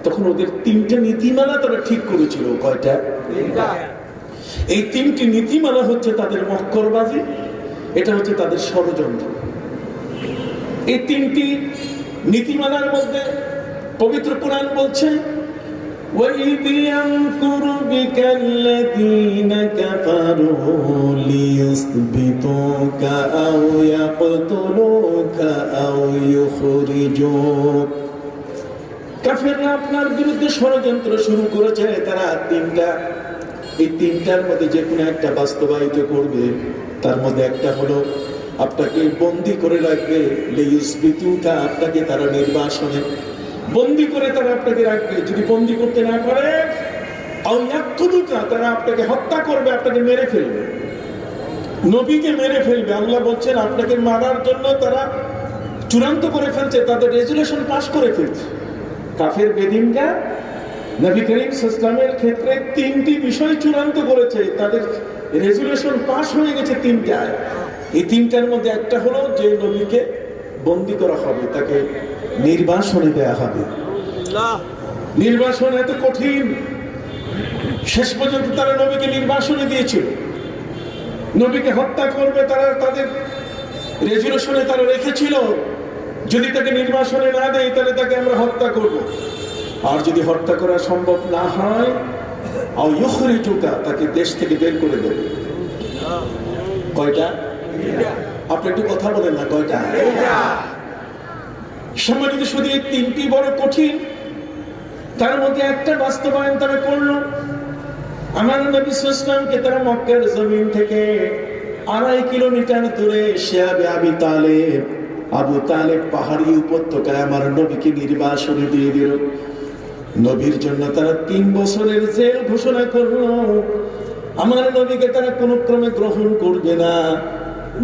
তখন ওদের 3টে নীতিমালা তারা ঠিক করেছিল। কয়টা? এই 3টি নীতিমালা হচ্ছে তাদের মক্করবাজি, এটা হচ্ছে তাদের ষড়যন্ত্র। এই 3টি নীতিমালার মধ্যে পবিত্র কোরআন বলছে, وَإِذْ يَمْكُرُ بِكَ الَّذِينَ كَفَرُوا لِيُثْبِتُوكَ أَوْ يَقْتُلُوكَ أَوْ يُخْرِجُوكَ। কাফেররা আপনার বিরুদ্ধে ষড়যন্ত্র শুরু করেছে। তারা 3টা, এই 3টার মধ্যে যে কোনো একটা বাস্তবায়িত করবে। তার মধ্যে একটা হলো আপনাকে বন্দী করে রাখবে, লিইউসবিতুকা, আপনাকে তারা নির্বাসনে বন্দী করে তারা আপনাকে রাখবে। যদি বন্দী করতে না পারে, আও ইয়াকতুলুকা, তারা আপনাকে হত্যা করবে, আপনাকে মেরে ফেলবে, নবীকে মেরে ফেলবে। আল্লাহ বলছেন আপনাকে মারার জন্য তারা চূড়ান্ত করে ফেলছে, তাদের রেজুলেশন পাস করে ফেলছে। কাফের বেদিনরা নবী করিম সাল্লাল্লাহু আলাইহি ওয়াসাল্লামের ক্ষেত্রে 3টি বিষয় চূড়ান্ত করেছে, তাদের রেজুলেশন পাস হয়ে গেছে 3টায়। এই 3টার মধ্যে একটা হলো যে নবীকে বন্দী করা হবে, তাকে নির্বাসনে দেয়া হবে। নির্বাসন এত কঠিন, শেষ পর্যন্ত তারা নবীকে নির্বাসনে দিয়েছিল। নবীকে হত্যা করবে তারা, তাদের রেজুলেশনে তারা রেখেছিল, যদি তাকে নির্বাসনে না দেয় তাহলে তাকে আমরা হত্যা করব। আর যদি হত্যা করা সম্ভব না হয়, আও ইউখরিজুকা, তাকে দেশ থেকে বের করে দেবে। কয়টা? আপনি একটু কথা বলেন না, কয়টা? সম্মানিত শুধু এই 3টি বড় কঠিন, তার মধ্যে একটা বাস্তবায়ন তারা করলো। আমার নবী সাল্লাল্লাহু আলাইহি ওয়াসাল্লামকে তারা মক্কার জমিন থেকে 2.5 কিলোমিটার দূরে শিয়াবে আবি তালেব, আবু তালেব পাহাড়ি উপত্যকায় আমার নবীকে নির্বাসনে দিয়ে দিল। নবীর জন্য তারা 3 বছরের জেল ঘোষণা করলো। আমার নবীকে তারা কোনো ক্রমে গ্রহণ করবে না।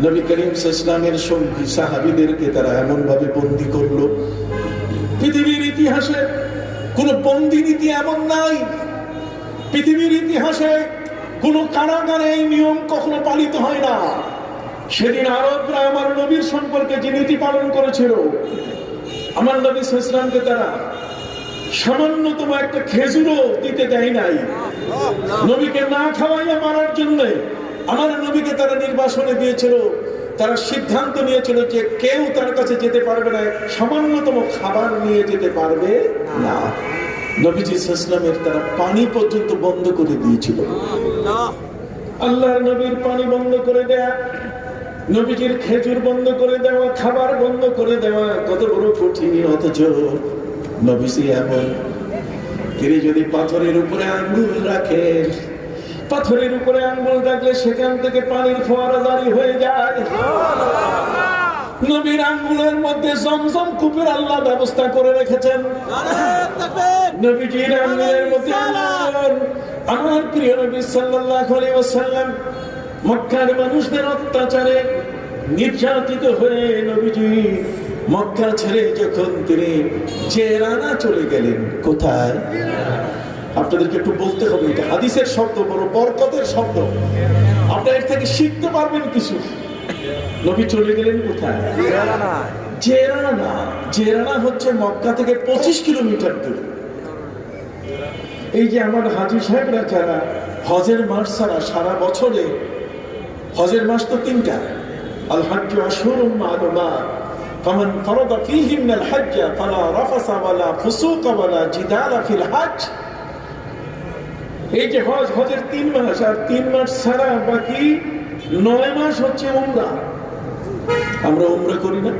নবী করিম সাল্লাল্লাহু আলাইহি ওয়াসাল্লামের সঙ্গী সাহাবীদেরকে তারা এমন ভাবে বন্দী করলো, পৃথিবীর ইতিহাসে কোন বন্দী নীতি এমন নাই। পৃথিবীর ইতিহাসে কোন কারাগারে এই নিয়ম কখনো পালিত হয় না। সেদিন আরবরা আমার নবীর সম্পর্কে যে নীতি পালন করেছিল, আমার নবী সাল্লাল্লাহু আলাইহি ওয়াসাল্লামকে তারা সামান্যতম একটা খেজুরও দিতে দেয় নাই। নবীকে না খাওয়াইয়া মারার জন্য আমার নবীকে তারা নির্বাসনে দিয়েছিল। তারা সিদ্ধান্ত নিয়েছিল যে কেউ তার কাছে যেতে পারবে না, সামান্যতম খাবার নিয়ে যেতে পারবে না। নবীজি সাল্লাল্লাহু আলাইহি ওয়াসাল্লামের তারা পানি পর্যন্ত বন্ধ করে দিয়েছিল। আল্লাহর নবীর পানি বন্ধ করে দেয়া, নবীজির খেজুর বন্ধ করে দেওয়া, খাবার বন্ধ করে দেওয়া কত বড় কঠিন। অথচ নবীজি এমন, তিনি যদি পাথরের উপরে আঙ্গুল রাখেন, পাথরের উপরে আঙ্গুল রাখলে সেখান থেকে পানির ফোয়ারা জারি হয়ে যায়। নবীর আঙ্গুলের মধ্যে জমজম কূপের আল্লাহ ব্যবস্থা করে রেখেছেন। নবীজির আঙ্গুলের মধ্যে আমার প্রিয় নবী সাল্লাল্লাহু আলাইহি ওয়াসাল্লাম মক্কার মানুষদের অত্যাচারে নির্যাতিত হয়ে নবীজি মক্কা ছেড়ে যখন তিনি জেরানা চলে গেলেন। কোথায়? আপনাদেরকে একটু বলতে হবে, এটা হাদিসের শব্দ, বড় বরকতের শব্দ, আপনারা এর থেকে শিখতে পারবেন কিছু। নবী চলে গেলেন কোথায়? জেরানা। জেরানা হচ্ছে মক্কা থেকে 25 কিলোমিটার দূর। এই যে আমার হাজী সাহেবরা যারা হজের মাস ছাড়া সারা বছরে, হজের মাস তো 3টা, আল হাজ্জু আশহুরুম মা'লুমাত, ফামান ফারাদা ফীহিন্নাল হাজ্জ ফালা রাফাসা ওয়ালা ফুসুকা ওয়ালা জিদালা ফিল হজ। এই যে হজের 3 মাস, আর 3 মাস ছাড়া বাকি 9 মাস হচ্ছে উমরা। আমরা উমরা করি না?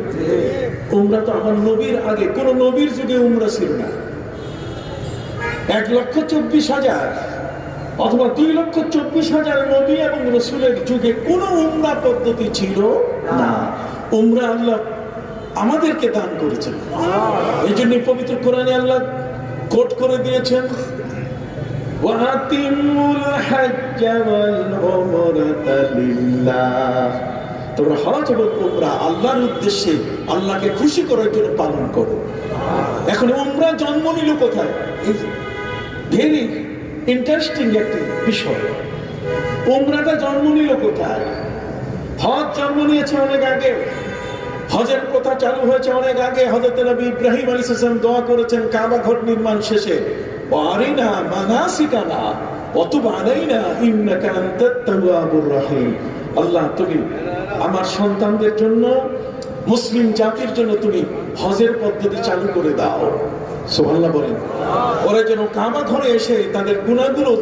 উমরা তো আমার নবীর আগে কোন নবীর যুগে উমরা ছিল না। 1,24,000 অথবা 2,24,000 নবী এবং রাসূলের যুগে কোন উমরা পদ্ধতি ছিল না। উমরা আল্লাহ আমাদেরকে দান করেছেন। এই জন্য পবিত্র কোরআনে আল্লাহ কোট করে দিয়েছেন, ওয়াতিমুল হজ্জ ওয়াল উমরাতা লিল্লাহ। তোমরা হজ এবং উমরা আল্লাহর উদ্দেশ্যে, আল্লাহকে খুশি করার জন্য পালন করো। এখন উমরা জন্ম নিল কোথায়? ভেরি ইন্টারেস্টিং একটি বিষয়। উমরাটা জন্ম নিল কোথায়? হজ জন্ম নিয়েছে অনেক আগে। হজের প্রথা চালু হয়েছে অনেক আগে। হযরত নবী ইব্রাহিম আলাইহিস সালাম দোয়া করেছেন কাবা ঘর নির্মাণ শেষে, ওয়ারিনা মানাসিকানা ওয়া তুব আলাইনা ইন্নাকা আনতাত তাওয়াবুর রহিম। আল্লাহ, তুমি আমার সন্তানদের জন্য, মুসলিম জাতির জন্য তুমি হজের পদ্ধতি চালু করে দাও। সুবহানাল্লাহ বলেন। ওরা যেন কাবা ঘরে এসে তাদের গুনাহগুলো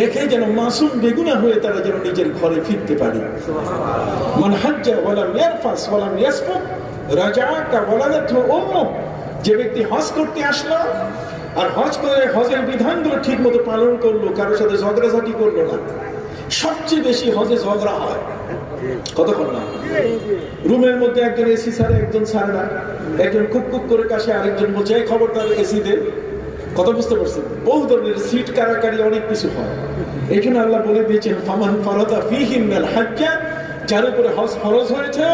রেখে যেন মাসুম বেগুনা হয়ে তারা যেন নিজের ঘরে ফিরতে পারে। মান হাজ্জা ওয়ালাম ইয়ারফাস ওয়ালাম ইয়াসফুক রাজাআকা ওয়ালাদাতহু উম্মুহ। যে ব্যক্তি হজ করতে আসলো আর হজ করে হজের বিধানগুলো ঠিক মতো পালন করলো, কারোর সাথে ঝগড়াঝাটি করলো না। সবচেয়ে বেশি হজে ঝগড়া হয় কতক্ষণ না? রুমের মধ্যে একজন এসি ছাড়ে, একজন ছাড়ে না, একজন কুক কুক করে কাশে, আরেকজন বলছে এই খবরদার এসি দে। কথা বুঝতে পারছেন? বহু ধরনের সিট কারাকারি, অনেক কিছু হয়। এই জন্য আল্লাহ বলে দিয়েছেন ফামান ফারাদা ফীহিন্নাল হজ্জ, যার উপরে হজ ফরজ হয়েছে,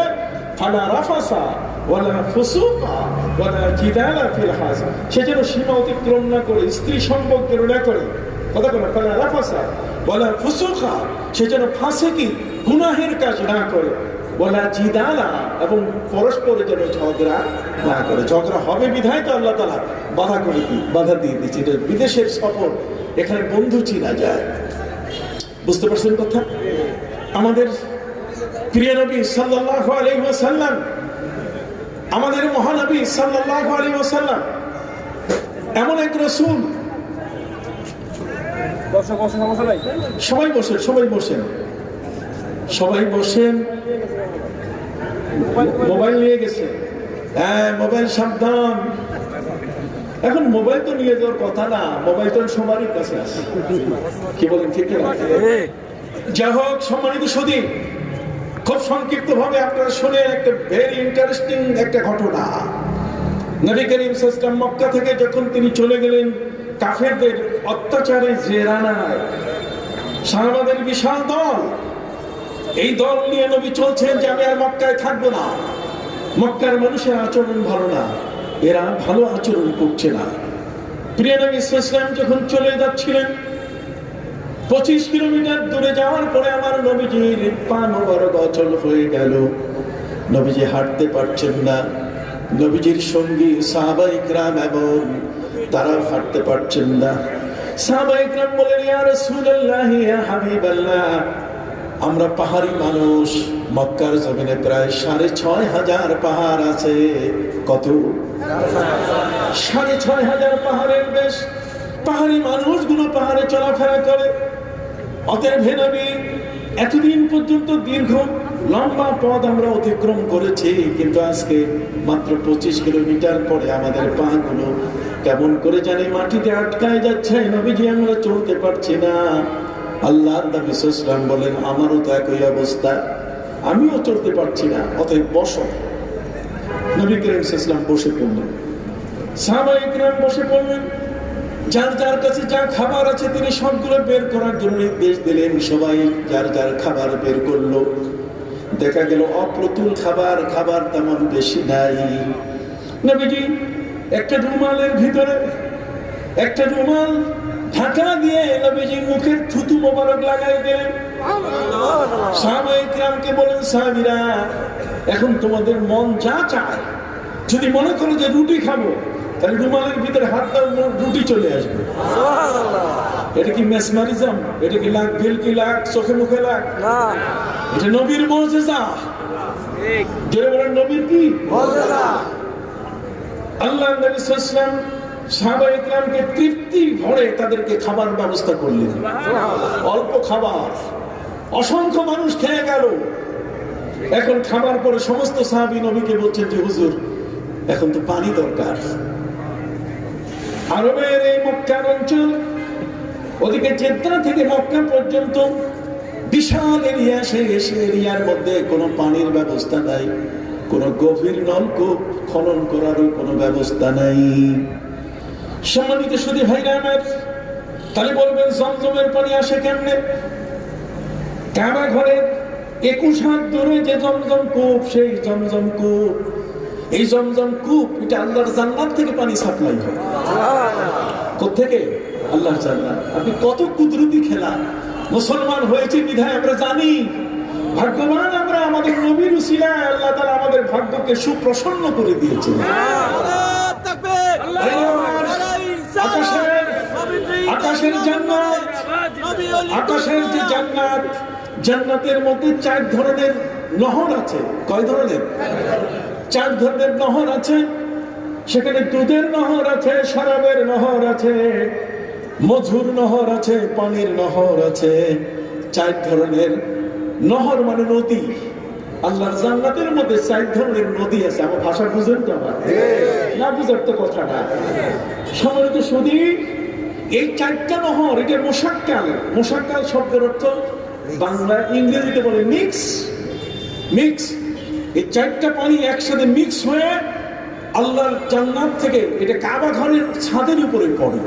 ফালা রাফাসা ওয়ালা ফুসুকা ওয়ালা জিদালা ফিল হজ, সে যেন সীমা অতিক্রম না করে, স্ত্রী সম্পর্ক না করে। কথা বলে ফালা রাফাসা ওয়ালা ফুসুকা, সে যেন ফাসিকি গুনাহের কাজ না করে, ওয়ালা জিদালা, এবং পরস্পরে যেন ঝগড়া না করে। ঝগড়া হবে বিধায় তো আল্লাহ তাআলা বাধা দিয়ে দিচ্ছে। এটা বিদেশের সফর, এখানে বন্ধু চিনা যায়। বুঝতে পারছেন কথা? আমাদের প্রিয় নবী সাল্লাল্লাহু আলাইহি ওয়াসাল্লাম, আমাদের মহানবী সাল্লাল্লাহু আলাইহি ওয়াসাল্লাম এমন এক রাসূল। সবাই বসেন, সবাই বসেন, সবাই বসেন। মোবাইল নিয়ে গেছে? হ্যাঁ, মোবাইল সাবধান। এখন মোবাইল তো নিয়ে যাওয়ার কথা না, মোবাইল তো সবারই কাছে আছে। কি বলেন? ঠিক না? যা হোক, সম্মানিত সুধী, খুব সংক্ষিপ্ত ভাবে আপনারা শুনে একটা ভেরি ইন্টারেস্টিং একটা ঘটনা। নবী করিম সাল্লাল্লাহু আলাইহি ওয়াসাল্লাম মক্কা থেকে যখন তিনি চলে গেলেন কাফেরদের অত্যাচারে জেরানায়, সাহাবাদের বিশাল দল, এই দল নিয়ে নবী চলছেন যে আমি আর মক্কায় থাকবো না, মক্কার মানুষের আচরণ ভালো না, এরা ভালো আচরণ করছে না। প্রিয় নবী সাল্লাল্লাহু আলাইহি ওয়াসাল্লাম যখন চলে যাচ্ছিলেন, 25 কিলোমিটার দূরে যাওয়ার পরে আমার নবীজির পা মোবারক অচল হয়ে গেল। নবীজি হাঁটতে পারছেন না। নবীজির সঙ্গী সাহাবায়ে ইকরাম এবং তারাও হাঁটতে পারছেন না। সাহাবায়ে ইকরাম বলেন, ইয়া রাসূলুল্লাহ, ইয়া হাবিবাল্লাহ, আমরা পাহাড়ি মানুষ। মক্কার জমিনে প্রায় 6500 পাহাড় আছে। কত? 6500 পাহাড়ের দেশ। পাহাড়ি মানুষগুলো পাহাড়ে চলাফেরা করে। অতএব হে নবী, এতদিন পর্যন্ত দীর্ঘ লম্বা পথ আমরা অতিক্রম করেছি, কিন্তু আজকে মাত্র 25 কিলোমিটার পরে আমাদের পা গুলো কেমন করে জানি মাটিতে আটকায় যাচ্ছে। নবীজি, আমরা চলতে পারছি না। আল্লাহর নবী সাল্লাল্লাহু আলাইহি ওয়াসাল্লাম বলেন, আমারও তো একই অবস্থা, আমিও চলতে পারছি না, অতএব বসো। নবী করিম সাল্লাল্লাহু আলাইহি ওয়াসাল্লাম বসে পড়লেন। সাহাবায়ে ইকরাম বসে পড়লেন। যার যার কাছে যা খাবার আছে তিনি সবগুলো বের করার জন্য নির্দেশ দিলেন। সবাই যার যার খাবার বের করলো। দেখা গেল অপ্রতুল খাবার, খাবার তেমন বেশি নাই। নবীজি একটা রুমালের ভিতরে একটা রুমাল ঢাকা দিয়ে নবীজি মুখের থুতু মোবারক লাগাই দিলেন। সাহাবায়ে ইকরামকে বলেন, সাহাবীরা, এখন তোমাদের মন যা চায়, যদি মনে করো যে রুটি খাবো, তাহলে রুমালের ভিতরে হাত দাও, রুটি চলে আসবে। এটা কি মেসমারিজম? এটা কি লাখ ভেলকি লাখ চোখে মুখে লাখ? এটা নবীর মুজিজা। যারা বলেন নবীর কি মুজিজা? আল্লাহর নবী সাল্লাল্লাহু আলাইহি ওয়াসাল্লাম সাহাবায়ে ইকরামকে তৃপ্তি ভরে তাদেরকে খাবার ব্যবস্থা করলেন। অল্প খাবার, অসংখ্য মানুষ খেয়ে গেল। এখন খাবার পরে সমস্ত সাহাবী নবীকে বলছেন যে, হুজুর, এখন তো পানি দরকার। আরবের এই মক্কার অঞ্চল, ওদিকে জেদ্দা থেকে মক্কা পর্যন্ত বিশাল এরিয়া। সেই এরিয়ার মধ্যে কোনো পানির ব্যবস্থা নাই, কোনো গভীর নলকূপ খনন করারও কোনো ব্যবস্থা নাই। সম্মানিত সুধী ভাইরা আমার, তাহলে বলবেন জমজমের পানি আসে কেমনে? কাবা ঘরের 21 হাত দূরে যে জমজম কূপ, সেই জমজম কূপ, এই জমজম কূপ, এটা আল্লাহর জান্নাত থেকে পানি সাপ্লাই হয়। কোত্থেকে? আল্লাহর জান্নাত। আপনি কত কুদরতি খেলা। মুসলমান হয়েছে বিধায় আমরা জানি, ভাগ্যবান আমরা, আমাদের নবীর উসিলায় আল্লাহ তাআলা আমাদের ভাগ্যকে সুপ্রসন্ন করে দিয়েছেন। আকাশের জান্নাত, আকাশের যে জান্নাত, জান্নাতের মধ্যে 4 ধরনের নহর আছে। কয় ধরনের? 4 ধরনের নহর আছে। সেখানে দুধের নহর আছে, শরাবের নহর আছে, মধুর নহর আছে, পানির নহর আছে। 4 ধরনের নহর মানে নদী। আল্লাহর জান্নাতের মধ্যে 4 ধরনের নদী আছে। আমার ভাষা বুঝেন তো? আমার না বুঝার তো কথা না। সম্মানিত সুধী, এই 4টা নহর, এটা মোশাক্কাল। মোশাক্কাল শব্দের অর্থ বাংলা ইংরেজিতে বলে মিক্স। মিক্স, এই 4টা পানি একসাথে মিক্স হয়ে আল্লাহর জান্নাত থেকে এটা কাবা ঘরের ছাদের উপরে পড়ে,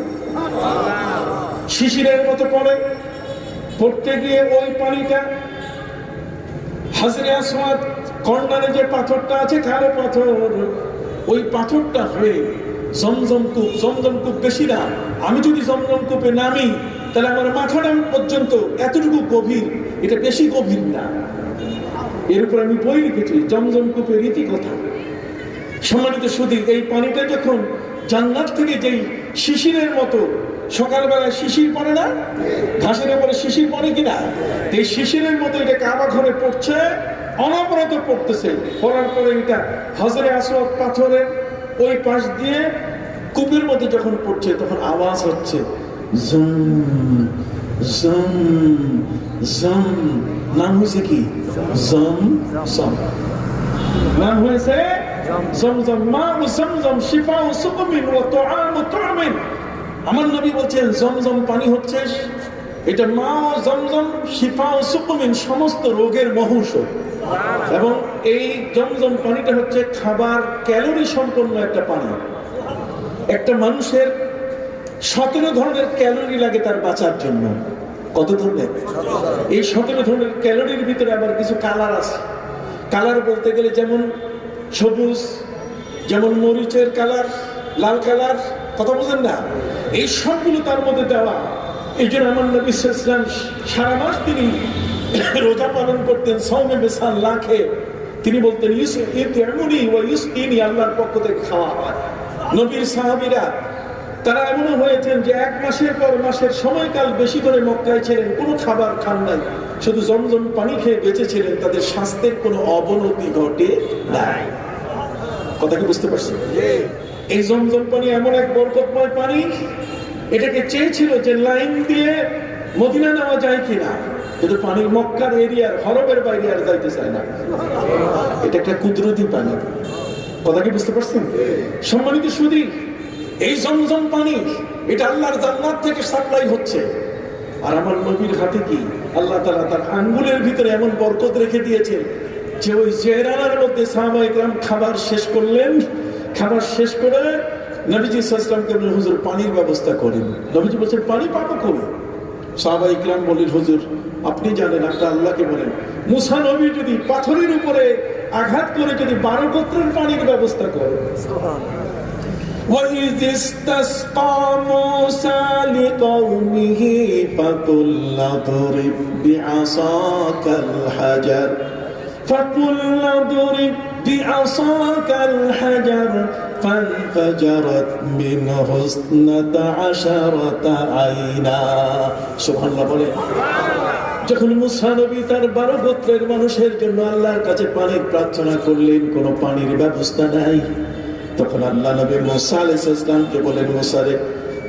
শিশিরের মতো পড়ে। পড়তে গিয়ে ওই পানিটা হাজরে আসওয়াদ কর্নারে যে পাথরটা আছে, কালো পাথর, ওই পাথরটা হয়ে জমজম কূপ। জমজম কূপ বেশি না, আমি যদি জমজম কূপে নামি তাহলে আমার মাথাটা পর্যন্ত এতটুকু গভীর, এটা বেশি গভীর না। এর উপর আমি বই লিখেছি, জমজম কূপের রীতি কথা। সম্মানিত সুধী, এই পানিটা যখন জান্নাত থেকে যেই শিশিরের মতো, সকালবেলায় শিশির পড়ে না, ঘাসের উপরে শিশির পড়ে কিনা, এই শিশিরের মতো এটা কাবা ঘরে পড়ছে, অনবরত পড়তেছে। পড়ার পরে এটা হাজরে আসওয়াদ পাথরের ওই পাশ দিয়ে কূপের মধ্যে যখন পড়ছে, তখন আওয়াজ হচ্ছে জম জম জম। নাম হয়েছে কি? জমজম। নাম হয়েছে জমজম। মা ও জমজম শিফা ও সুকমিন ও তুআম ও তুআমিন। আমার নবী বলছেন জমজম পানি হচ্ছে, এটা মা ও জমজম শিফা ও সুকমিন, সমস্ত রোগের মহৌষধ। এবং এই জমজম পানিটা হচ্ছে খাবার ক্যালোরি সম্পন্ন একটা পানি। একটা মানুষের 17 ধরনের ক্যালোরি লাগে তার বাঁচার জন্য। কত ধরনের? এই 17 ধরনের ক্যালোরির ভিতরে আবার কিছু কালার আছে। কালার বলতে গেলে যেমন সবুজ, যেমন মরিচের কালার, লাল কালার, কথা বুঝেন না? এই সবগুলো তার মধ্যে দেওয়া। এই জন্য আমার নবী সাল্লাল্লাহু আলাইহি ওয়াসাল্লাম সারা মাস তিনি রোজা পালন করতেন, সাওমে মিসাল লাখে। তিনি বলতেন ইউসইনি ওয়া ইউসইনি, আল্লাহর পক্ষ থেকে খাওয়া হয়। নবীর সাহাবীরা তারা এমনও হয়েছেন যে এক মাসের পর মাসের সময়কাল বেশি করে মক্কায় ছিলেন, কোনো খাবার খান নাই, শুধু জমজম পানি খেয়ে বেঁচেছিলেন, তাদের স্বাস্থ্যের কোনো অবনতি ঘটে নাই। কথা কি বুঝতে পারছেন? এই জমজম পানি এমন এক বরকতময় পানি, এটাকে চেয়েছিল যে লাইন দিয়ে মদিনা নেওয়া যায় কিনা, কিন্তু পানির মক্কার এরিয়ার হরমের বাইরে আর যাইতে চায় না। এটা একটা কুদরতি পানি। কথা কি বুঝতে পারছেন? সম্মানিত সুধী, এই জমজম পানি এটা আল্লাহর জান্নাত থেকে সাপ্লাই হচ্ছে। আর আমার নবীর হাতে কি আল্লাহ তাআলা তার আঙ্গুলের ভিতরে এমন বরকত রেখে দিয়েছেন যে ওই জেরানার মধ্যে সাহাবায়ে কেরাম খাবার শেষ করলেন। খাবার শেষ করে নবীজি সাল্লাল্লাহু আলাইহি ওয়াসাল্লামকে বললেন, হুজুর পানির ব্যবস্থা করেন। নবীজি বলছেন, পানি পাবো কবে? সাহাবায়ে কেরাম বললেন, হুজুর আপনি জানেন, আপনি আল্লাহকে বলেন, মুসা নবী যদি পাথরের উপরে আঘাত করে যদি 12 গোত্রের পানির ব্যবস্থা করে। وَإِذِ اسْتَسْقَى مُوسَى لِقَوْمِهِ فَقُلْنَا اضْرِبْ بِعَصَاكَ الْحَجَرَ فَانْفَجَرَتْ مِنْهُ 12 عَيْنًا। সুবহানাল্লাহ বলে। যখন মুসা নবী তার 12 গোত্রের মানুষের জন্য আল্লাহর কাছে পানির প্রার্থনা করলেন, কোনো পানির ব্যবস্থা নাই, তখন আল্লাহ নবী মুসা আলাইহিস সালামকে বলেন, মুসা রে,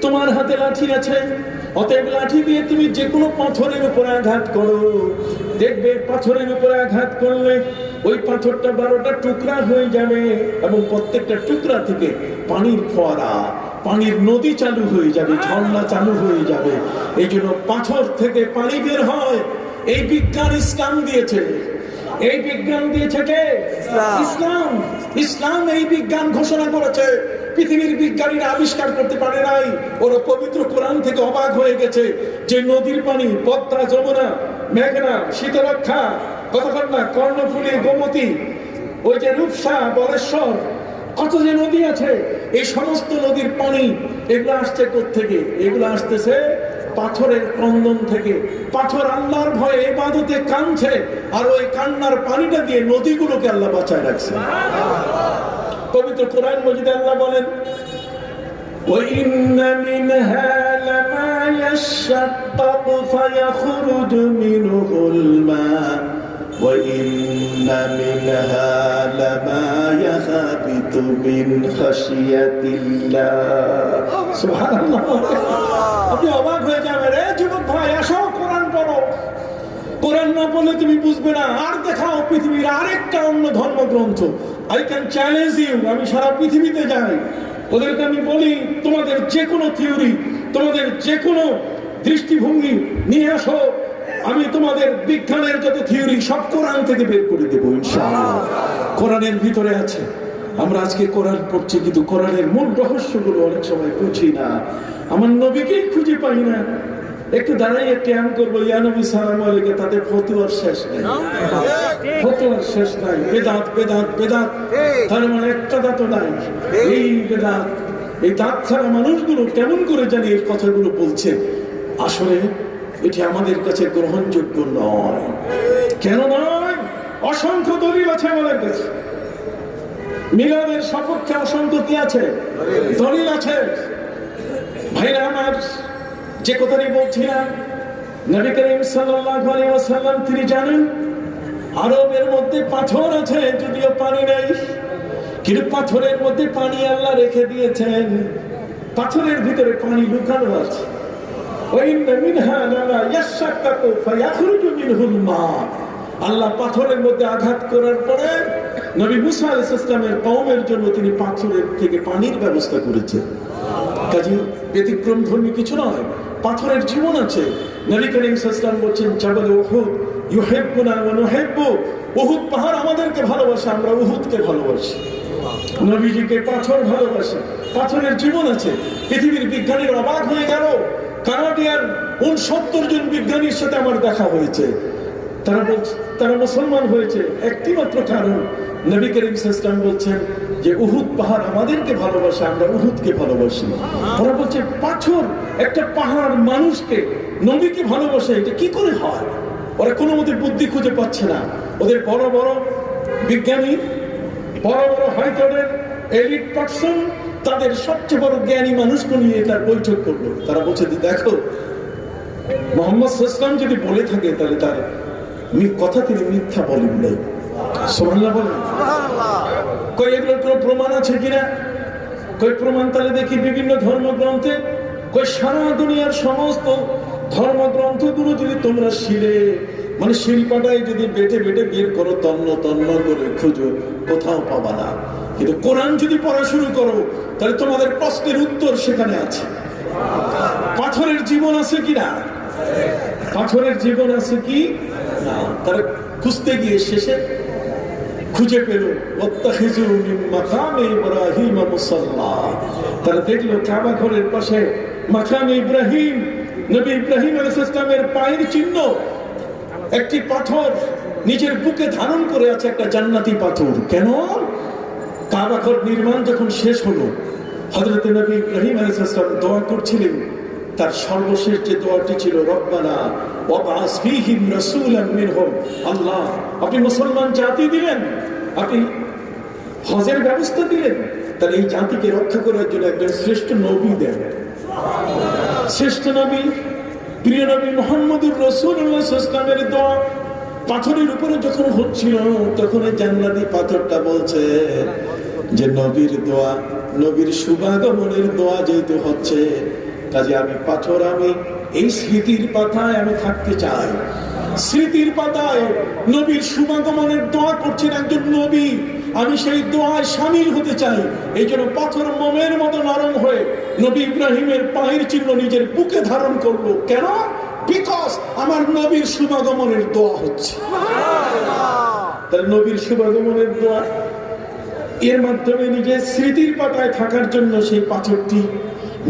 তোমার হাতে লাঠি আছে, অতএব লাঠি দিয়ে তুমি যে কোনো পাথরের উপর আঘাত করো, দেখবে পাথরের উপর আঘাত করলে ওই পাথরটা 12টা টুকরা হয়ে যাবে এবং প্রত্যেকটা টুকরা থেকে পানির ফোয়ারা, পানির নদী চালু হয়ে যাবে, ঝর্ণা চালু হয়ে যাবে। এই জন্য পাথর থেকে পানি বের হয়। এই বিজ্ঞান ইসলাম দিয়েছে। এই বিজ্ঞান দিয়েছে কে? ইসলাম। ইসলাম এই বিজ্ঞান ঘোষণা করেছে। পৃথিবীর বিজ্ঞানীরা আবিষ্কার করতে পারে নাই। ওরা পবিত্র কোরআন থেকে অবাক হয়ে গেছে যে নদীর পানি, পদ্মা, যমুনা, মেঘনা, শীতলক্ষা, কতক্ষণ না, কর্ণফুলী, গোমতী, ওই যে রূপসা, বলেশ্বর, কত যে নদী আছে, এই সমস্ত নদীর পানি এগুলো আসছে কোত্থেকে? এগুলো আসতেছে পাথরের ক্রন্দন থেকে। পাথর আল্লাহর ভয়ে ইবাদতে কাঁদছে, আর ওই কান্নার পানিটা দিয়ে নদীগুলোকে আল্লাহ বাঁচায় রাখছে। পবিত্র কোরআন মজিদে আল্লাহ বলেন, وَإِنَّ مِنْهَا لَمَا يَشَّقَّقُ فَيَخْرُجُ مِنْهُ الْمَاءُ وَإِنَّ مِنْهَا لَمَا يَهْبِطُ مِنْ خَشْيَةِ اللَّهِ। সুবহানাল্লাহ। আপনি অবাক হয়ে যাবেন, রে যুবক ভাই, আসো কোরআন পড়ো। কোরআন না পড়লে তুমি বুঝবে না। আর দেখাও পৃথিবীর আরেকটা অন্য ধর্মগ্রন্থ। আই ক্যান চ্যালেঞ্জ ইউ, আমি সারা পৃথিবীতে যাই, ওদেরকে আমি বলি, তোমাদের যে কোনো থিওরি, তোমাদের যে কোনো দৃষ্টিভঙ্গি নিয়ে আসো, আমি তোমাদের বিজ্ঞানের যত থিওরি সব কোরআন থেকে বের করে দেবো ইনশাআল্লাহ। কোরআনের ভিতরে আছে। আমরা আজকে কোরআন পড়ছি, কিন্তু কোরআনের মূল রহস্যগুলো অনেক সময় বুঝি না। আমার নবীকেই খুঁজে পাই না। একটু দাঁড়াই ক্যাম্প করবো, ইয়া নবী সালাম আলাইকুম, তাদের ফতোয়ার শেষ নাই, ফতোয়ার শেষ নাই। বেদাত বেদাত বেদাত, তার মানে একটা দাঁতও নাই। এই বেদাত, এই দাঁত ছাড়া মানুষগুলো কেমন করে জানি এই কথাগুলো বলছে। আসলে এটি আমাদের কাছে গ্রহণযোগ্য নয়। কেন নয়? অসংখ্য দলিল আছে আমাদের কাছে। মিলাদের সপক্ষে অসংখ্য কি আছে? দলিল আছে। ভাইরা আমার, যে কথাটি বলছিলাম, নবী করিম সাল্লাল্লাহু আলাইহি ওয়াসাল্লাম তিনি জানেন আরবের মধ্যে পাথর আছে, যদিও পানি নাই, কিন্তু পাথরের মধ্যে পানি আল্লাহ রেখে দিয়েছেন। পাথরের ভিতরে পানি লুকানো আছে। আল্লাহ পাথরের মধ্যে আঘাত করার পরে নবী মুসা আলাইহিস সালামের কওমের জন্য তিনি পাথরের থেকে পানির ব্যবস্থা করেছেন। কাজে ব্যতিক্রম ধর্মী কিছু নয়, পাথরের জীবন আছে। নবী করিম সাল্লাল্লাহু আলাইহি ওয়াসাল্লাম বলেন, জাবাল উহুদ ইউহিব্বুনা ওয়া নুহিব্বু, উহুদ পাহাড় আমাদেরকে ভালোবাসে, আমরা উহুদকে ভালোবাসি। নবীজিকে পাথর ভালোবাসে, পাথরের জীবন আছে। পৃথিবীর বিজ্ঞানীরা অবাক হয়ে গেল। কানাডিয়ার 69 জন বিজ্ঞানীর সাথে আমার দেখা হয়েছে। তারা মুসলমান হয়েছে একটি মাত্র কারণ, নবী করিম সাল্লাল্লাহু আলাইহি ওয়াসাল্লাম বলছেন যে উহুদ পাহাড় আমাদেরকে ভালোবাসে, আমরা উহুদকে ভালোবাসি। ওরা বলছে পাথর একটা পাহাড় মানুষকে, নবীকে ভালোবাসে, এটা কি করে হয়? ওরা কোনো মতে বুদ্ধি খুঁজে পাচ্ছে না। ওদের বড় বড় বিজ্ঞানী, বড় বড় হাইকোর্টের এলিট পার্সন, তাদের সবচেয়ে বড় জ্ঞানী মানুষকে নিয়ে তার বৈঠক করলো। তারা বলছে যে দেখো, মোহাম্মদ সাল্লাল্লাহু যদি বলে থাকে তাহলে তার কথা তিনি মিথ্যা বলেন নাই। সুবহানাল্লাহ বলেন। কই এগুলোর কোনো প্রমাণ আছে কিনা? কই প্রমাণ তাহলে দেখি বিভিন্ন ধর্মগ্রন্থে। কই সারা দুনিয়ার সমস্ত ধর্মগ্রন্থগুলো যদি তোমরা শিলপাটায় যদি বেটে বেটে বের করো, তন্ন তন্ন করে খুঁজো, কোথাও পাবা না। কিন্তু কোরআন যদি পড়া শুরু করো তাহলে তোমাদের প্রশ্নের উত্তর সেখানে আছে। পাথরের জীবন আছে কিনা? পাথরের জীবন আছে কি না? তারা খুঁজতে গিয়ে শেষে খুঁজে পেল ওয়াত্তাখিযু মিন মাকামে ইব্রাহিম মুসাল্লা। তারা দেখলো কাবা ঘরের পাশে মাকামে ইব্রাহিম, নবী ইব্রাহিম আলাইহিস সালামের পায়ের চিহ্ন, একটি পাথর নিজের বুকে ধারণ করে আছে, একটা জান্নাতি পাথর। কেন? কাবা ঘর নির্মাণ যখন শেষ হলো, হযরত নবী ইব্রাহিম আলাইহিস সালাম দোয়া করছিলেন। তার সর্বশেষ যে দোয়াটি ছিল, রব্বানা ওয়াবআস ফীহিম রাসূলাম মিনহুম। আল্লাহ, আপনি মুসলমান জাতি দিলেন, আপনি হজের ব্যবস্থা দিলেন, তাহলে এই জাতিকে রক্ষা করার জন্য একজন শ্রেষ্ঠ নবী দেন। শ্রেষ্ঠ নবী, প্রিয় নবী মুহাম্মদুর রাসূলুল্লাহ সাল্লাল্লাহু আলাইহি ওয়াসাল্লামের দোয়া পাথরের উপরে যখন হচ্ছিল, তখন এই জান্নাতি পাথরটা বলছে যে নবীর দোয়া, নবীর শুভাগমনের দোয়া যেহেতু হচ্ছে, কাজে আমি পাথর, আমি এই স্মৃতির পাতায় আমি থাকতে চাই। স্মৃতির পাতায় নবীর শুভাগমনের দোয়া করছেন একজন নবী, আমি সেই দোয়ায় শামিল হতে চাই। এই জন্য পাথর মোমের মতো নরম হয়ে নবী ইব্রাহিমের পায়ের চিহ্ন নিজের বুকে ধারণ করলো। কেন? বিকজ আমার নবীর শুভাগমনের দোয়া হচ্ছে। তার নবীর শুভাগমনের দোয়া, এর মাধ্যমে নিজের স্মৃতির পাতায় থাকার জন্য সেই পাথরটি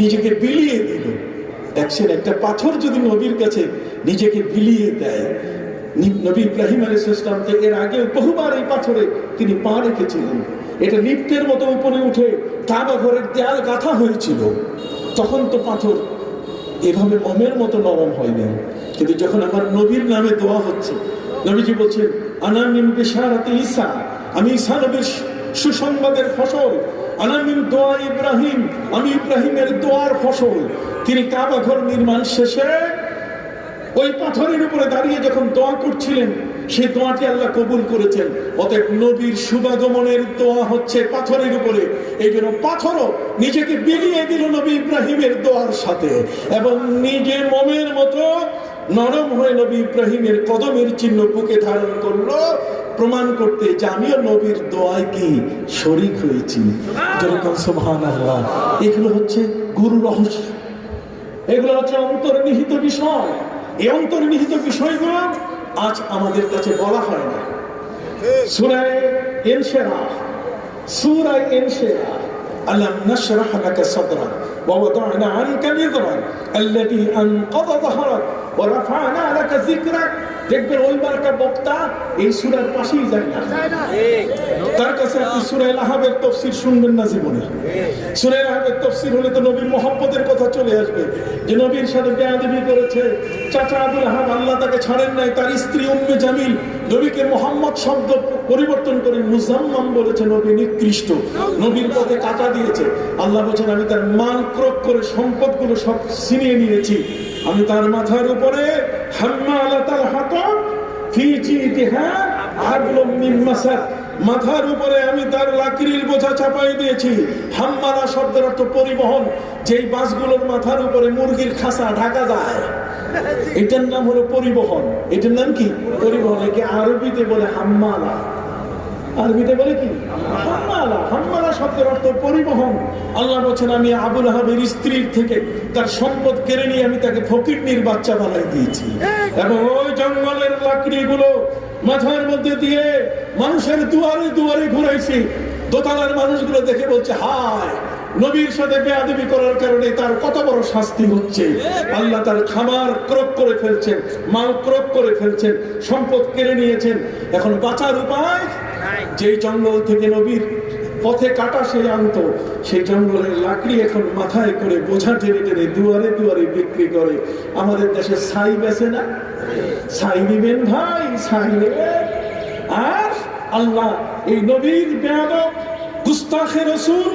নিজেকে বিলিয়ে দিল। দেখছেন, একটা পাথর যদি নবীর কাছে নিজেকে বিলিয়ে দেয়। নবী ইব্রাহিম আলাইহিস সালাম এর আগে বহুবার এই পাথরে তিনি পা রেখেছিলেন। এটা লিফটের মতো উপরে উঠে কাবা ঘরের দেয়াল গাঁথা হয়েছিল। তখন তো পাথর এভাবে মোমের মতো নরম হয়নি। কিন্তু যখন আমার নবীর নামে দোয়া হচ্ছে, নবীজি বলছেন আনা মিন বিশারাতি ঈসা, আমি ঈসা নবীর সুসংবাদের ফসল। আনা মিন দোয়া ইব্রাহিম, আমি ইব্রাহিমের দোয়ার ফসল। তিনি কাবা ঘর নির্মাণ শেষে ওই পাথরের উপরে দাঁড়িয়ে যখন দোয়া করছিলেন, সেই দোয়াটি আল্লাহ কবুল করেছেন। অতএব নবীর শুভাগমনের দোয়া হচ্ছে পাথরের উপরে। এই জন্য পাথরও নিজেকে বিলিয়ে দিল নবী ইব্রাহিমের দোয়ার সাথে, এবং নিজে মোমের মতো নরম হয়ে নবী ইব্রাহিমের কদমের চিহ্ন বুকে ধারণ করলো, প্রমাণ করতে যে আমিও নবীর দোয়ায় কি শরীক হয়েছি। যেরকম সুবহানাল্লাহ। এগুলো হচ্ছে গুরু রহস্য, এগুলো হচ্ছে অন্তর্নিহিত বিষয়। এই অন্তর্নিহিত বিষয়গুলো আজ আমাদের কাছে বলা হয় না। সূরা ইনশিরাহ, সূরা ইনশিরাহ, আলাম নাশরাহ লাকা সাদরাক ওয়া ওয়াদা'না আনকা বিযরাক আল্লাযী আনকাযা যাহরাক ওয়া রাফা'না লাকা যিকরাক। দেখবেন ওইবার একটা বক্তা এই সূরার পাশেই যায় না। তার কাছে আপনি সূরা আল-আহজাবের তাফসীর শুনবেন না জীবনে। সূরা আল-আহজাবের তাফসীর হলে তো নবীর মহব্বতের কথা চলে আসবে, যে নবীর সাথে বেয়াদবি করেছে চাচা আবুল আহাব, আল্লাহ তাকে ছাড়েন নাই। তার স্ত্রী উম্মে জামিল নবীকে মোহাম্মদ শব্দ পরিবর্তন করে মুজাম্মাম বলেছে, নবী নিকৃষ্ট, নবীর পথে কাটা দিয়েছে। আল্লাহ বলেছেন আমি তার মাল ক্রোক করে সম্পদগুলো সব ছিনিয়ে নিয়েছি। আমি তার মাথার উপরে হাম্মালাতাল হাতাব ফি জিদিহা হাবলুম মিন মাসাদ, মাথার উপরে আমি তার লাকড়ির বোঝা চাপাই দিয়েছি। হাম্মালা শব্দের অর্থ পরিবহন, যেই বাসগুলোর মাথার উপরে মুরগির খাসা ঢাকা যায়, এটার নাম হলো পরিবহন। এটার নাম কি? পরিবহন। একে আরবিতে বলে হাম্মালা। আরবিতে বলে কি? হাম্মালা। হাম্মালা শব্দের অর্থ পরিবহন। আল্লাহ বলছেন আমি আবুল আহাবের স্ত্রীর থেকে তার সম্পদ কেড়ে নিয়ে আমি তাকে ফকিরনির বাচ্চা বানাই দিয়েছি, এবং ওই জঙ্গলের লাকড়িগুলো মাথার মধ্যে দিয়ে মানুষের দুয়ারে দুয়ারে ঘুরাইছি। দোতলার মানুষগুলো দেখে বলছে হায়, নবীর সাথে বেয়াদবি করার কারণে তার কত বড় শাস্তি হচ্ছে। আল্লাহ তার খামার ক্রোক করে ফেলছেন, মাল ক্রোক করে ফেলছেন, সম্পদ কেড়ে নিয়েছেন। এখন বাঁচার উপায়, যেই জঙ্গল থেকে নবীর পথে কাটা সে আনতো, সেই জঙ্গলের লাকড়ি এখন মাথায় করে বোঝা টেনে টেনে দুয়ারে দুয়ারে বিক্রি করে। আমাদের দেশে ছাই বেচে না? ছাই নিবেন ভাই, ছাই নেবেন। আর আল্লাহ এই নবীর বেয়াদব গুস্তাখে রাসূল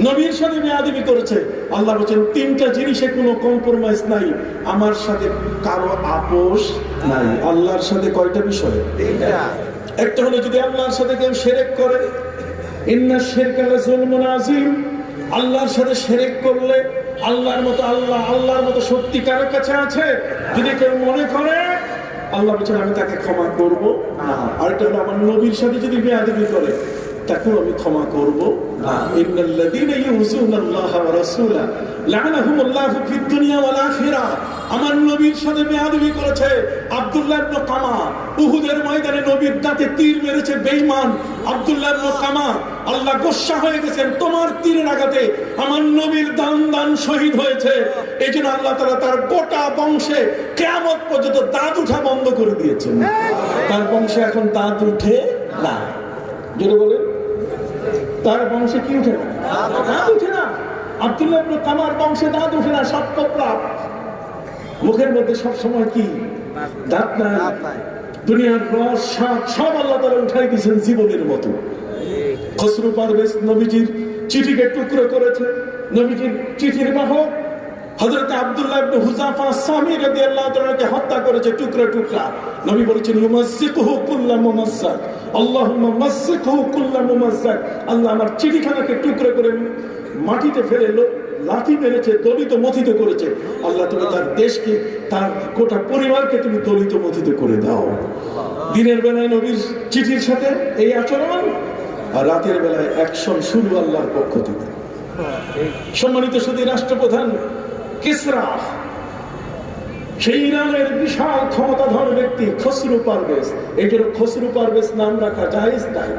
নবীর সাথে বেয়াদবি করেছে। আল্লাহ বলেন তিনটা জিনিসে কোনো কম্প্রোমাইজ নাই, আমার সাথে কারো আপোষ নাই। আল্লাহর সাথে কয়টা বিষয়? একটা হলো যদি আল্লাহর সাথে কেউ শিরক করে, ইন্না শিরকা লাযুলমুন আযীম, আল্লাহর সাথে শিরক করলে আল্লাহর মতো আল্লাহর মতো সত্যিকারের কাছে আছে যদি কেউ মনে করে, আল্লাহ বলেন আমি তাকে ক্ষমা করব না। আরেকটা হলো আমার নবীর সাথে যদি বেয়াদবি করে, তাকেও আমি ক্ষমা করব না। ইন্নাল্লাযীনা ইউযুনাল্লাহা ওয়া রাসূলা লা'নাহুমুল্লাহু ফিদ দুনিয়া ওয়াল আখিরাহ। আমার নবীর সাথে বেয়াদবি করেছে আব্দুল্লাহ ইবনে কামা, উহুদের ময়দানে নবীর দাঁতে তীর মেরেছে বেঈমান আব্দুল্লাহ ইবনে কামা। আল্লাহ গোসা হয়ে গেছেন, তোমার তীরের আঘাতে আমার নবীর দান শহীদ হয়েছে। এইজন্য আল্লাহ তাআলা তার গোটা বংশে কিয়ামত পর্যন্ত দাঁত উঠা বন্ধ করে দিয়েছেন। তার বংশে এখন দাঁত উঠে না। জোরে বলে, তার বংশে কি উঠে না? দাঁত উঠে না। আব্দুল্লাহ ইবনে কামার বংশে দাঁত উঠে না, সব কপড়া। মুখের মধ্যে সব সময় কি দাঁত নাই। দুনিয়ার রস স্বাদ সব আল্লাহ তাআলা উঠাই দিয়েছেন জীবনের মতো। খসরু পারভেজ নবীজির চিঠিকে টুকরো করেছে। নবীজির চিঠির বাহক হযরত আব্দুল্লাহ ইবনে হুযাফা সামি রাদিয়াল্লাহু তাআলাকে হত্যা করেছে টুকরা টুকরা। নবী বলেছেন ইউমাসসিকুহু কুল্লা মুমাসসাক, আল্লাহুম্মা মাসসিকহু কুল্লা মুমাসসাক। আল্লাহ আমার চিঠিখানাকে টুকরো করে মাটিতে ফেলে লাথি মেরেছে, দলিত মথিত করেছে। আল্লাহ তুমি তার দেশকে, তার গোটা পরিবারকে তুমি দলিত মথিত করে দাও। দিনের বেলায় নবীর চিঠির সাথে এই আচরণ, আর রাতের বেলায় অ্যাকশন শুরু আল্লাহর পক্ষ থেকে। সম্মানিত সুধী রাষ্ট্রপ্রধান কিসরা, সেই ইরানের বিশাল ক্ষমতাধর ব্যক্তি খসরু পারভেজ। এই জন্য খসরু পারভেজ নাম রাখা জায়েজ নাই,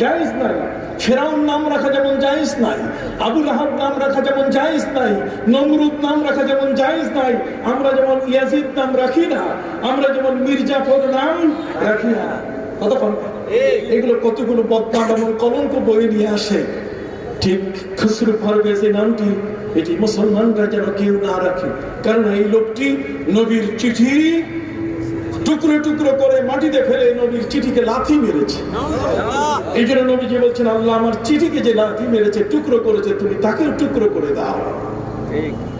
জায়েজ নাই। ফেরাউন নাম রাখা যেমন জায়েজ নাই, আবু লাহাব নাম রাখা যেমন জায়েজ নাই, নমরুদ নাম রাখা যেমন জায়েজ নাই, আমরা যেমন ইয়াজিদ নাম রাখি না, আমরা যেমন মির্জাফর নাম রাখি না। কতক্ষণ এগুলো কতগুলো বদনাম এবং কলঙ্ক বয়ে নিয়ে আসে। ঠিক খসরু পারভেজ এই নামটি এটি মুসলমানরা যেন কেউ না রাখে, কারণ এই লোকটি নবীর চিঠি টুকরো টুকরো করে মাটিতে ফেলে নবীর চিঠিকে লাথি মেরেছে। এই জন্য নবীজি বলছেন আল্লাহ আমার চিঠিকে যে লাথি মেরেছে, টুকরো করেছে, তুমি তাকেও টুকরো করে দাও।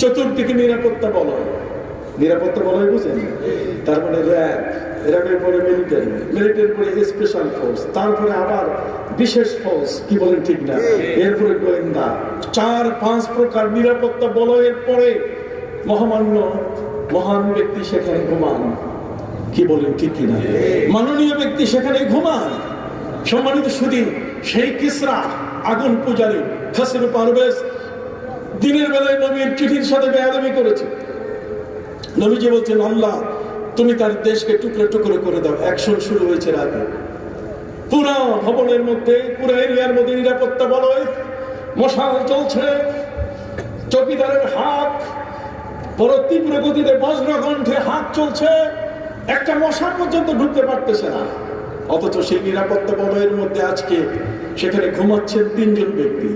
চতুর্দিকে নিরাপত্তা বলয়, নিরাপত্তা বলয় বুঝেন? তার মানে র্যাব, র্যাবের পরে মিলিটারি, মিলিটারির পরে স্পেশাল ফোর্স, তারপরে আবার বিশেষ ফোর্স, কি বলেন ঠিক না? এরপরে গোয়েন্দা, 4-5 প্রকার নিরাপত্তা বলয়ের পরে মহামান্য মহান ব্যক্তি সেখানে ঘুমান, কি বলেন ঠিক কিনা? মাননীয় ব্যক্তি সেখানে ঘুমান। সম্মানিত সুধী, সেই কিসরা আগুন পূজারী খসরু পারভেজ দিনের বেলায় নবীর চিঠির সাথে বেয়াদবি করেছে। নবীজি বলছেন আল্লাহ তুমি তার দেশকে টুকরো টুকরো করে দাও। অ্যাকশন শুরু হয়েছে রাতে, পুরো ভবনের মধ্যে, পুরো এরিয়ার মধ্যে নিরাপত্তা বলয়, মশাল চলছে, চৌকিদারের হাত বড় তীব্র গতিতে বজ্রকণ্ঠে হাত চলছে, একটা মশা পর্যন্ত ঢুকতে পারতেছে না। অথচ সেই নিরাপত্তা বলয়ের মধ্যে আজকে সেখানে ঘুমাচ্ছেন 3 জন ব্যক্তি।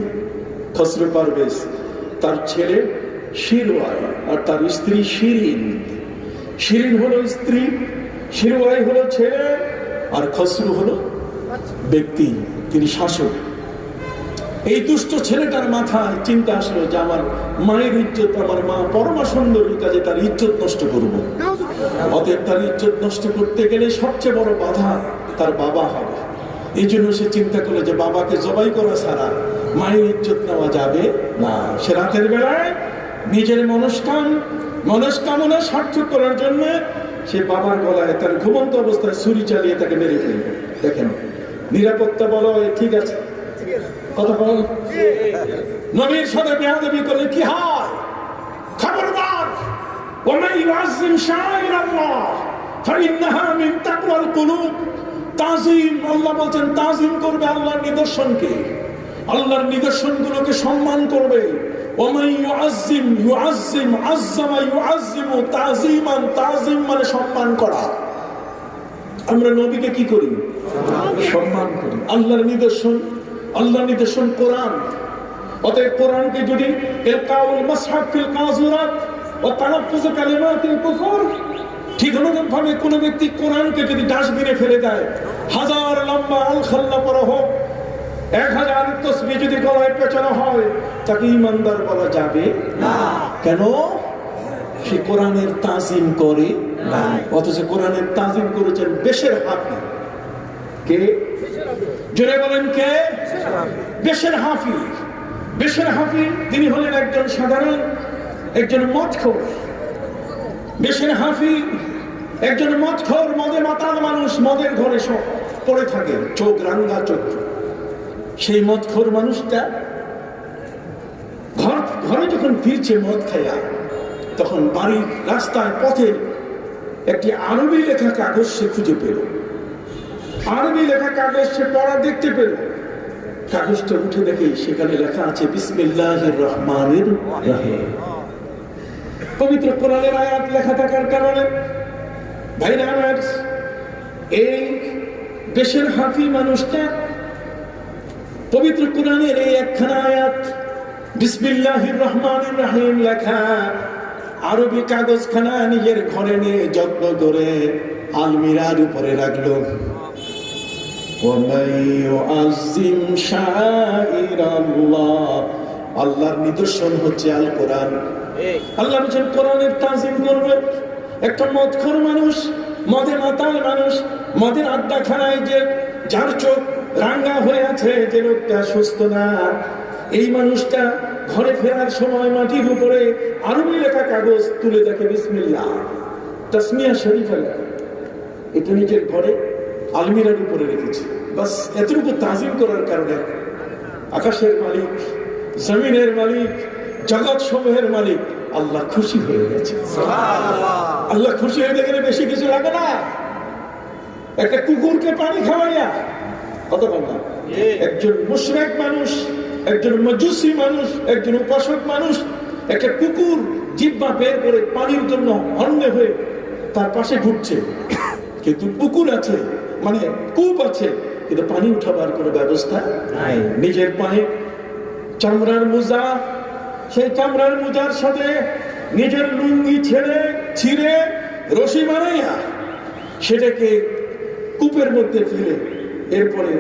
খসরু পারভেজ, তার ছেলে শিরওয়াই আর তার স্ত্রী শিরিন। শিরিন হলো স্ত্রী, শিরওয়াই হলো ছেলে, আর খসরু হলো ব্যক্তি, তিনি শাসক। এই দুষ্ট ছেলেটার মাথায় চিন্তা আসলো যে আমার মায়ের ইজ্জত, আমার মা পরমা সুন্দরী, কাজে তার ইজ্জত নষ্ট করব। অতএব তার ইজ্জত নষ্ট করতে গেলে সবচেয়ে বড় বাধা তার বাবা হবে। এই জন্য সে চিন্তা করলো যে বাবাকে জবাই করা ছাড়া মায়ের ইজ্জত নেওয়া যাবে না। সে রাতের বেলায় নিজের মনস্কামনা সার্থক করার জন্য সে বাবার গলায় তার ঘুমন্ত অবস্থায় ছুরি চালিয়ে তাকে মেরে ফেলবে। দেখেন নিরাপত্তা বলো ঠিক আছে, কথা বল। নবীর সাথে বেয়াদবি করলে কি হয়? খবরদার, ওয়া ইউআযযিম শাআইরাল্লাহ ফাইন্নাহা মিন তাকওয়াল কুলুব। তাজিম, আল্লাহ বলেন তাজিম করবে আল্লাহর নিদর্শনকে, আল্লাহর নিদর্শনগুলোকে সম্মান করবে। ওয়া ইউআযযিম ইউআযযিম আযযামা ইউআযযিমু তাযীমান, তাযীম মানে সম্মান করা। আমরা নবীকে কি করি? সম্মান করি। আল্লাহর নিদর্শন আল্লাহর নির্দেশন কোরআন। অতএব কোরআনকে যদি ইলকাউল মাসহাফ ফিল কাযুরাত ওয়া তানাফফুজ কালিমাতিল কুফর, ঠিক অনুরূপভাবে কোন ব্যক্তি কোরআনকে যদি ডাস্টবিনে ফেলে দেয়, হাজার লম্বা আল খাল্লা পড়া হোক, 1000 তাসবিহ যদি গলায় পেঁচানো হয়, তাকে ঈমানদার বলা যাবে না। কেন? সে কোরআনের তাজিম করে না। অথচ কোরআনের তাজিম করেছেন বেশের হাফিজ। কে? জোরে বলেন কে? বেশের হাফিজ। বেশের হাফিজ তিনি হলেন একজন সাধারণ, একজন মদখোর। বেশের হাফিজ একজন মদখোর, মদে মাতাল মানুষ, মদের ঘরে সব পড়ে থাকে, চোখ রাঙ্গা চোখ। সেই মদখোর মানুষটা ঘরে যখন ফিরছে মদ খাইয়া, তখন বাড়ির রাস্তায় পথে একটি আরবি লেখা কাগজ সে খুঁজে পেল। আরবি লেখা কাগজ সে পড়া দেখতে পেল। কাগজটা উঠে দেখে সেখানে লেখা আছে বিসমিল্লাহির রহমানির রহিম। পবিত্র কোরআনের আয়াত লেখা থাকার কারণে ভাইরা আমার, এই দেশের হাফি মানুষটা পবিত্র কোরআনের এই একখানা আয়াত বিসমিল্লাহির রহমানির রহিম লেখা আরবি কাগজখানা নিজের ঘরে নিয়ে যত্ন করে আলমিরার উপরে রাখলো। আল্লাহর নিদর্শন হচ্ছে আল কোরআন। আল্লাহ বলেছেন কোরআনের তাজিম করবে। একটা মদখোর মানুষ, মদে মাতাল মানুষ, মদের আড্ডাখানায় যে যার চোখ রাঙ্গা হয়ে আছে, যে লোকটা সুস্থ না, এই মানুষটা ঘরে ফেরার সময় মাটির উপরে আরবি লেখা কাগজ তুলে দেখে বিসমিল্লাহ, তাসমিয়া শরীফ লেখা। এটা নিজের ঘরে আলমিরার উপরে রেখেছে। বাস এতটুকু তাজিম করার কারণে আকাশের মালিক, জমিনের মালিক, জগৎ সমূহের মালিক আল্লাহ খুশি হয়ে গেছে। আল্লাহ খুশি হয়ে গেলে বেশি কিছু লাগে না। একটা কুকুরকে পানি খাওয়াইয়া কত না, একজন মুশরিক মানুষ, একজন মজুসি মানুষ, একজন উপাসক মানুষ, একটা কুকুর জিহ্বা বের করে পানির জন্য অন্য হয়ে তার পাশে ঘুরছে, কিন্তু পুকুর আছে, মানে কূপ আছে, কিন্তু পানি উঠাবার কোনো ব্যবস্থা নাই। নিজের পায়ে চামড়ার মোজা, সেই চামড়ার মোজার সাথে নিজের লুঙ্গি ছিঁড়ে রশি বানাইয়া সেটাকে কূপের মধ্যে ফেলে এরপরে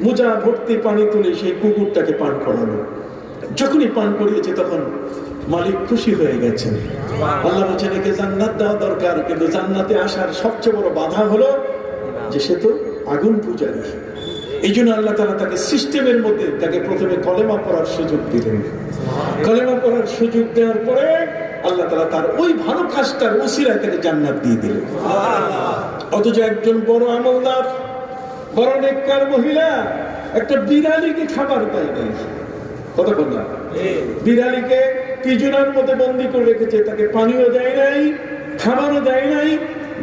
মোজা ভর্তি পানি তুলে সেই কুকুরটাকে পান করানো। যখনই পান করিয়েছে তখন মালিক খুশি হয়ে গেছেন। আল্লাহ বলছেন একে জান্নাত দেওয়া দরকার, কিন্তু জান্নাতে আসার সবচেয়ে বড় বাধা হলো যে সে তো আগুন পূজারী। এই জন্য আল্লাহ তাআলা তাকে সিস্টেমের মধ্যে তাকে প্রথমে কলেমা পড়ার সুযোগ দিলেন। কলেমা পড়ার সুযোগ দেওয়ার পরে আল্লাহ তাআলা তার ওই ভালো কাজটার ওসিলায় তাকে জান্নাত দিয়ে দিলেন। অথচ একজন বড় আমলদার, বড় নেককার মহিলা একটা বিড়ালিকে খাবার দেয় নাই। কতক্ষণ না, বিড়ালিকে পিজুনার মধ্যে বন্দি করে রেখেছে, তাকে পানিও দেয় নাই, খাবারও দেয় নাই।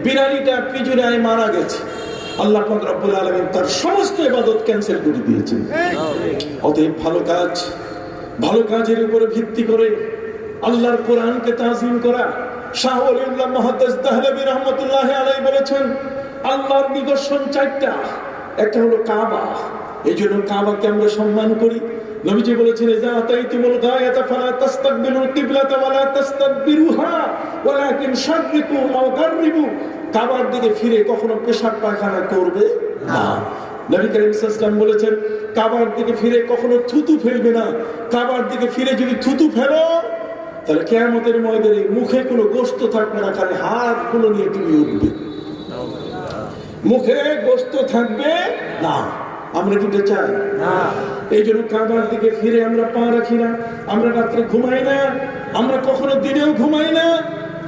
বিড়ালিটা পিজুনায় মারা গেছে। আল্লাহ পাক রব্বুল আলামিন তার সমস্ত ইবাদত ক্যান্সেল করে দিয়েছেন। অতএব ভালো কাজের উপরে ভিত্তি করে আল্লাহর কোরআনকে তাজিম করা। শাহ ওলিউল্লাহ মুহাদ্দিস দেহলভী রাহমাতুল্লাহি আলাইহি বলেছেন আল্লাহর নিদর্শন 4টা। একটা হলো কাবা, এই জন্য কাবাকে আমরা সম্মান করি। নবীজি বলেছেন ইযা আতাইতুমুল গায়াতা ফালা তাস্তাকবিলুল কিবলাতা ওয়ালা তাস্তাদবিরুহা ওয়ালাকিন শাররিকু আও গাররিবু। কাবার দিকে ফিরে কখনো পেশাব পায়খানা করবে না। নবী করিম সাল্লাল্লাহু আলাইহি ওয়াসাল্লাম বলেছেন কাবার দিকে ফিরে কখনো থুতু ফেলবে না। কাবার দিকে ফিরে যদি থুতু ফেলো তাহলে কিয়ামতের ময়দানে মুখে কোনো গোশত থাকবে না, খালি হাতগুলো নিয়ে তুমি উঠবে, মুখে গোশত থাকবে না। আমরা কিন্তু চাই না। এই জন্য কাবার দিকে ফিরে আমরা পা রাখি না, আমরা রাত্রে ঘুমাই না, আমরা কখনো দিনেও ঘুমাই না।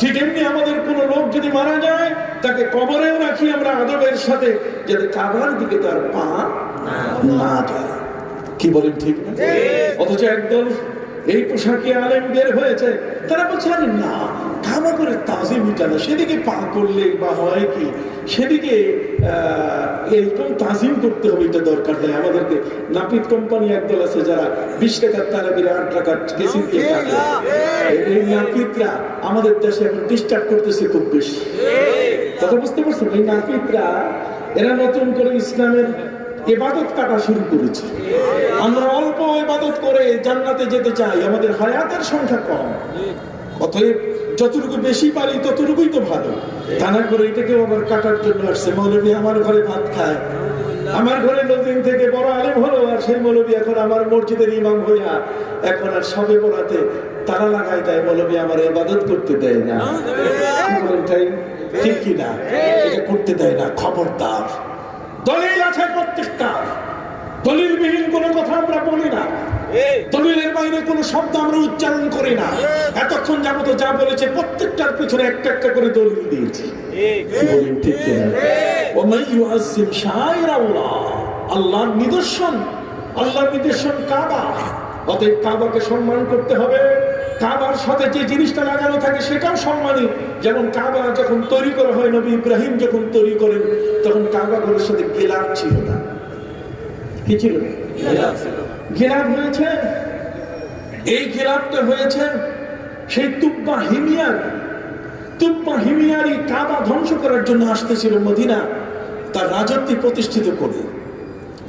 ঠিক এমনি আমাদের কোনো লোক যদি মারা যায় তাকে কবরেও রাখি আমরা আদবের সাথে, যাতে কাবার দিকে তার পা না যায়। কি বলেন ঠিক না? অথচ একদল এই পোশাকে আলেম বের হয়েছে, তারা বলছে আরে না, কাবা করে তাজিম মিটানো, সেদিকে পা করলে বা হয় কি, সেদিকে এইরকম তাজিম করতে হবে, এটা দরকার নেই আমাদেরকে। নাপিত কোম্পানি একদল আছে যারা 20 টাকার তারাবির 8 টাকার কেসি দিয়ে থাকে। এই নাপিতরা আমাদের দেশে এখন ডিস্টার্ব করতেছে খুব বেশি। কথা বুঝতে পারছেন? এই নাপিতরা এরা নতুন করে ইসলামের ইবাদত কাটা শুরু করেছি। আমরা অল্প ইবাদত করে জান্নাতে যেতে চাই, আমাদের হায়াতের সংখ্যা কম। অতএব যতটুকু বেশি পারি ততটুকুই তো ভালো। তা না করে এটাকেও আবার কাটার জন্য আসছে। মৌলবী আমার ঘরে ভাত খায়, আমার ঘরে নদিন থেকে বড় আলেম হলো, আর সেই মৌলবী এখন আমার মসজিদের ইমাম হইয়া এখন আর সবে বলাতে তারা লাগায়, তাই মৌলবী আমার ইবাদত করতে দেয় না। তাই ঠিক কিনা? এটা করতে দেয় না। খবরদার, দলিল আছে প্রত্যেকটা, দলিলবিহীন কোনো কথা আমরা বলি না, দলিলের বাইরে কোনো শব্দ আমরা উচ্চারণ করি না। এতক্ষণ যাবত যা বলেছে প্রত্যেকটার পিছনে একটা একটা করে দলিল দিয়েছি। বলেন ঠিক কিনা? ওমাই ইউআজ্জিম শাআইরাল্লাহ, আল্লাহর নিদর্শন, আল্লাহর নিদর্শন কাবা। অতএব কাবাকে সম্মান করতে হবে। কাবার সাথে যে জিনিসটা লাগানো থাকে সেটাও সম্মানী। যেমন কাবা যখন তৈরি করা হয়, নবী ইব্রাহিম যখন তৈরি করেন, তখন কাবা ঘরের সাথে গিলাফ ছিল না। কি ছিল? গিলাফ হয়েছে। এই গিলাফটা হয়েছে সেই তুব্বা হিমিয়ার। তুব্বা হিমিয়ারই কাবা ধ্বংস করার জন্য আসতেছিল মদিনা, তার রাজত্ব প্রতিষ্ঠিত করে।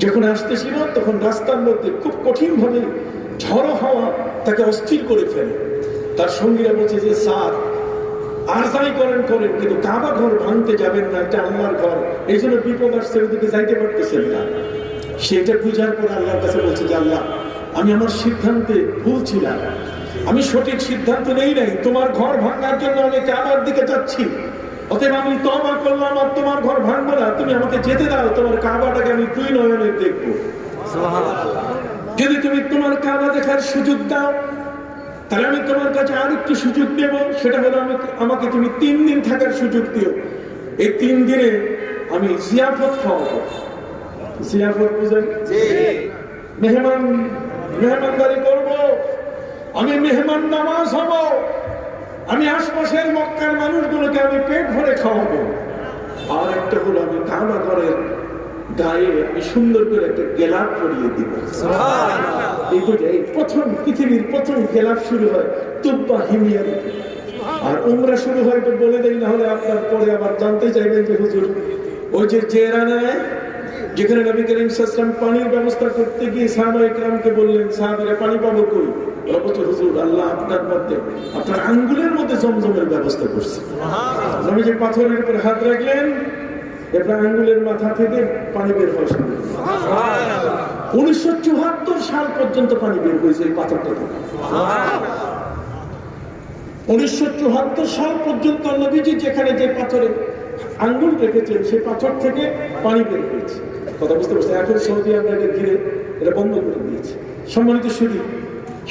যখন আসতেছিল তখন রাস্তার মধ্যে খুব কঠিন ভাবে ঝড়ো হাওয়া তাকে অস্থির করে ফেলে। তার সঙ্গীরা বলছে যে স্যার আর যাই করেন করেন, কিন্তু কাবা ঘর ভাঙতে যাবেন না, এটা আল্লাহর ঘর, এই জন্য বিপদ আসছে, ওদিকে যাইতে পারতেছেন না। সেটা বুঝার পর আল্লাহর কাছে বলছে যে আল্লাহ, আমি আমার সিদ্ধান্তে ভুল ছিলাম, আমি সঠিক সিদ্ধান্ত নেই নাই, তোমার ঘর ভাঙার জন্য আমি কাবার দিকে যাচ্ছি। অতএব আমি তওবা করলাম, আর তোমার ঘর ভাঙবো না, তুমি আমাকে যেতে দাও, তোমার কাবাটাকে আমি দুই নয়নে দেখবো। যদি তুমি তোমার কাবা দেখার সুযোগ দাও, তাহলে আমি তোমার কাছে আর একটু সুযোগ দেব, সেটা হলো আমাকে তুমি 3 দিন থাকার সুযোগ দিও। এই 3 দিনে আমি জিয়াফত খাওয়াবো। জিয়াফত বুঝেন? মেহমানদারি করব, আমি মেহমান নামাজ হব, আমি আশপাশের মক্কার মানুষগুলোকে আমি পেট ভরে খাওয়াবো। আর একটা হলো আমি কাবা ঘরের গায়ে আমি সুন্দর করে একটা গেলাপ পরিয়ে দিব। এই প্রথম পৃথিবীর প্রথম গেলাপ শুরু হয় তুব্বা হিমিয়ারে। আর উমরা শুরু হয়, তো বলে দেই, না হলে আপনার পরে আবার জানতে চাইবেন যে হুজুর ওই যে জেরানায় যেখানে নবী করিম সাল্লাল্লাহু আলাইহি ওয়াসাল্লাম পানির ব্যবস্থা করতে গিয়ে সাহাবায়ে কেরামকে বললেন, সাহাবীরা পানি পাবো কই? ওরা বলছে হুজুর আল্লাহ আপনার মধ্যে, আপনার আঙ্গুলের মধ্যে জমজমের ব্যবস্থা করছে। নবী যে পাথরের উপর হাত রাখলেন, এরপর আঙ্গুলের মাথা থেকে পানি বের হওয়া শুরু। 1974 সাল পর্যন্ত পানি বের হয়েছে এই পাথরটা থেকে। 1974 সাল পর্যন্ত নবীজি যেখানে যে পাথরে আঙ্গুল রেখেছেন সেই পাথর থেকে পানি বের হয়েছে। কথা বুঝতে পারছেন? এখন সৌদি আরবে ঘিরে এটা বন্ধ করে দিয়েছে। সম্মানিত শুধু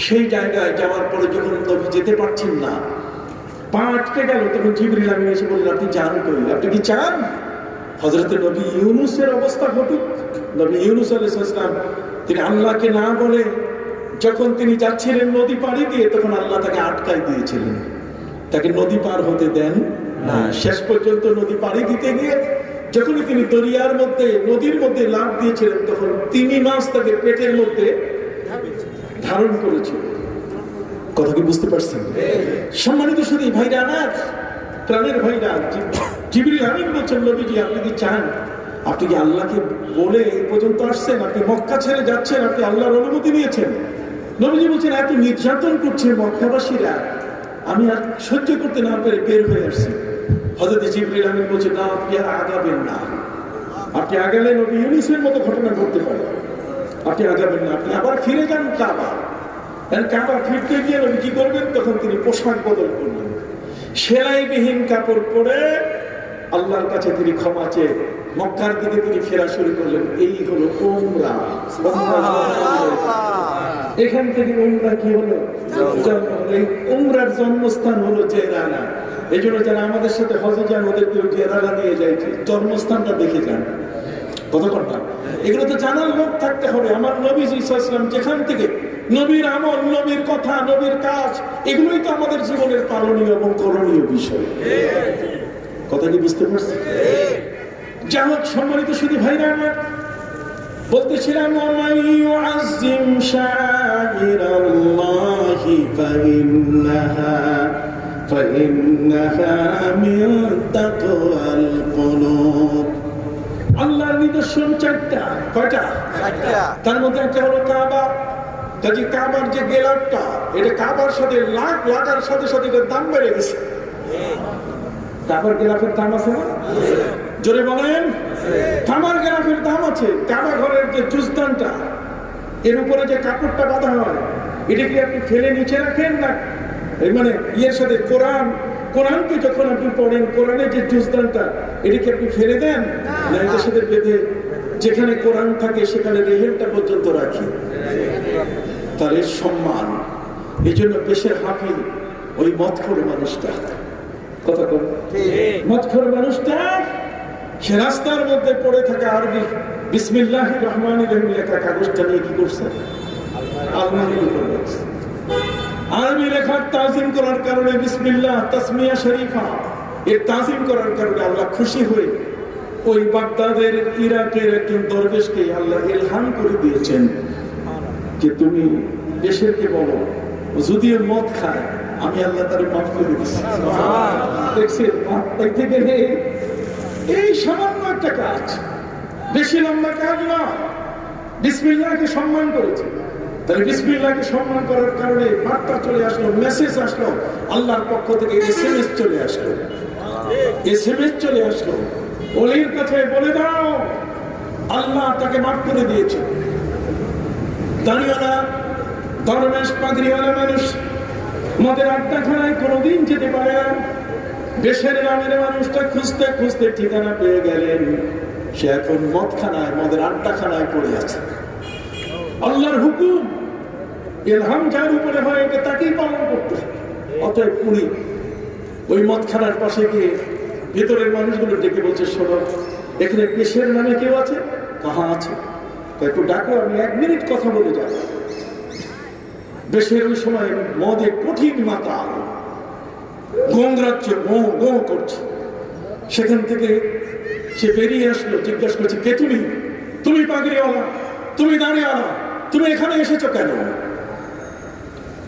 সেই জায়গায় যাওয়ার পরে যখন নবী যেতে পারছেন না, পা আটকে গেল, তখন জিবরিল আমিন এসে বললেন, আপনি যান কই? আপনি কি চান হযরত নবী ইউনূসের অবস্থা ঘটুক? নবী ইউনূস আলাইহিস সালাম তিনি আল্লাহকে না বলে যখন তিনি যাচ্ছিলেন নদী পাড়ি দিয়ে, তখন আল্লাহ তাকে আটকায় দিয়েছিলেন, তাকে নদী পার হতে দেন না। শেষ পর্যন্ত নদী পাড়ি দিতে গিয়ে যখনই তিনি দরিয়ার মধ্যে, নদীর মধ্যে লাফ দিয়েছিলেন, তখন 3 মাস তাকে পেটের মধ্যে ধারণ করেছিল। কথা কি বুঝতে পারছেন? সম্মানিত শুধু ভাইরা, আমার প্রাণের ভাইরা, জিবরিল আমিন বলছেন, নবীজি আপনি কি চান, আপনি কি আল্লাহকে বলে এই পর্যন্ত আসছেন, আপনি মক্কা ছেড়ে যাচ্ছেন, আপনি আল্লাহর অনুমতি নিয়েছেন? নবীজি বলছেন, এত নির্যাতন করছে মক্কাবাসীরা, আমি আর সহ্য করতে না পেরে বের হয়ে আসছি। হযরত জিবরিল আমিন বলছেন, না আপনি আর আগাবেন না, আপনি আগালে নবী ইউনূসের মতো ঘটনা ঘটতে পারে, আপনি আগাবেন না, আপনি আবার ফিরে যান কাবা। কাবা ফিরতে গিয়ে নবী কি করবেন? তখন তিনি পোশাক বদল করলেন, সেলাইবিহীন কাপড় পরে আল্লাহর কাছে তিনি ক্ষমা চেয়ে মক্কার দিকে তিনি ফেরা শুরু করলেন। এই হলো উমরা। এখান থেকে উমরা কি হলো? এই উমরার জন্মস্থান হলো জেরানা। এই জন্য যারা আমাদের সাথে হজে যান, ওদেরকে জেরানা নিয়ে যাইছে, জন্মস্থানটা দেখে যান। কতক্ষণটা এগুলো তো জানার লোক থাকতে হবে। আমার নবী সাল্লাল্লাহু আলাইহি ওয়াসাল্লাম যেখান থেকে নবীর আমল, নবীর কথা, নবীর কাজ, এগুলোই তো আমাদের জীবনের পালনীয় এবং করণীয় বিষয়। কথা কি বুঝতে পারছি? যা হোক, সম্মানিত শুধু ভাইরা আমার, বলতেছিলাম, ওয়ামান ইউআজ্জিম শাআইরাল্লাহি ফাইন্নাহা মিন তাকওয়াল কুলুব। আল্লাহর নিদর্শন 4টা। কয়টা? তার মধ্যে একটা হলো কাবা। কাজে কাবার যে গেলাপটা, এটা কাবার সাথে লাগার সাথে সাথে এটার দাম বেড়ে গেছে। কাবার গেলাপের দাম আছে না? জোরে বলেন। কাবার গেলাপের দাম আছে। কাবা ঘরের যে জুজদানটা, এর উপরে যে কাপড়টা বাঁধা হয়, এটা কি আপনি ফেলে নিচে রাখেন না মানে ইয়ের সাথে কোরআনকে যখন আপনি পড়েন, কোরআনের যে জুজদানটা, এটা কি আপনি ফেলে দেন না এটার সাথে বেঁধে যেখানে কোরআন থাকে সেখানে রেহেলটা পর্যন্ত রাখি? তার এর সম্মান। এই জন্য দেশের হাফিজ ওই মদখোর মানুষটা, কথা বল, মদখোর মানুষটা সে রাস্তার মধ্যে পড়ে থাকা আরবি বিসমিল্লাহির রহমানির রহিম লেখা কাগজটা নিয়ে কি করছে? আলমারির উপর রাখছে। আরবি লেখার তাজিম করার কারণে বিসমিল্লাহ তাসমিয়া শরীফা এর তাজিম করার কারণে আল্লাহ খুশি হয়ে ওই বাগদাদের ইরাকের একজন দরবেশকে আল্লাহ ইলহাম করে দিয়েছেন যে তুমি দেশেরকে বলো যদিও মদ খায় আমি আল্লাহ তার মাফ করে দিচ্ছি। দেখছেন, এই সামান্য একটা কাজ, বেশি লম্বা কাজ না। বিসমিল্লাহকে সম্মান করেছে, তাহলে বিসমিল্লাহকে সম্মান করার কারণে বার্তা চলে আসলো, মেসেজ আসলো আল্লাহর পক্ষ থেকে, এসএমএস চলে আসলো। এসএমএস চলে আসলো, ওলির কাছে বলে দাও আল্লাহ তাকে মাফ করে দিয়েছে। দাঁড়িওয়ালা দরবেশ পাগড়িওয়ালা মানুষ মদের আড্ডাখানায় কোনোদিন যেতে পারে না। দেশের নামের মানুষটা খুঁজতে খুঁজতে ঠিকানা পেয়ে গেলেন, সে এখন মদখানায়, মদের আড্ডাখানায় পড়ে আছে। আল্লাহর হুকুম ইলহাম যার উপরে হয় এটা তাকেই পালন করতে হবে। অতএব উনি ওই মদখানার পাশে গিয়ে ভেতরের মানুষগুলো ডেকে বলছে, শোনো এখানে দেশের নামে কেউ আছে? কাহা আছে? একটু ডাকো, আমি 1 মিনিট কথা বলে যাব। দেশের ওই সময় মদে কঠিন মাতাল, গঙ্গরাজ্য গো করছে। সেখান থেকে সে বেরিয়ে আসলো, জিজ্ঞাসা করছে, কে তুমি? তুমি পাগড়িওয়ালা, তুমি দাঁড়িওয়ালা, তুমি এখানে এসেছো কেন?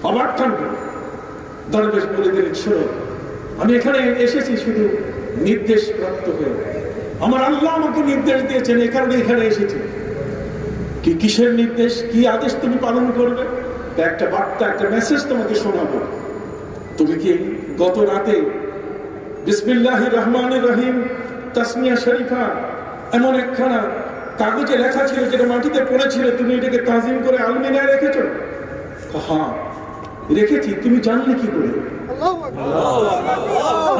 অবাক থাকবে। দরবেশ বলে দিলেন, শোনো আমি এখানে এসেছি শুধু নির্দেশ প্রাপ্ত হয়ে, আমার আল্লাহ আমাকে নির্দেশ দিয়েছেন, এই কারণে এখানে এসেছি। কি কিসের নির্দেশ, কি আদেশ তুমি পালন করবে? একটা বার্তা, একটা মেসেজ তোমাকে শোনাবো। তুমি কি গত রাতে বিসমিল্লাহির রহমানির রহিম তাসমিয়া শরীফা এমন একখানা কাগজে লেখা ছিল যেটা মাটিতে পড়েছিল, তুমি এটাকে তাজিম করে আলমিরায় রেখেছো? হ্যাঁ রেখেছি। তুমি জানলে কি করে?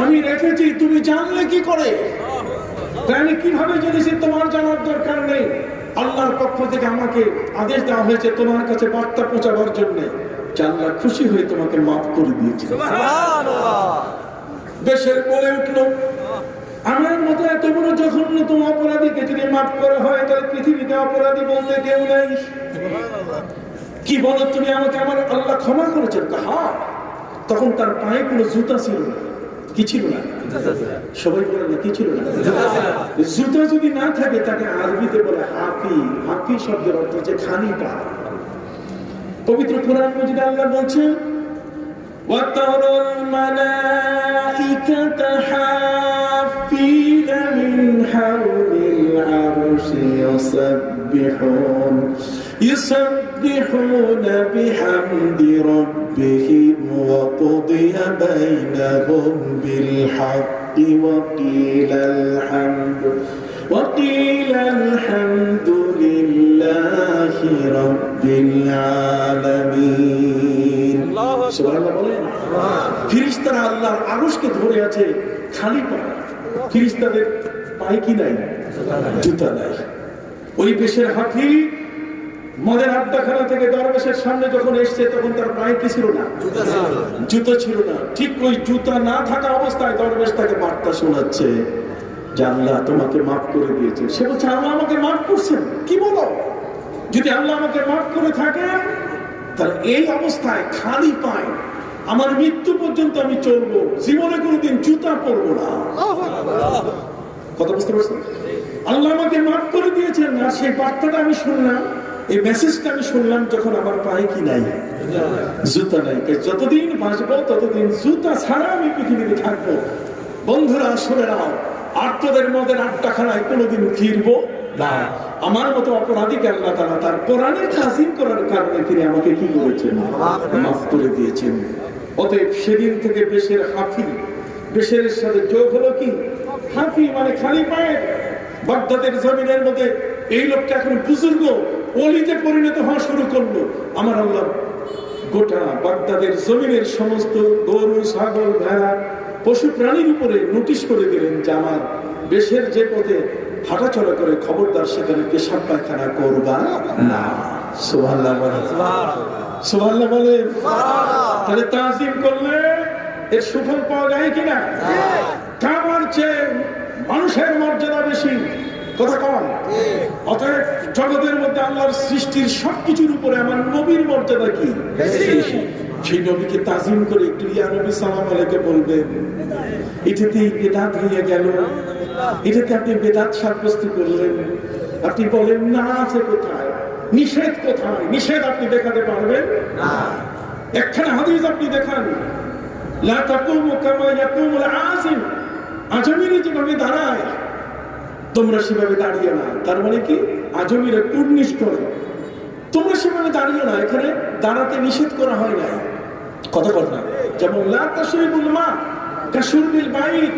আমি রেখেছি, তুমি জানলে কি করে? আমি কিভাবে জেনেছি? তোমার জানার দরকার নেই। আল্লাহর পক্ষ থেকে আমাকে আদেশ দেওয়া হয়েছে তোমার কাছে বার্তা পৌঁছাবার জন্য। আল্লাহ খুশি হয়ে তোমাকে মাফ করে দিয়েছে। দেশের বলে উঠল, আমার মতো এত বড় জঘন্যতম অপরাধীকে যদি মাফ করা হয় তাহলে পৃথিবীতে অপরাধী বলতে কেউ নাই। কি বলো তুমি আমাকে? আমার আল্লাহ ক্ষমা করেছেন। হ্যাঁ। তখন তার পায়ে কোনো জুতা ছিল না। কি ছিল না? সবাই বলে না, কি ছিল না? জুতা যদি না থাকে তাকে আরবিতে বলে হাফি। হাফি শব্দের অর্থ হচ্ছে খালি পা। পবিত্র কোরআন মজিদে আল্লাহ বলছেন, ওয়াতারাল মালাইকাতা হাফিনা মিন হাওলিল আরশি ইউসাব্বিহুনা বিহামদি রাব্বিহিম ওয়া কুদিয়া বাইনাহুম বিল হাক্কি ওয়া কিলা আলহামদুলিল্লাহি রাব্বিল আলামিন। সুবহানাল্লাহ বলেন। ফেরেশতারা আল্লাহর আরশকে ধরে আছে খালি পায়ে। ফেরেশতাদের পায়ে কি নাই? জুতা নাই। ওই দেশের হাফি মদের আড্ডাখানা থেকে দরবেশের সামনে যখন এসছে তখন তার পায়ে কি ছিল না? জুতা ছিল না। ঠিক ওই জুতা না থাকা অবস্থায় দরবেশ তাকে বার্তা শোনাচ্ছে যে আল্লাহ তোমাকে মাফ করে দিয়েছে। সে বলছে, আল্লাহ আমাকে মাফ করছেন? কি বলো? যদি আল্লাহ আমাকে মাফ করে থাকেন তাহলে এই অবস্থায় খালি পায়ে আমার মৃত্যু পর্যন্ত আমি চলবো, জীবনে কোনোদিন জুতা পরবো না। কথা বুঝতে পারছেন? আল্লাহ আমাকে মাফ করে দিয়েছেন। আর সেই বার্তাটা আমি শুনলাম, এই মেসেজটা আমি শুনলাম যখন আমার পায়ে কি নাই? জুতা নাই। যতদিন বাঁচবো ততদিন জুতা ছাড়া আমি পৃথিবীতে থাকবো। বন্ধুরা শুনে নাও, আর তোদের মধ্যে আটটাখানায় কোনোদিন ফিরবো না। আমার মতো অপরাধীকে আল্লাহ তাআলা তার কোরআনের তাজিম করার কারণে তিনি আমাকে কি করেছেন? মাফ করে দিয়েছেন। অতএব সেদিন থেকে বেশের হাফি, বেশের সাথে যোগ হলো কি? হাফি মানে খালি পায়ে। বাগদাদের জমিনের মধ্যে এই লোকটা এখন বুজুর্গ ওলিতে পরিণত হওয়া শুরু করলো। আমার আল্লাহ গোটা বাগদাদের জমিনের সমস্ত গরু, ছাগল, ভেড়া, পশু প্রাণীর উপরে নোটিশ করে দিলেন যে আমার বেশের যে পথে হাঁটাচলা করে খবরদার সেখানে পেশাব পায়খানা করবা না। সুবহানাল্লাহ বলেন, সুবহানাল্লাহ বলেন। তাহলে তাজিম করলে এর সুফল পাওয়া যায় কিনা? কাবার চেয়ে মানুষের মর্যাদা বেশি, কথা কম। অতএব জগতের মধ্যে আল্লাহর সৃষ্টির সবকিছুর উপরে আমার নবীর মর্যাদা কি? সেই নবীকে তাজিম করে একটু ইয়া নবী সালাম আলাইকে বলবেন, এটাতেই বেদাত হয়ে গেল, এটাতে আপনি বেদাত সাব্যস্ত করলেন। আপনি বলেন না আছে কোথায়, নিষেধ কোথায়? নিষেধ আপনি দেখাতে পারবেন না। একখানা হাদিস আপনি দেখান, লা তাকুমু কামা ইয়াকুমুল আজিম, আজমিরা যেভাবে দাঁড়ায় তোমরা সেভাবে দাঁড়িয়ে না। তার মানে কি? আজমিরা কুর্নিশ করে, তোমরা সেভাবে দাঁড়িয়ে না। এখানে দাঁড়াতে নিষেধ করা হয় না, কথা কথা। যেমন লা তাশরিবুল মা কাশুরবিল বাইর,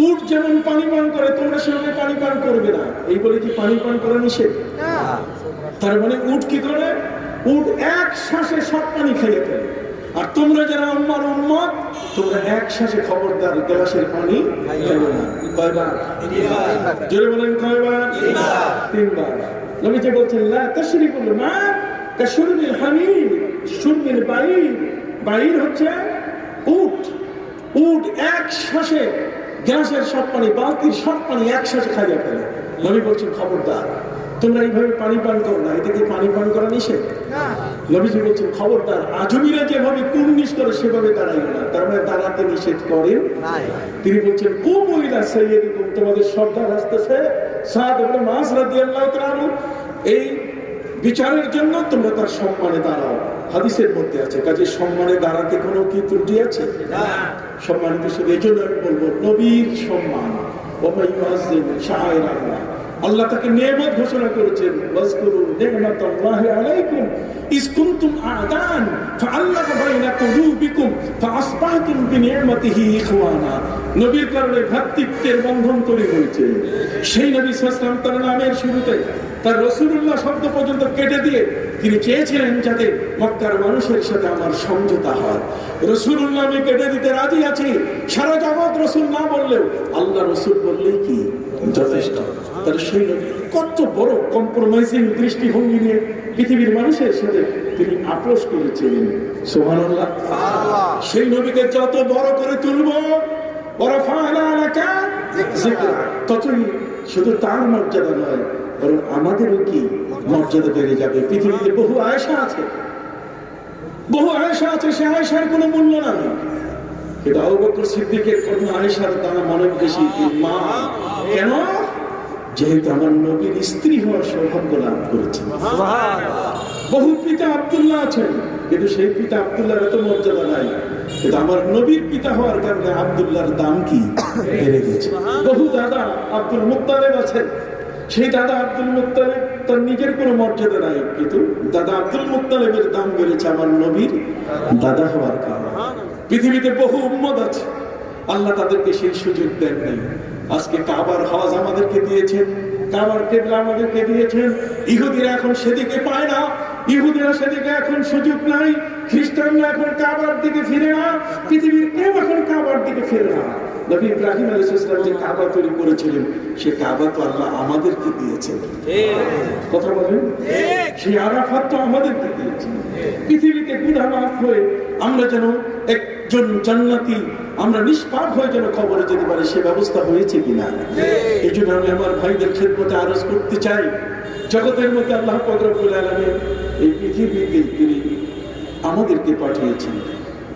উট যেমন পানি পান করে তোমরা সেভাবে পানি পান করবে না। এই বলে কি পানি পান করা নিষেধ? তার মানে উট কি করে? উট এক শ্বাসে সব পানি খেয়ে ফেলে। আর তোমরা যারা আমার উম্মত, তোমরা এক শ্বাসে খবরদার গ্লাসের পানি খেলো না। কয়বার? জোরে বলেন কয়বার? তিনবার। নবী যে বলছেন লা তাশরিবুল মা কাশুরবিল হামির, শুরবিল বাইর। বাইর হচ্ছে উট। উট এক শ্বাসে গ্লাসের সব পানি, বালতির সব পানি এক শ্বাসে খাইয়া ফেলে। নবী বলছেন খবরদার তোমরা এইভাবে পানি পান করো না। এটা কি পানি পান করা নিষেধ? নবীজি বলছেন খবরদার আজমিরা যেভাবে কুর্নিশ করে সেভাবে দাঁড়াইও না। তার মানে দাঁড়াতে নিষেধ করেন। তিনি বলছেন কুমু ইলা সাইয়্যিদিকুম, তোমাদের সর্দার আসতেছে সাদ ইবনে মুআয রাদিয়াল্লাহু তাআলা আনহু, এই বিচারের জন্য তোমরা তার সম্মানে দাঁড়াও। হাদিসের মধ্যে আছে। কাজে সম্মানে দাঁড়াতে কোনো কি ত্রুটি আছে? না। সম্মানিত শুধু এই জন্য আমি বলবো নবীর সম্মান। ওয়া ইউআযযিম শাআইরাল্লাহ, আল্লাহ তাকে নেয়ামত ঘোষণা করেছেন, ওয়াজকুরু নি'মাতাল্লাহি আলাইকুম ইজ কুনতুম আ'দান ফাআল্লাফা বাইনা কুলুবিকুম ফাআসবাহতুম বিনি'মাতিহি ইখওয়ানা। নবীর কারণে ভ্রাতৃত্বের বন্ধন তৈরি হয়েছে। সেই নবী সাল্লাল্লাহু আলাইহি ওয়াসাল্লাম তার নামের শুরুতে তার রাসূলুল্লাহ শব্দ পর্যন্ত কেটে দিয়ে তিনি চেয়েছিলেন যাতে মক্কার মানুষের সাথে আমার সমঝোতা হয়। রাসূলুল্লাহ আমি কেটে দিতে রাজি আছি, সারা জগৎ রাসূল না বললেও আল্লাহ রাসূল বললেই কি যথেষ্ট। তার সেই নবী কত বড় কম্প্রোমাইজিং দৃষ্টিভঙ্গি নিয়ে পৃথিবীর মানুষের সাথে তিনি আপোষ করেছিলেন। সুবহানাল্লাহ। সেই নবীকে যত বড় করে তুলবো, ওয়ারাফা'না লাকা যিকরা, ততই শুধু তার মর্যাদা নয় বরং আমাদেরও কি মর্যাদা বেড়ে যাবে। পৃথিবীতে বহু আয়েশা আছে, বহু আয়েশা আছে, সে আয়েশার কোনো মূল্য নাই। কিন্তু আবু বকর সিদ্দিকের কন্যা আয়েশার দাম অনেক বেশি। মা কেন? যেহেতু আমার নবীর স্ত্রী হওয়ার সৌভাগ্য লাভ করেছে। বহু পিতা আব্দুল্লাহ আছেন, কিন্তু সেই পিতা আব্দুল্লাহর এত মর্যাদা নাই। কিন্তু আমার নবীর পিতা হওয়ার কারণে আব্দুল্লাহর দাম কি বেড়ে গেছে। বহু দাদা আব্দুল মুত্তালিব আছেন, সেই দাদা আব্দুল মুত্তালিব তার নিজের কোনো মর্যাদা নাই, কিন্তু দাদা আব্দুল মুত্তালিবের দাম বেড়েছে আমার নবীর দাদা হওয়ার কারণে। পৃথিবীতে বহু উম্মত আছে, আল্লাহ তাদেরকে সেই সুযোগ দেন নাই। আজকে কাবার হজ আমাদেরকে দিয়েছেন, কাবার কিবলা আমাদেরকে দিয়েছেন। ইহুদিরা এখন সেদিকে পায় না, ইহুদিরা সেদিকে এখন সুযোগ নাই। খ্রিস্টানরা এখন কাবার দিকে ফিরে না, পৃথিবীর কেউ এখন কাবার দিকে ফিরে না। নবী ইব্রাহিম আলাইহিস সালাম যে কাবা তৈরি করেছিলেন, সে কাবা তো আল্লাহ আমাদেরকে দিয়েছেন। কথা বলেন, সেই আরাফাত তো আমাদেরকে দিয়েছেন। পৃথিবীতে গুনাহ মাফ হয়ে আমরা যেন একজন জান্নাতি, আমরা নিষ্পাপ হয়ে যেন কবরে যেতে পারি, সে ব্যবস্থা হয়েছে কিনা। এই জন্য আমি আমার ভাইদের খেদমতে আরজ করতে চাই, জগতের মধ্যে আল্লাহ পাক রব্বুল আলামিন এই পৃথিবীতে তিনি আমাদেরকে পাঠিয়েছেন,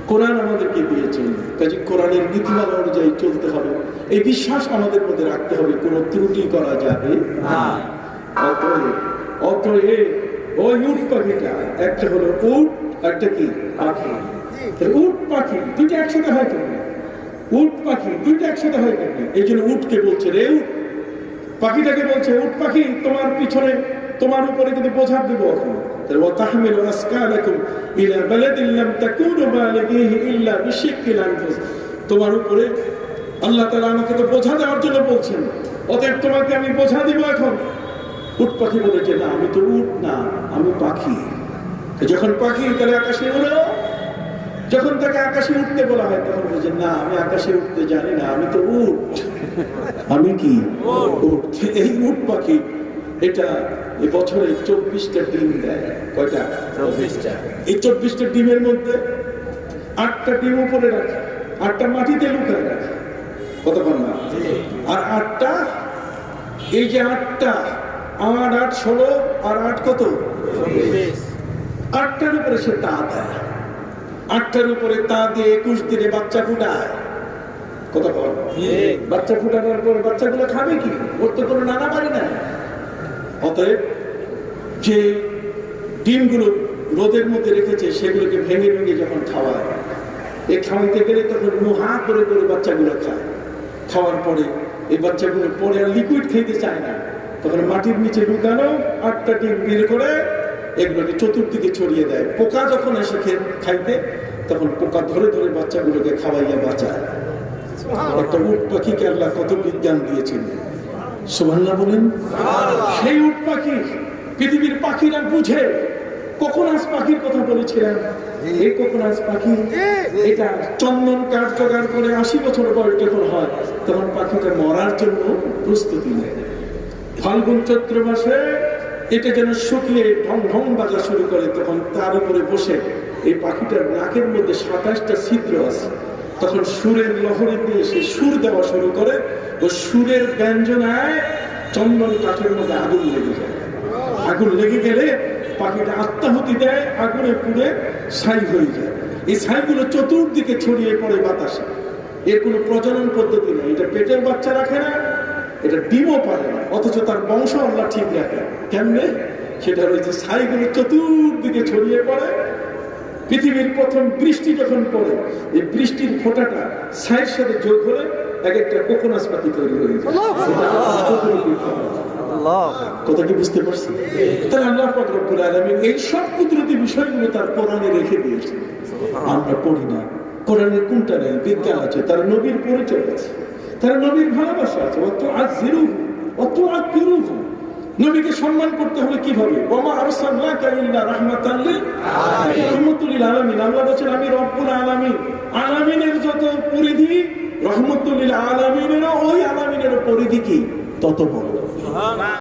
কোরআন আমাদেরকে দিয়েছেন। কাজে কোরআনের নীতিমালা অনুযায়ী চলতে হবে, এই বিশ্বাস আমাদের মধ্যে রাখতে হবে, কোনো ত্রুটি করা যাবে না। অতএব ওই উট পাখিটা, একটা হলো উট, একটা কি পাখি। উট পাখি দুটো একসাথে হয় কেন? উট পাখি দুইটা একসাথে হয় কেন? এই জন্য উটকে বলছে রে উট, পাখিটাকে বলছে উট পাখি তোমার পিছনে তোমার উপরে কিন্তু বোঝা দিব এখন। وتحمل أثقالكم إلى بلد لم تكونوا بالغيه إلا بشق الأنفس, তোমার উপরে আল্লাহ তাআলা আমাকে তো বোঝা দেওয়ার জন্য বলছেন, অতএব তোমাকে আমি বোঝা দিব এখন। উট পাখি বলে যে না, আমি তো উট না, আমি পাখি। যখন পাখি তাহলে আকাশে উড়ে, যখন তাকে আকাশে উঠতে বলা হয় তখন বলছে না, আমি আকাশে উঠতে জানি না, আমি তো উট। আমি কি? উট। এই উট পাখি এটা এই বছরে 24টা ডিম দেয়। কয়টা? 24টা। এই 24টা ডিমের মধ্যে 8টা ডিম উপরে রাখে, 8টা মাটিতে লুকায় রাখে, কতক্ষণ না? আর 8টা, এই যে 8টা, 8 8 16 আর 8 কত? 8টার উপরে সে তা দেয়, 8টার উপরে তা দিয়ে 21 দিনে বাচ্চা ফুটায়। কতক্ষণ? বাচ্চা ফুটানোর পরে বাচ্চাগুলো খাবে কি? ওর তো কোনো নানা বাড়ি নাই। অতএব যে ডিমগুলো রোদের মধ্যে রেখেছে সেগুলোকে ভেঙে ভেঙে যখন খাওয়ায়, এই খাওয়াইতে গেলে তখন মুহা করে করে বাচ্চাগুলো খায়। খাওয়ার পরে এই বাচ্চাগুলো পরে আর লিকুইড খেতে চায় না, তখন মাটির নিচে ঢুকানো 8টা ডিম বের করে এগুলোকে চতুর্দিকে ছড়িয়ে দেয়। পোকা যখন এসে খাইতে তখন পোকা ধরে ধরে বাচ্চাগুলোকে খাওয়াইয়া বাঁচায়। একটা উট পাখিকে আল্লাহ কত বিজ্ঞান দিয়েছেন, সুবহানাল্লাহ বলেন। সেই উট পাখি পৃথিবীর পাখিরা বুঝে। কোকোনাস পাখির কথা বলেছিলেন, এই কোকোনাস পাখি এটা চন্দন কাঠ জোগাড় করে 80 বছর বয়স যখন হয় তখন পাখিটা মরার জন্য প্রস্তুতি নেয়। ফাল্গুন চৈত্র মাসে এটা যেন শুকিয়ে ঢং ঢং বাজা শুরু করে, তখন তার উপরে বসে এই পাখিটার নাকের মধ্যে 27টা ছিদ্র আছে, তখন সুরের লহরে দিয়ে সে সুর দেওয়া শুরু করে। ও সুরের ব্যঞ্জনায় চন্দন কাঠের মধ্যে আগুন লেগে যায়। আগুন লেগে গেলে পাখিটা আত্মাহুতি দেয়, আগুনে পুড়ে ছাই হয়ে যায়। এই ছাইগুলো চতুর্দিকে ছড়িয়ে পড়ে বাতাসে। এর কোনো প্রজনন পদ্ধতি নেই, এটা পেটের বাচ্চা রাখে না, এটা ডিমও পারে না, অথচ তার বংশ আল্লাহ ঠিক রাখে। কেমনে? সেটা রয়েছে ছাইগুলো চতুর্দিকে ছড়িয়ে পড়ে। পৃথিবীর প্রথম বৃষ্টি যখন পড়ে, এই বৃষ্টির ফোঁটাটা ছাইয়ের সাথে যোগ হলে এক একটা কোকোনাস পাখি তৈরি হয়ে যায়। কথা কি বুঝতে পারছি? তাহলে আল্লাহ পাক রব্বুল আলামিন এই সব কুদরতি বিষয়গুলো তার কোরআনে রেখে দিয়েছে, আমরা পড়ি না। কোরআনের কোনটা নেই? বিজ্ঞান আছে, তার নবীর পরিচয় আছে, তার নবীর ভালোবাসা আছে। অত আজিরুহু অত আকিরুহু, নবীকে সম্মান করতে হবে কিভাবে? ওমা আরসালনাকা ইল্লা রাহমাতাল লিল আলামিন, রাহমাতুল লিল আলামিন। আল্লাহ বলেন আমি রব্বুল আলামিন। আলামিনের যত পরিধি, রহমতুল লিল আলামিনেরও ওই আলামিনের পরিধি কি তত বড়।